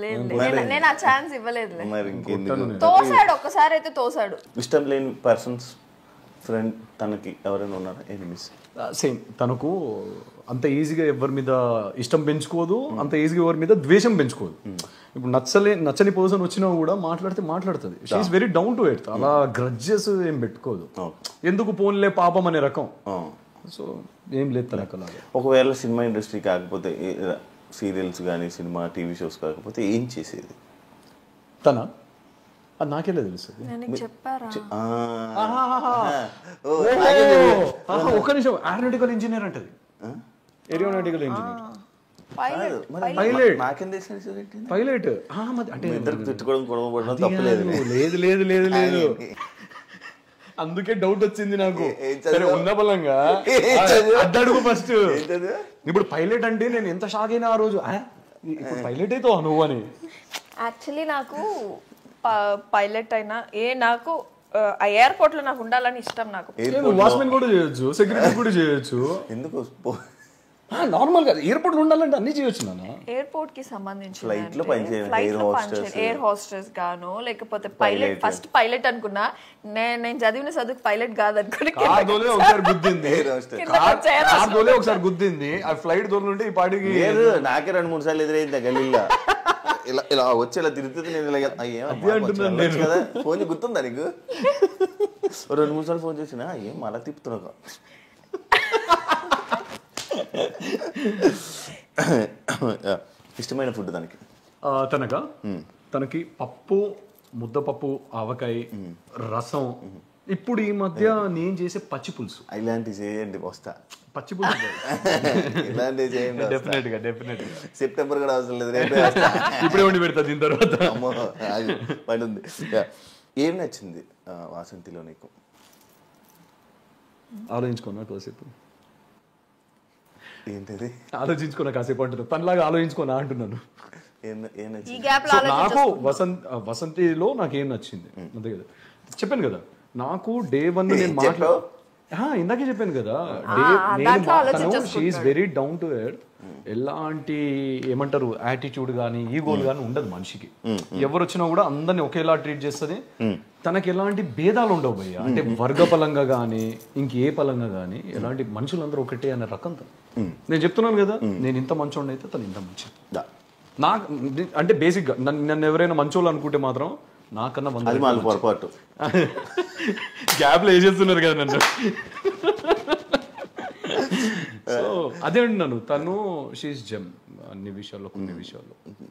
S2: లేదు, నేను ఆ ఛాన్స్ ఇవ్వలేదు.
S1: మరి ఇంకెందుకు?
S2: తోసాడు, ఒక్కసారి అయితే తోసాడు.
S1: ఇష్టం లేని పర్సన్స్ ఫ్రెండ్ తనకి ఎవరైనా ఉన్నారా? ఎనిమిస్?
S3: సేమ్, తనకు అంత ఈజీగా ఎవరి మీద ఇష్టం పెంచుకోదు, అంత ఈజీగా ఎవరి మీద ద్వేషం పెంచుకోదు. ఇప్పుడు నచ్చని పర్సన్ వచ్చినా కూడా మాట్లాడుతుంది. She's very down to earth. అలా గ్రడ్జెస్ ఏం పెట్టుకోదు, ఎందుకు పోన్లే పాపం అనే రకం. సో ఏం లేదు తనకు అలాగే.
S1: ఒకవేళ సినిమా ఇండస్ట్రీ కాకపోతే, సీరియల్స్ కానీ సినిమా టీవీ షోస్ కాకపోతే ఏం చేసేది
S3: తన? అది నాకెలా తెలుస్తుంది? ఒక్క నిమిషం. ఏరోనాటికల్ ఇంజనీర్ అంటది. Aeronautical engineer, pilot. అంటే లేదు, అందుకే డౌట్ వచ్చింది నాకు. సరే ఉన్న బలంగా అడ్డడుగు ఫస్ట్. ఇప్పుడు పైలట్ అంటే నేను ఎంత షాక్ అయినా ఆ రోజు, ఇప్పుడు పైలట్ అయితే నువ్వు అని.
S2: యాక్చువల్లీ నాకు పైలట్ అయినా నాకు ఎయిర్పోర్ట్ లో నాకు ఉండాలని ఇష్టం. నాకు
S3: వాచ్మెన్ కూడా చేయొచ్చు, సెక్యూరిటీ కూడా చేయొచ్చు.
S1: ఎందుకు
S3: నార్మల్ గా ఎయిర్పోర్ట్ ఉండాలంటే అన్ని చేయొచ్చు నాన్న.
S2: ఎయిర్పోర్ట్ కి సంబంధించి
S1: ఎయిర్
S2: హోస్టెస్ గాను, లేకపోతే పైలట్. ఫస్ట్ పైలట్ అనుకున్నా, నేను చదివిన చదువు పైలట్ కాదనుకుని
S3: ఒకసారి గుద్దింది. ఆ ఫ్లైట్ దొరుకుంటే ఈ పాటికి
S1: నాకే 2-3 సార్లు ఎదురైంది గల్లీలో. ఇలా వచ్చి ఇలా తిరుగుతుంది. నేను కదా ఫోన్ గుర్తుందా నీకు? 2-3 సార్లు ఫోన్ చేసినా ఏం అలా తిప్పుతున్నావు. ఇష్టమైన ఫుడ్ దానికి?
S3: తనకి పప్పు, ముద్దపప్పు, ఆవకాయ, రసం. ఇప్పుడు ఈ మధ్య నేను చేసే పచ్చి పులుసు.
S1: ఇలాంటివి చేయండి, వస్తా.
S3: పచ్చి పులుసు
S1: ఇలాంటివి చేయండి.
S3: డెఫినెట్ గా
S1: సెప్టెంబర్ కూడా అవసరం లేదు,
S3: ఇప్పుడే వండి పెడతా దీని తర్వాత.
S1: పండుంది. ఏం నచ్చింది వాసంతిలో నీకు?
S3: ఆలోచించుకున్నా కాసేపు.
S1: ఏంటది?
S3: ఆలోచించుకున్నా కాసేపు అంటున్నా. తనలాగా ఆలోచించుకున్నా అంటున్నాను.
S2: నాకు
S3: వసంతిలో నాకేం నచ్చింది అంతే కదా చెప్పాను కదా. నాకు డే 1 నేను ఇందాకే చెప్పాను కదా, she's very down to earth. ఎలాంటి ఏమంటారు యాటిట్యూడ్ కానీ ఈగోలు కానీ ఉండదు మనిషికి. ఎవరు వచ్చినా కూడా అందరిని ఒకేలా ట్రీట్ చేస్తుంది. తనకి ఎలాంటి భేదాలు ఉండవు భయ్య. అంటే వర్గ పరంగా కానీ ఇంకే పరంగా కానీ ఎలాంటి మనుషులందరూ ఒకటే అనే రకం. నేను చెప్తున్నాను కదా, నేను ఇంత మంచోడిని అయితే తను ఇంత మంచి. నాకు అంటే బేసిక్గా నన్ను ఎవరైనా మంచోళ్ళు అనుకుంటే మాత్రం నాకన్నా
S1: పొరపాటు
S3: గ్యాప్లో వేసేస్తున్నారు కదా నన్ను. సో అదే అంటున్నాను, తను షీఈస్ జెమ్. అన్ని విషయాల్లో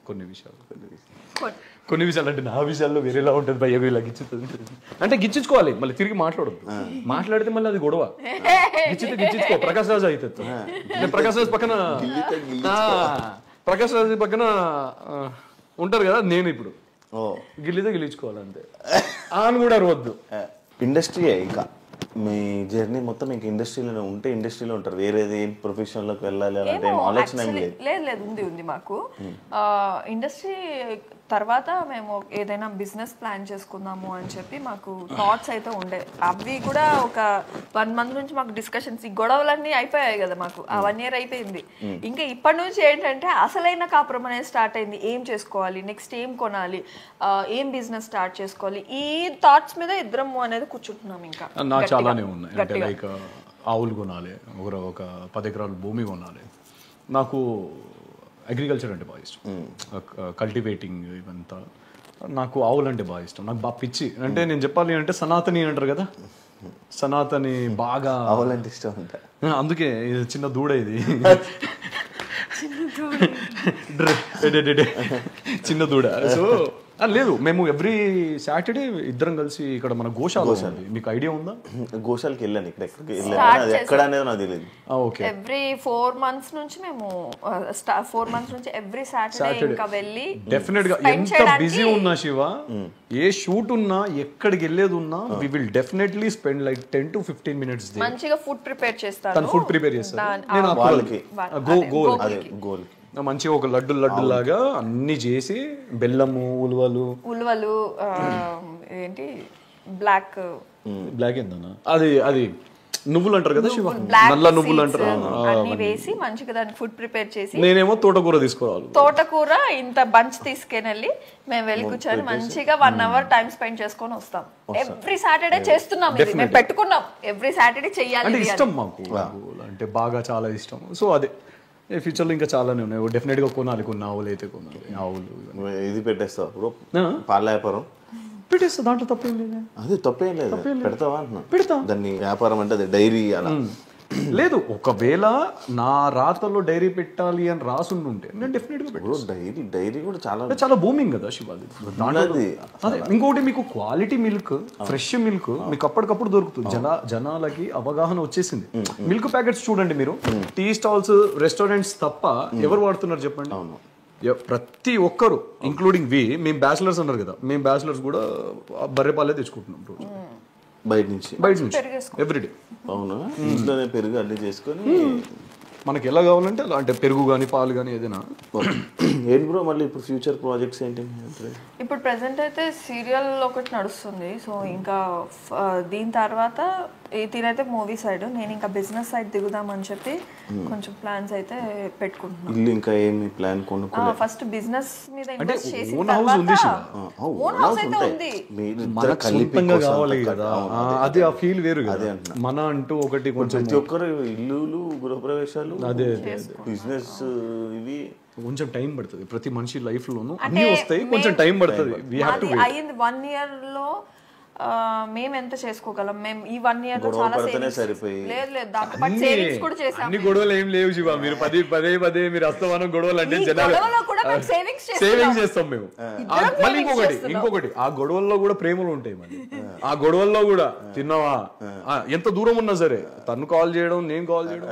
S3: కొన్ని విషయాలు అంటే నా విషయాల్లో వేరేలా ఉంటుంది భయ్య ఇలా గిచ్చుతుంది అంటే గిచ్చుకోవాలి మళ్ళీ తిరిగి మాట్లాడదు మాట్లాడితే మళ్ళీ అది గొడవ గిచ్చుకో ప్రకాష్ రాజు అవుతుంది ప్రకాష్ రాజు పక్కన ఉంటారు కదా నేను ఇప్పుడు గిల్లితే గిల్లించుకోవాలి అంతే అని కూడా అరవద్దు
S1: ఇండస్ట్రీ ఇంకా మీ జర్నీ మొత్తం మీకు ఇండస్ట్రీలో ఉంటే ఇండస్ట్రీలో ఉంటారు వేరేది ఏం ప్రొఫెషన్లోకి వెళ్ళాలి అంటే ఆలోచన ఏం
S2: లేదు ఉంది మాకు ఇండస్ట్రీ తర్వాత మేము ఏదైనా బిజినెస్ ప్లాన్ చేసుకుందాము అని చెప్పి మాకు థాట్స్ అయితే ఉండే అవి కూడా ఒక 1 month నుంచి మాకు డిస్కషన్స్ ఈ గొడవలన్నీ అయిపోయాయి కదా మాకు ఆ 1 year అయిపోయింది ఇంకా ఇప్పటి నుంచి ఏంటంటే అసలైన కాపురం అనేది స్టార్ట్ అయింది ఏం చేసుకోవాలి నెక్స్ట్ ఏం కొనాలి ఏం బిజినెస్ స్టార్ట్ చేసుకోవాలి ఈ థాట్స్ మీద ఇద్దరం అనేది కూర్చుంటున్నాం ఇంకా
S3: నాకు చాలానే ఉన్నాయి అంటే లైక్ ఆవులు కొనాలి ఒక 10 ఎకరాల భూమి కొనాలి నాకు అగ్రికల్చర్ అంటే బాగా ఇష్టం కల్టివేటింగ్ ఇవంతా నాకు ఆవులు అంటే బాగా ఇష్టం నాకు బాగా పిచ్చి అంటే నేను చెప్పాలి అంటే సనాతని అంటారు కదా సనాతని బాగా
S1: ఆవులంటే ఇష్టం అంట
S3: అందుకే ఇది చిన్న దూడ ఇది చిన్న దూడ సో లేదు మేము ఎవ్రీ సాటర్డే ఇద్దరం కలిసి ఇక్కడ మన గోశాల ఉంది మీకు ఐడియా ఉందా
S1: గోశాలకి వెళ్ళాను ఇక్కడ ఎక్కడ అనేది నాకు తెలియదు
S3: ఓకే
S2: ఎవ్రీ 4 months నుంచి మేము 4 months నుంచి ఎవ్రీ సాటర్డే ఇంకా వెళ్ళి
S3: డెఫినెట్ గా ఎంత బిజీ ఉన్నా శివ ఏ షూట్ ఉన్నా ఎక్కడికి వెళ్ళేది ఉన్నా we will definitely spend like 10 to 15 minutes
S2: మంచిగా ఫుడ్ ప్రిపేర్ చేస్తాను
S3: తను ఫుడ్ ప్రిపేర్ చేస్తాను నేను
S1: వాళ్ళకి
S3: గోల్ మంచిగా ఒక లడ్డు లాగా అన్ని చేసి బెల్లము ఉలువలు
S2: ఏంటి బ్లాక్
S3: ఏందన్నా అది నువ్వులు అంటారు కదా శివ నల్ల నువ్వులు అంటారు
S2: అన్ని వేసి మంచిగా దాన్ని ఫుడ్ ప్రిపేర్ చేసి
S3: నేనేమో తోటకూర తీసుకోవాలి
S2: తోటకూర ఇంత బంచ్ తీసుకెళ్ళి మేము వెళ్ళి కూర్చొని మంచిగా 1 hour టైం స్పెండ్ చేసుకొని వస్తాం ఎవ్రీ సాటర్డే చేస్తున్నాం ఇది మేము పెట్టుకున్నాం ఎవ్రీ సాటర్డే చెయ్యాలి
S3: అంటే ఇష్టం మాకు అంటే బాగా చాలా ఇష్టం సో అదే ఫ్యూచర్ లో ఇంకా చాలానే ఉన్నాయి డెఫినెట్ గా కొనాలి కొన్ని ఆవులు అయితే కొనాలి ఆవులు
S1: ఇది పెట్టేస్తావు పాల వ్యాపారం
S3: పెట్టేస్తా దాంట్లో తప్పేం లేదు
S1: అదే తప్పేం లేదు పెడతావా అంటున్నా
S3: పెడతా
S1: దాన్ని వ్యాపారం అంటే అది డైరీ అలా
S3: లేదు ఒకవేళ నా రాతలో డైరీ పెట్టాలి అని రాసుంటే నేను డెఫినెట్ గా
S1: డైరీ కూడా
S3: చాలా బూమింగ్ కదా శివాది అదే ఇంకోటి మీకు క్వాలిటీ మిల్క్ ఫ్రెష్ మిల్క్ మీకు అప్పటికప్పుడు దొరుకుతుంది జనాలకి అవగాహన వచ్చేసింది మిల్క్ ప్యాకెట్స్ చూడండి మీరు టీ స్టాల్స్ రెస్టారెంట్స్ తప్ప ఎవరు వాడుతున్నారు చెప్పండి ప్రతి ఒక్కరు ఇంక్లూడింగ్ మేము బ్యాచిలర్స్ అన్నారు కదా మేము బ్యాచిలర్స్ కూడా బర్రెపాలే తెచ్చుకుంటున్నాం రోజు
S1: బయట నుంచి
S3: ఎవ్రీడే
S1: అవునా ఇంట్లోనే పెరుగు అన్ని చేసుకొని
S3: మనకి ఎలా కావాలంటే అలా అంటే పెరుగు కానీ పాలు కానీ ఏదైనా
S1: ఏంటి బ్రో మళ్ళీ ఇప్పుడు ఫ్యూచర్ ప్రాజెక్ట్స్ ఏంటి
S2: ఇప్పుడు ప్రెసెంట్ అయితే సీరియల్ ఒకటి నడుస్తుంది సో ఇంకా దీని తర్వాత దీనైతే మూవీ సైడ్ నేను ఇంకా బిజినెస్ సైడ్ దిగుదామని చెప్పి కొంచెం ప్లాన్స్ అయితే పెట్టుకుంటున్నాను
S1: ఇల్లు ఇంకా ఏమి ప్లాన్ కొనుక్కోలేదు
S2: ఫస్ట్ బిజినెస్ మీద ఇన్వెస్ట్ చేసిన
S3: ఓన్ హౌస్ ఉంది
S2: ఓన్ హౌస్ అయితే ఉంది
S3: మనకు సొంతంగా కావాలి కదా అది ఆ ఫీల్ వేరు కదా మన అంటూ ఒకటి కొంచెం
S1: ప్రతి ఒక్కరు ఇల్లులు గృహప్రవేశాలు
S3: అదే
S1: బిజినెస్ ఇవి
S3: కొంచెం టైం పడుతుంది ప్రతి మనిషి లైఫ్ లోను అన్ని వస్తాయి కొంచెం టైం పడుతుంది
S2: అయ్యింది 1 year లో మేము ఎంత చేసుకోగలం మేము ఈ 1 year లో చాలా లేదు దాంతో పాటు సేవింగ్స్ కూడా చేసాం
S3: అన్ని గొడవలు ఏం లేవు శివ మీరు పదే మీరు అస్తమానం గొడవలు అంటే జనాలు సేవింగ్స్ చేస్తాం మేము మళ్ళీ ఇంకొకటి ఆ గొడవల్లో కూడా ప్రేమలు ఉంటాయి మళ్ళీ ఆ గొడవల్లో కూడా తిన్నావా ఎంత దూరం ఉన్నా సరే తను కాల్ చేయడం నేను కాల్ చేయడం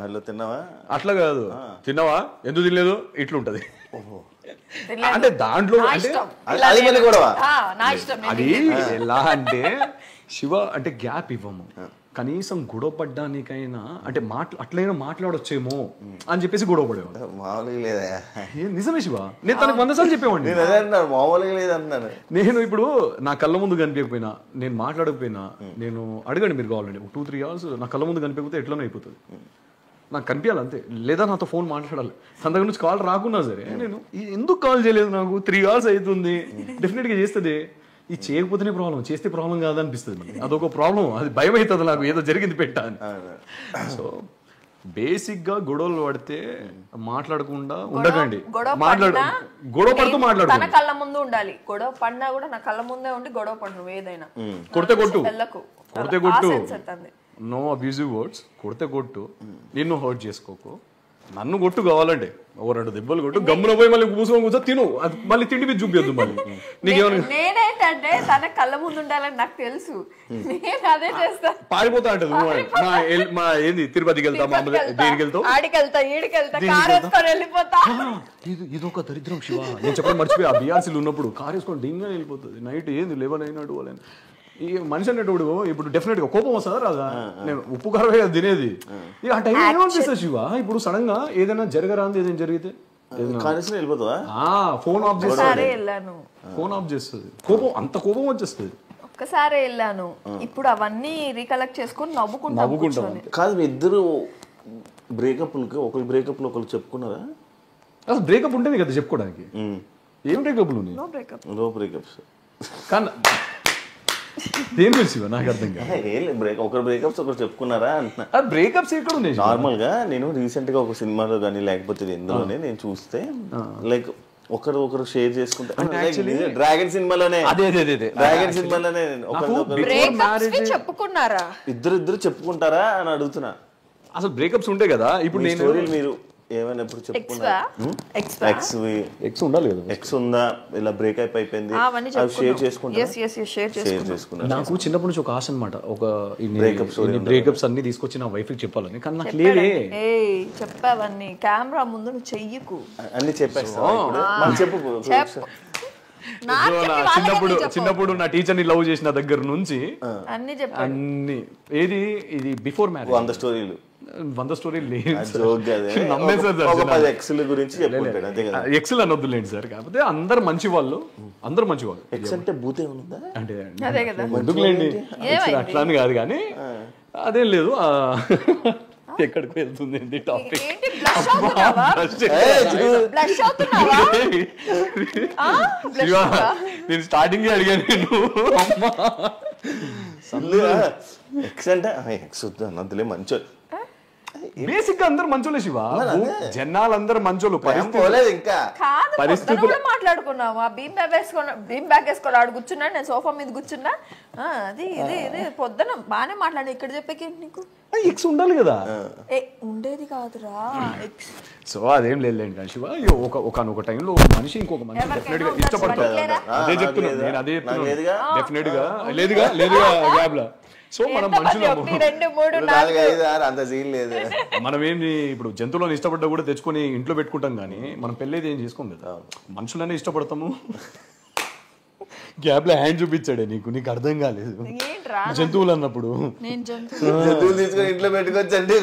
S1: హలో తిన్నావా
S3: అట్లా కాదు తిన్నావా ఎందుకు తినలేదు ఇట్లుంటది అంటే దాంట్లో అది ఎలా అంటే శివ అంటే గ్యాప్ ఇవ్వము కనీసం గొడవ పడ్డానికైనా అంటే అట్లయినా మాట్లాడొచ్చేమో అని చెప్పేసి గొడవ పడేవాడు నిజమే శివ నేను తనకు 100 సార్లు చెప్పేవాడిని నేను ఇప్పుడు నా కళ్ళ ముందు కనిపించకపోయినా నేను మాట్లాడకపోయినా నేను అడగండి మీరు కావాలండి 2-3 hours నా కళ్ళ ముందు కనిపించకపోతే ఎట్లనో అయిపోతుంది నాకు కనిపించాలి అంతే లేదా నాతో ఫోన్ మాట్లాడాలి తన దగ్గర నుంచి కాల్ రాకున్నా సరే నేను ఎందుకు కాల్ చేయలేదు నాకు 3 hours అవుతుంది డెఫినెట్గా చేస్తుంది ఈ చేయకపోతేనే ప్రాబ్లం చేస్తే ప్రాబ్లం కాదనిపిస్తుంది అదొక ప్రాబ్లం అది భయం అవుతుంది నాకు ఏదో జరిగింది పెట్టా అని సో బేసిక్ గా గొడవలు పడితే మాట్లాడకుండా ఉండకండి గొడవ పడుతూ మాట్లాడు
S2: తన కళ్ళ ముందు ఉండాలి గొడవ పడినా కూడా నా కళ్ళ ముందే ఉండి గొడవ పడరు ఏదైనా
S3: కొడితే కొట్టు నో అబ్యూజివ్ వర్డ్స్ కొడితే కొట్టు నిన్ను హర్ట్ చేసుకోకు నన్ను కొట్టు కావాలంటే ఓ 2 దెబ్బలు కొట్టు గమ్మున పోయి మళ్ళీ కూర్చొని కూర్చో తిను, అది మళ్ళీ తిండి మీద చూపించద్దు మళ్ళీ. నీకేమన్నా
S2: నేనేంటంటే తన కళ్ళ ముందు ఉండాలని నాకు తెలుసు, నేను అదే చేస్తా.
S3: పారిపోతా అంటది మా ఏంది తిరుపతికి వెళ్తా, మా దేనికి వెళ్తావు,
S2: ఆడికెళ్తా ఈడికెళ్తా, కారు వేసుకొని వెళ్ళిపోతా.
S3: ఇదొక దరిద్రం శివ. నేను చెప్పడం మర్చిపోయి, ఆ బీఆర్సీలు ఉన్నప్పుడు కారు వేసుకొని డింగా వెళ్ళిపోతుంది. నైట్ ఏంది 11 అయినాడు వాళ్ళని. ఈ మనిషి అనేటప్పుడు ఇప్పుడు డెఫినెట్ గా కోపం వస్తుందా రాదా? నేను ఉప్పు కారమే తినేది. ఆ టైం ఏమనిపిస్తుంది శివ? ఇప్పుడు సడన్ గా ఏదైనా జరగరాంది ఏదైనా జరిగితే ఫోన్ ఆఫ్ చేస్తుంది, ఫోన్ ఆఫ్ చేస్తుంది. కోపం అంత కోపం వచ్చేస్తుంది.
S2: ఒక్కసారి వెళ్ళాను, ఇప్పుడు అవన్నీ రీకలెక్ట్ చేసుకొని నవ్వుకుంటాం.
S1: కాదు మీ ఇద్దరు బ్రేకప్లకి ఒకరు బ్రేకప్ లో ఒకరు చెప్పుకున్నారా?
S3: అసలు బ్రేకప్ ఉంటుంది కదా చెప్పుకోవడానికి. ఏం బ్రేకప్లు ఉన్నాయి?
S1: No breakups.
S3: కానీ ఏం తెలుసు నాకు అర్థం కాదు.
S1: ఒకరు బ్రేకప్స్ ఒకరు చెప్పుకున్నారా అంటున్నా.
S3: బ్రేకప్స్ ఎక్కడ ఉన్నాయి?
S1: నార్మల్ గా నేను రీసెంట్ గా ఒక సినిమాలో కానీ లేకపోతే ఎందులోనే నేను చూస్తే లైక్ ఒకరు షేర్ చేసుకుంటారు. డ్రాగన్ సినిమాలోనే డ్రాగన్ సినిమాలోనే
S2: చెప్పుకున్నారా?
S1: ఇద్దరు చెప్పుకుంటారా అని అడుగుతున్నా.
S3: అసలు బ్రేకప్స్ ఉంటాయి కదా ఇప్పుడు. నేను
S1: మీరు ఏమైనా ఎప్పుడు చెప్పుకున్నారా? ఎక్స్ ఉండాలి కదా, ఎక్స్ ఉందా ఇలా బ్రేకప్ అయిపోయింది షేర్ చేసుకుంటా.
S3: నాకు చిన్నప్పటి నుంచి ఒక ఆశ అనమాట, ఒక బ్రేకప్స్ అన్ని తీసుకొచ్చి నా వైఫ్ కి చెప్పాలని. కానీ నాకు లేదే.
S2: చెప్పావన్నీ కెమెరా ముందు నువ్వు చెయ్యకు,
S1: అన్ని చెప్పేస్తా. చెప్పు.
S3: చిన్నప్పుడు నా టీచర్ ని లవ్ చేసిన దగ్గర నుంచి అన్ని ఏది ఇది బిఫోర్ మ్యారేజ్
S1: 100 స్టోరీలు
S3: 100 స్టోరీలు లేదు. ఎక్సెల్ అనొద్దులేండి సార్. కాకపోతే అందరు మంచి వాళ్ళు, అందరు మంచి వాళ్ళు.
S1: ఎక్స్ అంటే భూతే ఉందా
S3: అంటే ఎందుకులేండి అట్లా అని కాదు, కానీ అదేం లేదు. ఎక్కడికి వెళ్తుంది టాపిక్? నేను స్టార్టింగ్ అడిగాను నేను.
S1: ఎక్స్ అంటే ఎక్స్ వద్దు అన్నదిలే మంచి.
S3: బేసిక్ గా అందరు మంచోళ్ళే శివ, జనాలందరూ మంచోళ్ళు.
S2: పరిస్థితులు మాట్లాడుకున్నావా? బీమ్ బ్యాగ్ వేసుకొని ఆడు కూర్చున్నా, నేను సోఫా మీద కూర్చున్నా. అది ఇది ఇది పొద్దున బాగానే మాట్లాడి. ఇక్కడ చెప్పేకి నీకు
S3: ఎక్స్ ఉండాలి కదా.
S2: ఉండేది కాదురా ఎక్స్.
S3: సో అదేం లేదులేండి కానీ శివ, ఒక టైంలో మనిషి ఇంకొక మనిషి డెఫినెట్ గా ఇష్టపడతారు. అదే చెప్తున్నాను నేను, అదే చెప్తున్నాను. డెఫినెట్ గా లేదుగా గ్యాప్ లా. సో మనం మనుషులు, మనం ఏంటి ఇప్పుడు జంతువులను ఇష్టపడ్డా కూడా తెచ్చుకొని ఇంట్లో పెట్టుకుంటాం, కానీ మనం పెళ్ళేది ఏం చేసుకోం కదా. మనుషులనే ఇష్టపడతాము. గ్యాప్ లో హ్యాండ్ చూపించాడే నీకు అర్థం కాలేదు. జంతువులు అన్నప్పుడు
S1: ఇంట్లో పెట్టుకోవచ్చండి.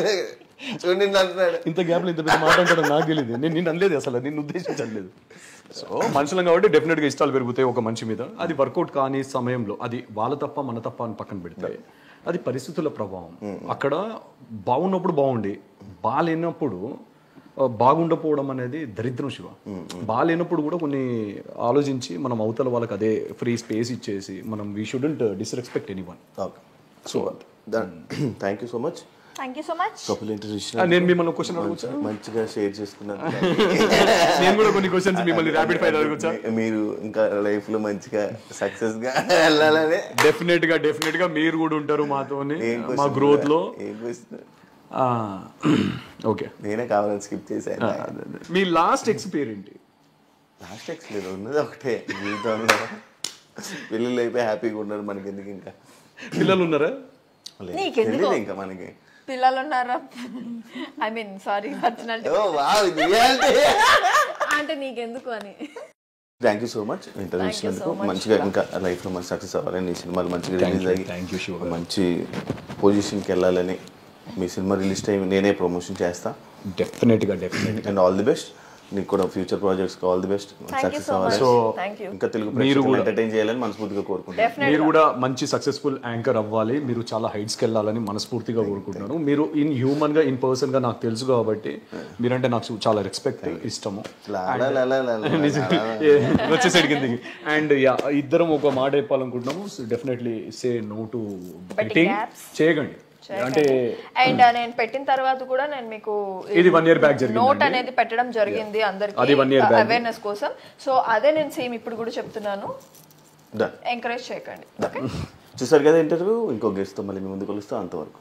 S3: ఇంత గ్యాప్ లో ఇంత పెద్ద మాట అంటాడు నాకు తెలియదు. నేను అనలేదు అసలు, నేను ఉద్దేశించలేదు. సో మనుషులం కాబట్టి డెఫినెట్ గా ఇష్టాలు పెరుగుతాయి ఒక మనిషి మీద. అది వర్కౌట్ కాని సమయంలో అది వాళ్ళ తప్ప మన తప్ప అని పక్కన పెడితే అది పరిస్థితుల ప్రభావం. అక్కడ బాగున్నప్పుడు బాగుండి బాగాలేనప్పుడు బాగుండపోవడం అనేది దరిద్రం శివ. బాగాలేనప్పుడు కూడా కొన్ని ఆలోచించి మనం అవతల వాళ్ళకి అదే ఫ్రీ స్పేస్ ఇచ్చేసి మనం we shouldn't disrespect anyone.
S1: So thank you so much.
S3: నేను మిమ్మల్ని క్వశ్చన్ అడగొచ్చా?
S1: మంచిగా షేర్ చేసుకున్నాను.
S3: నేను కూడా కొన్ని క్వశ్చన్స్ మిమ్మల్ని ర్యాపిడ్ ఫైర్ అడగొచ్చా?
S1: మీరు ఇంకా లైఫ్ లో మంచిగా సక్సెస్ గా వెళ్ళాలని.
S3: డెఫినెట్ గా మీరు కూడా ఉంటారు మాతోని మా గ్రోత్ లో. ఓకే,
S1: నేనే కావాలని స్కిప్ చేశాను.
S3: మీ లాస్ట్ ఎక్స్ పేరు ఏంటి?
S1: లాస్ట్ ఎక్స్ లేదు, ఉన్నది ఒకటే జీవితంలో. పిల్లలు అయిపోయి హ్యాపీగా ఉన్నారు, మనకి ఎందుకు ఇంకా?
S3: పిల్లలు ఉన్నారా?
S1: ఇంకా మనకి
S2: పిల్లలు ఉన్నారా? ఐ మీన్ సారీ, పర్సనాలిటీ అంటే నీకెందుకు అని.
S1: Thank you so much interview ఇచ్చినందుకు. మంచిగా ఇంకా లైఫ్ లో మంచి సక్సెస్ అవ్వాలని, ఈ సినిమాలు మంచిగా రిలీజ్ అయ్యి మంచి పొజిషన్కి వెళ్ళాలని, మీ సినిమా రిలీజ్ టైం నేనే ప్రమోషన్ చేస్తా.
S3: డెఫినెట్గా
S1: అండ్ ఆల్ ది బెస్ట్. నీకు కూడా future projects all the best, success అవ్వాలి.
S3: సో
S1: ఇంకా తెలుగు ప్రేక్షకులను ఎంటర్టైన్ చేయాలని మనస్ఫూర్తిగా కోరుకుంటున్నాను.
S3: మీరు కూడా మంచి సక్సెస్ఫుల్ యాంకర్ అవ్వాలి, మీరు చాలా హైట్స్కి వెళ్ళాలని మనస్ఫూర్తిగా కోరుకుంటున్నాను. మీరు హ్యూమన్ గా పర్సన్ గా నాకు తెలుసు కాబట్టి మీరంటే నాకు చాలా రెస్పెక్ట్, ఇష్టము. వచ్చేసరికి కిందకి. అండ్ ఇద్దరం ఒక మాట చెప్పాలనుకుంటున్నాము. Definitely say no to betting. చేయకండి. అంటే
S2: అండ్ నేను పెట్టిన తర్వాత కూడా నేను మీకు
S3: ఇది 1 year బ్యాక్ జరిగింది,
S2: నోట్ అనేది పెట్టడం జరిగింది అందరికి అవేర్నెస్ కోసం. సో అదే నేను సేమ్ ఇప్పుడు కూడా చెప్తున్నాను, ఎంకరేజ్ చేయకండి.
S1: చూసారు కదా ఇంటర్వ్యూ. ఇంకో గెస్ట్ తో మళ్ళీ మీ ముందు కలుస్తా. అంతవరకు